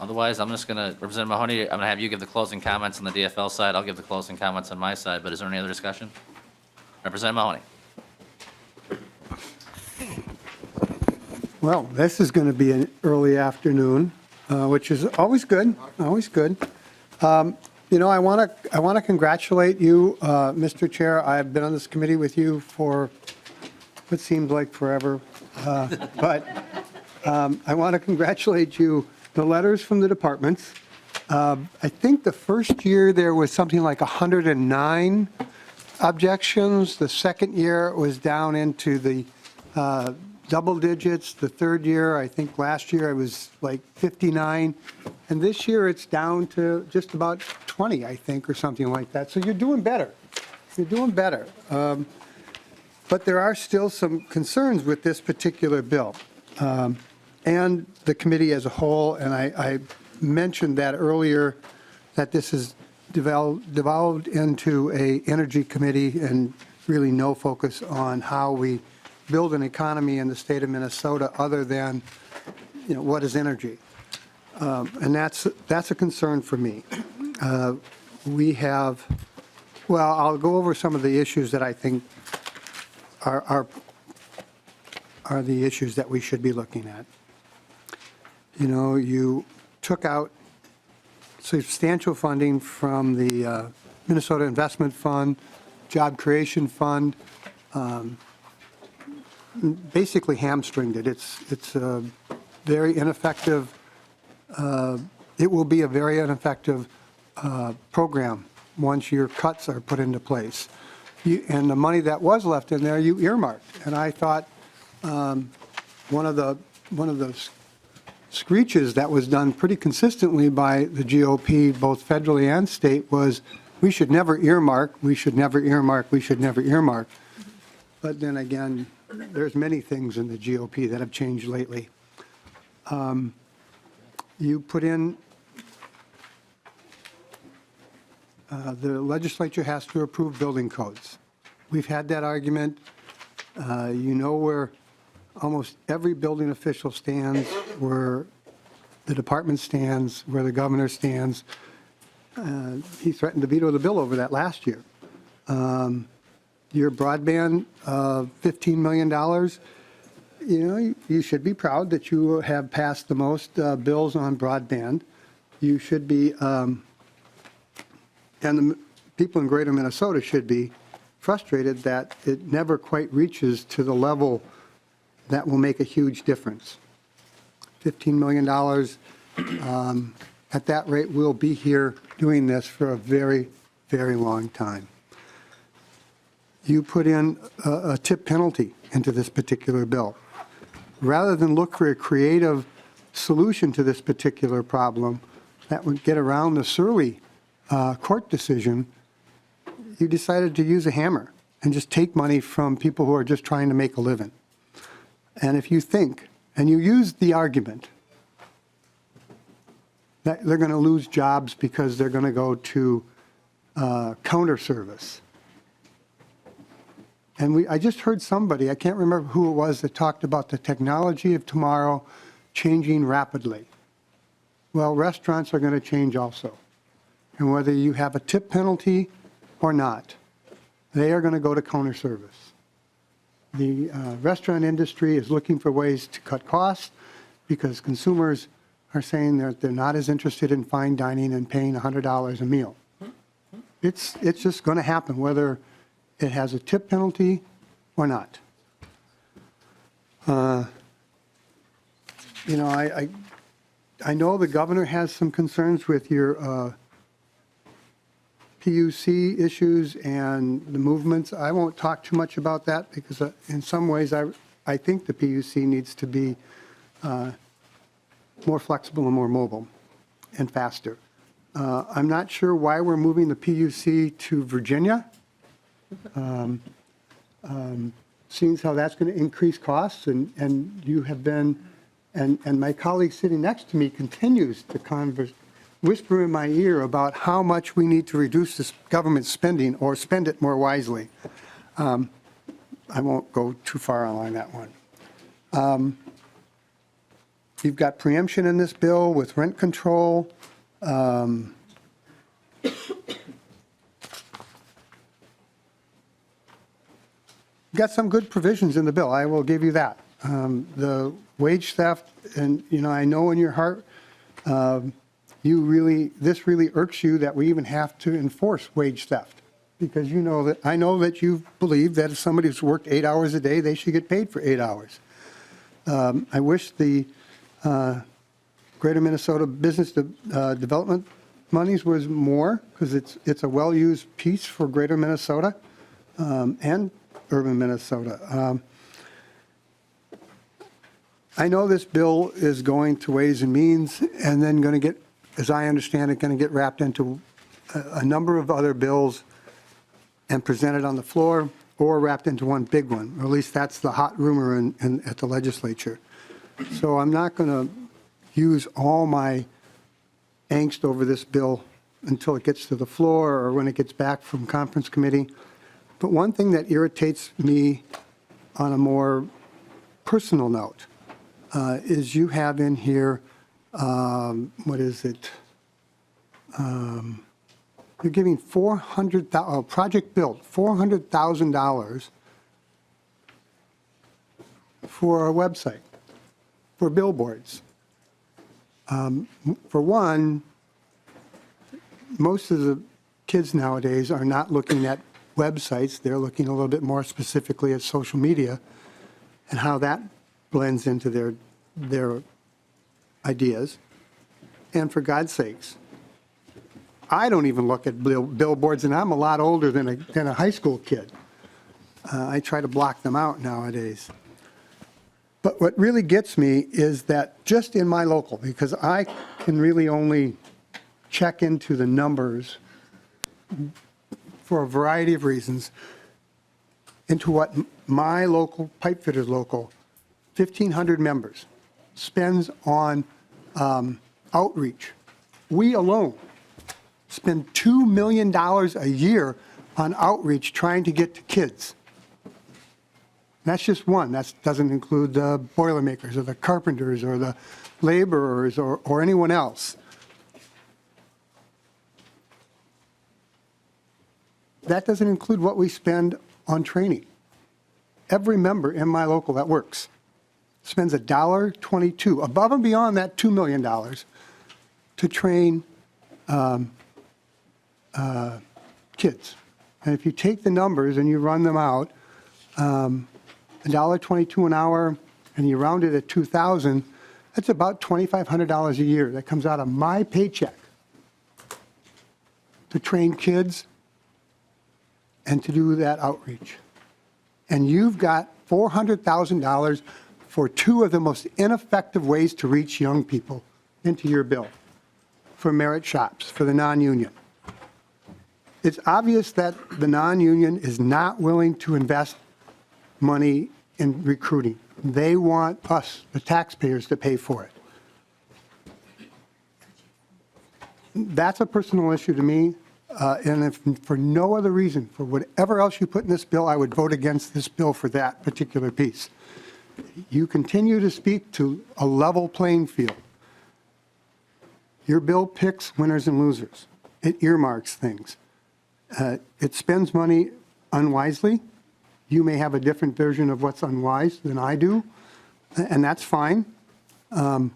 Otherwise, I'm just going to, Representative Mahoney, I'm going to have you give the closing comments on the DFL side. I'll give the closing comments on my side, but is there any other discussion? Representative Mahoney. Well, this is going to be an early afternoon, which is always good, always good. You know, I want to congratulate you, Mr. Chair. I've been on this committee with you for what seems like forever, but I want to congratulate you. The letters from the departments. I think the first year there was something like 109 objections. The second year it was down into the double digits. The third year, I think last year it was like 59. And this year it's down to just about 20, I think, or something like that. So you're doing better. You're doing better. But there are still some concerns with this particular bill. And the committee as a whole, and I mentioned that earlier, that this is devolved into a energy committee and really no focus on how we build an economy in the state of Minnesota other than, you know, what is energy? And that's a concern for me. We have, well, I'll go over some of the issues that I think are the issues that we should be looking at. You know, you took out substantial funding from the Minnesota Investment Fund, Job Creation Fund, basically hamstringed it. It's a very ineffective, it will be a very ineffective program once your cuts are put into place. And the money that was left in there, you earmarked. And I thought one of the screeches that was done pretty consistently by the GOP, both federally and state, was we should never earmark, we should never earmark, we should never earmark. But then again, there's many things in the GOP that have changed lately. You put in, the legislature has to approve building codes. We've had that argument. You know where almost every building official stands, where the department stands, where the governor stands. He threatened to veto the bill over that last year. Your broadband, $15 million. you should be proud that you have passed the most bills on broadband. You should be, and the people in greater Minnesota should be frustrated that it never quite reaches to the level that will make a huge difference. $15 million, at that rate, we'll be here doing this for a very, very long time. You put in a tip penalty into this particular bill. Rather than look for a creative solution to this particular problem that would get around the Surly court decision, you decided to use a hammer and just take money from people who are just trying to make a living. And if you think, and you use the argument that they're going to lose jobs because they're going to go to counter service. And I just heard somebody, I can't remember who it was, that talked about the technology of tomorrow changing rapidly. Well, restaurants are going to change also. And whether you have a tip penalty or not, they are going to go to counter service. The restaurant industry is looking for ways to cut costs because consumers are saying that they're not as interested in fine dining and paying $100 a meal. It's just going to happen whether it has a tip penalty or not. I know the governor has some concerns with your PUC issues and the movements. I won't talk too much about that because in some ways I think the PUC needs to be more flexible and more mobile and faster. I'm not sure why we're moving the PUC to Virginia. Seeing how that's going to increase costs, and you have been, and my colleague sitting next to me continues to whisper in my ear about how much we need to reduce this government spending or spend it more wisely. I won't go too far along that one. You've got preemption in this bill with rent control. Got some good provisions in the bill, I will give you that. The wage theft, and I know in your heart, this really irks you that we even have to enforce wage theft. Because I know that you believe that if somebody's worked 8 hours a day, they should get paid for 8 hours. I wish the Greater Minnesota Business Development monies was more, because it's a well-used piece for Greater Minnesota and urban Minnesota. I know this bill is going to Ways and Means and then going to get, as I understand it, going to get wrapped into a number of other bills and presented on the floor or wrapped into one big one, or at least that's the hot rumor at the legislature. So I'm not going to use all my angst over this bill until it gets to the floor or when it gets back from conference committee. But one thing that irritates me on a more personal note is you have in here, what is it? You're giving project built $400,000 for a website, for billboards. For one, most of the kids nowadays are not looking at websites. They're looking a little bit more specifically at social media and how that blends into their ideas. And for God's sakes, I don't even look at billboards, and I'm a lot older than a high school kid. I try to block them out nowadays. But what really gets me is that just in my local, because I can really only check into the numbers for a variety of reasons, into what my local, pipe fitters local, 1,500 members, spends on outreach. We alone spend $2 million a year on outreach trying to get to kids. That's just one. That doesn't include the Boilermakers or the carpenters or the laborers or anyone else. That doesn't include what we spend on training. Every member in my local that works spends $1.22 above and beyond that $2 million to train kids. And if you take the numbers and you run them out, $1.22 an hour, and you round it at 2,000, that's about $2,500 a year. That comes out of my paycheck to train kids and to do that outreach. And you've got $400,000 for two of the most ineffective ways to reach young people into your bill, for merit shops, for the non-union. It's obvious that the non-union is not willing to invest money in recruiting. They want us, the taxpayers, to pay for it. That's a personal issue to me, and if for no other reason, for whatever else you put in this bill, I would vote against this bill for that particular piece. You continue to speak to a level playing field. Your bill picks winners and losers. It earmarks things. It spends money unwisely. You may have a different version of what's unwise than I do, and that's fine. You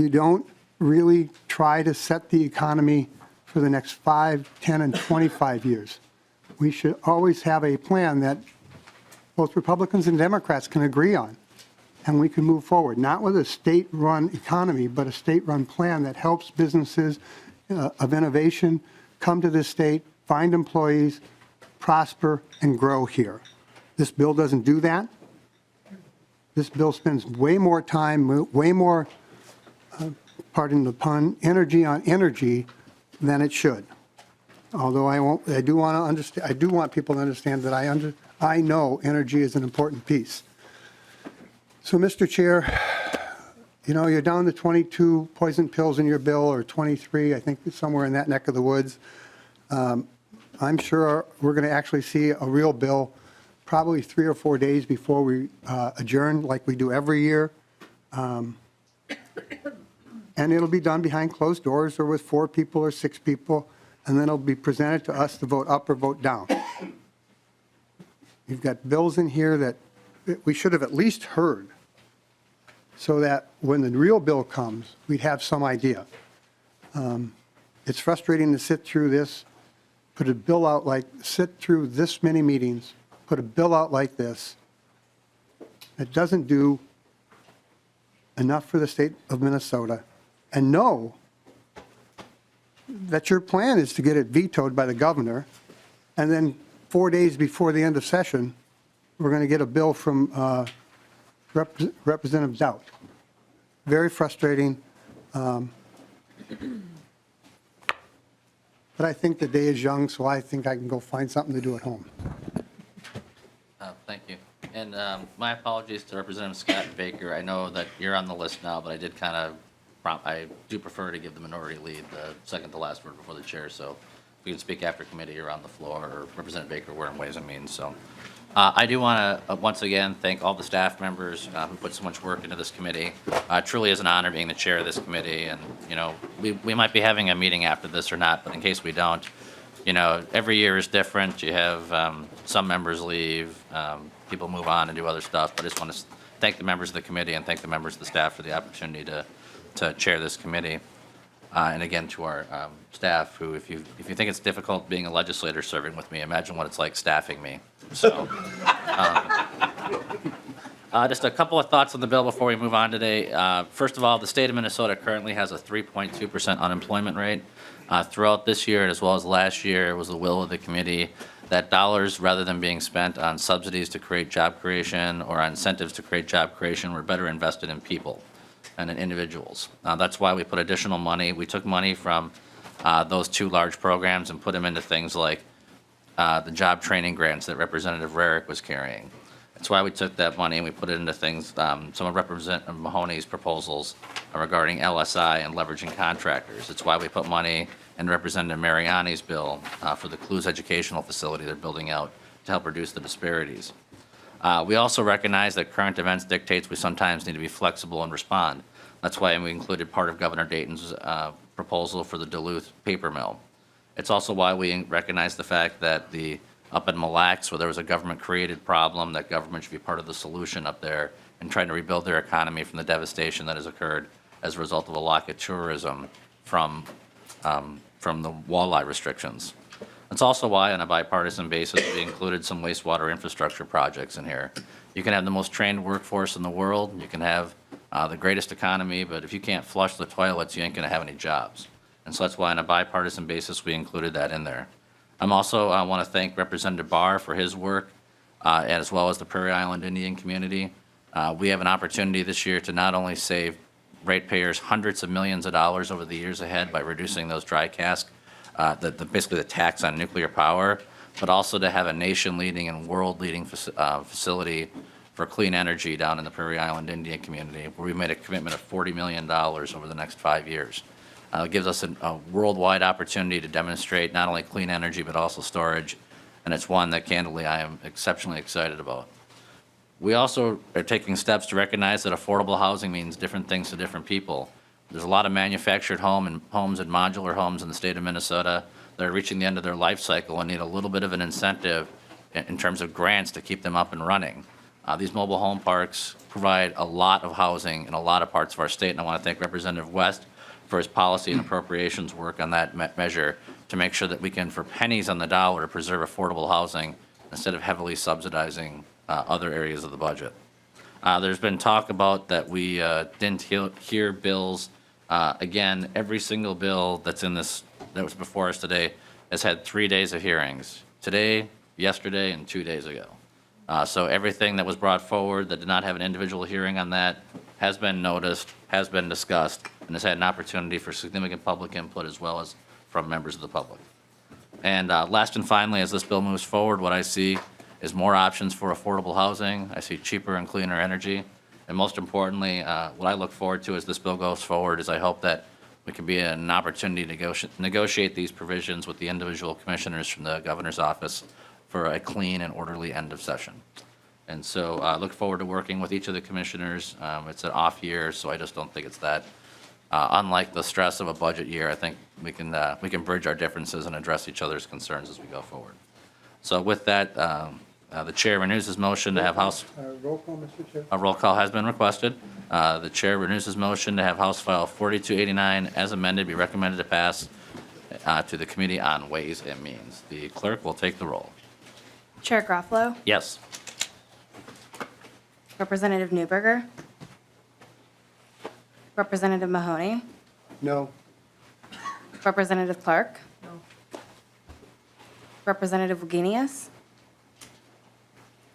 don't really try to set the economy for the next 5, 10, and 25 years. We should always have a plan that both Republicans and Democrats can agree on, and we can move forward, not with a state-run economy, but a state-run plan that helps businesses of innovation come to this state, find employees, prosper, and grow here. This bill doesn't do that. This bill spends way more time, way more, pardon the pun, energy on energy than it should. Although I do want people to understand that I know energy is an important piece. So, Mr. Chair, you know, you're down to 22 poison pills in your bill, or 23, I think somewhere in that neck of the woods. I'm sure we're going to actually see a real bill probably 3 or 4 days before we adjourn, like we do every year. And it'll be done behind closed doors or with 4 people or 6 people, and then it'll be presented to us to vote up or vote down. You've got bills in here that we should have at least heard, so that when the real bill comes, we'd have some idea. It's frustrating to sit through this, put a bill out sit through this many meetings, put a bill out like this. It doesn't do enough for the state of Minnesota, and know that your plan is to get it vetoed by the governor, and then 4 days before the end of session, we're going to get a bill from Representative Doubt. Very frustrating. But I think the day is young, so I think I can go find something to do at home. Thank you. And my apologies to Representative Scott Baker. I know that you're on the list now, but I did kind of I do prefer to give the minority lead the second to last word before the chair. So if we can speak after committee or on the floor, or Representative Baker, we're in Ways and Means. So I do want to once again thank all the staff members who put so much work into this committee. It truly is an honor being the chair of this committee. And, you know, we might be having a meeting after this or not, but in case we don't, you know, every year is different. You have some members leave, people move on and do other stuff. But I just want to thank the members of the committee and thank the members of the staff for the opportunity to chair this committee. And again, to our staff, who, if you think it's difficult being a legislator serving with me, imagine what it's like staffing me. So, just a couple of thoughts on the bill before we move on today. First of all, the state of Minnesota currently has a 3.2% unemployment rate. Throughout this year, as well as last year, it was the will of the committee that dollars, rather than being spent on subsidies to create job creation or on incentives to create job creation, were better invested in people and in individuals. That's why we put additional money. We took money from those 2 large programs and put them into things like the job training grants that Representative Rarick was carrying. That's why we took that money and we put it into things, some of Representative Mahoney's proposals regarding LSI and leveraging contractors. It's why we put money in Representative Mariani's bill for the Clues Educational Facility they're building out to help reduce the disparities. We also recognize that current events dictates we sometimes need to be flexible and respond. That's why we included part of Governor Dayton's proposal for the Duluth paper mill. It's also why we recognize the fact that up in Mille Lacs, where there was a government-created problem, that government should be part of the solution up there and trying to rebuild their economy from the devastation that has occurred as a result of a lack of tourism from the walleye restrictions. That's also why, on a bipartisan basis, we included some wastewater infrastructure projects in here. You can have the most trained workforce in the world, you can have the greatest economy, but if you can't flush the toilets, you ain't going to have any jobs. And so that's why, on a bipartisan basis, we included that in there. I'm also want to thank Representative Barr for his work, as well as the Prairie Island Indian community. We have an opportunity this year to not only save ratepayers hundreds of millions of dollars over the years ahead by reducing those dry cask, basically the tax on nuclear power, but also to have a nation-leading and world-leading facility for clean energy down in the Prairie Island Indian community, where we made a commitment of $40 million over the next 5 years. It gives us a worldwide opportunity to demonstrate not only clean energy, but also storage, and it's one that, candidly, I am exceptionally excited about. We also are taking steps to recognize that affordable housing means different things to different people. There's a lot of manufactured homes and modular homes in the state of Minnesota that are reaching the end of their life cycle and need a little bit of an incentive in terms of grants to keep them up and running. These mobile home parks provide a lot of housing in a lot of parts of our state, and I want to thank Representative West for his policy and appropriations work on that measure to make sure that we can, for pennies on the dollar, preserve affordable housing instead of heavily subsidizing other areas of the budget. There's been talk about that we didn't hear bills. Again, every single bill that's in this, that was before us today, has had 3 days of hearings. Today, yesterday, and 2 days ago. So everything that was brought forward that did not have an individual hearing on that has been noticed, has been discussed, and has had an opportunity for significant public input as well as from members of the public. And last and finally, as this bill moves forward, what I see is more options for affordable housing. I see cheaper and cleaner energy. And most importantly, what I look forward to as this bill goes forward is I hope that we can be an opportunity to negotiate these provisions with the individual commissioners from the governor's office for a clean and orderly end of session. And so I look forward to working with each of the commissioners. It's an off year, so I just don't think it's that. Unlike the stress of a budget year, I think we can bridge our differences and address each other's concerns as we go forward. So with that, the chair renews his motion to have House. Roll call, Mr. Chair. A roll call has been requested. The chair renews his motion to have House File 4289 as amended be recommended to pass to the Committee on Ways and Means. The clerk will take the roll. Chair Garofalo, Yes. Representative Newberger, Representative Mahoney, No. Representative Clark, Representative Wagenius,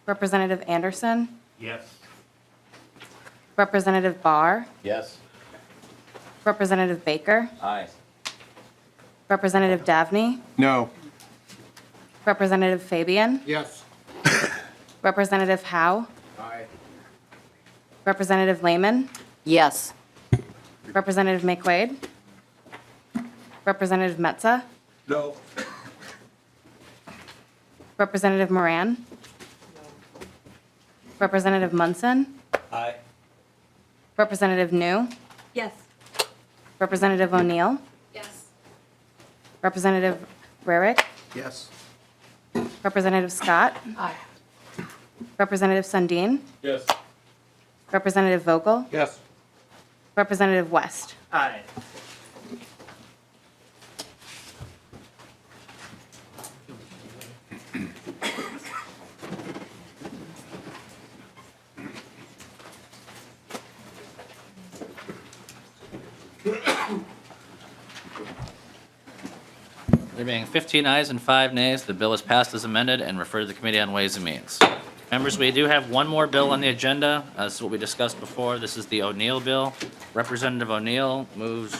Representative Anderson, Yes. Representative Barr, Yes. Representative Baker, Aye. Representative Davney, No. Representative Fabian, Yes. Representative Howe, Aye. Representative Lehman, Yes. Representative McQuaid, Representative Metza, No. Representative Moran, Representative Munson, Aye. Representative New, Yes. Representative O'Neill, Yes. Representative Rarick, Yes. Representative Scott, Aye. Representative Sundin, Yes. Representative Vogel, Yes. Representative West. Aye. There being 15 ayes and 5 nays, the bill is passed as amended and referred to the Committee on Ways and Means. Members, we do have one more bill on the agenda. This is what we discussed before. This is the O'Neill bill. Representative O'Neill moves.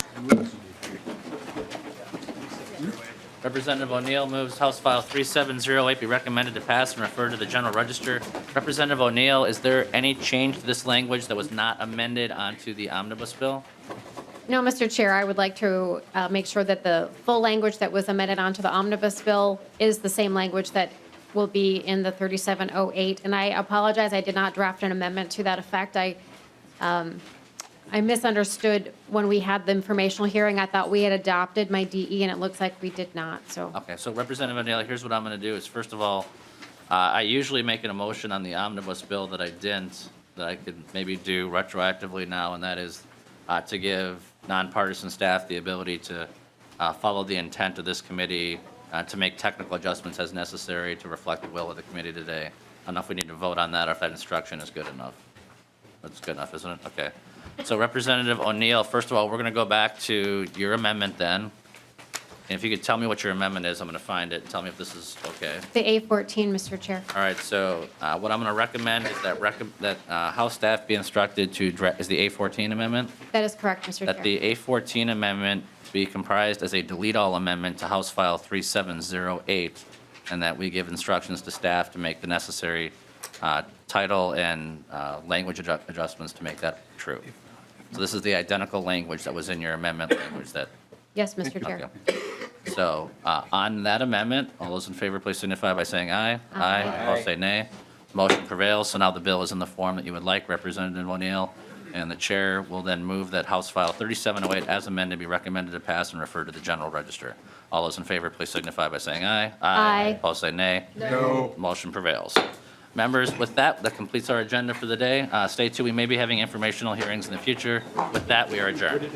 Representative O'Neill moves House File 3708 be recommended to pass and referred to the General Register. Representative O'Neill, is there any change to this language that was not amended onto the omnibus bill? No, Mr. Chair, I would like to make sure that the full language that was amended onto the omnibus bill is the same language that will be in the 3708. And I apologize, I did not draft an amendment to that effect. I misunderstood when we had the informational hearing. I thought we had adopted my DE, and it looks like we did not, so. Okay, so Representative O'Neill, here's what I'm going to do is, first of all, I usually make an motion on the omnibus bill that I didn't that I could maybe do retroactively now, and that is to give nonpartisan staff the ability to follow the intent of this committee, to make technical adjustments as necessary to reflect the will of the committee today. I don't know if we need to vote on that or if that instruction is good enough. That's good enough, isn't it? Okay. So Representative O'Neill, first of all, we're going to go back to your amendment then. And if you could tell me what your amendment is, I'm going to find it and tell me if this is okay. The A14, Mr. Chair. All right, so what I'm going to recommend is that House staff be instructed to, is the A14 amendment? That is correct, Mr. Chair. That the A14 amendment be comprised as a delete-all amendment to House File 3708, and that we give instructions to staff to make the necessary title and language adjustments to make that true. So this is the identical language that was in your amendment language that. Yes, Mr. Chair. Okay. So on that amendment, all those in favor, please signify by saying aye. Aye. Opposed, say nay. Motion prevails. So now the bill is in the form that you would like, Representative O'Neill. And the chair will then move that House File 3708 as amended be recommended to pass and refer to the general register. All those in favor, please signify by saying aye. Aye. Opposed, say nay. No. Motion prevails. Members, with that completes our agenda for the day. Stay tuned. We may be having informational hearings in the future. With that, we are adjourned.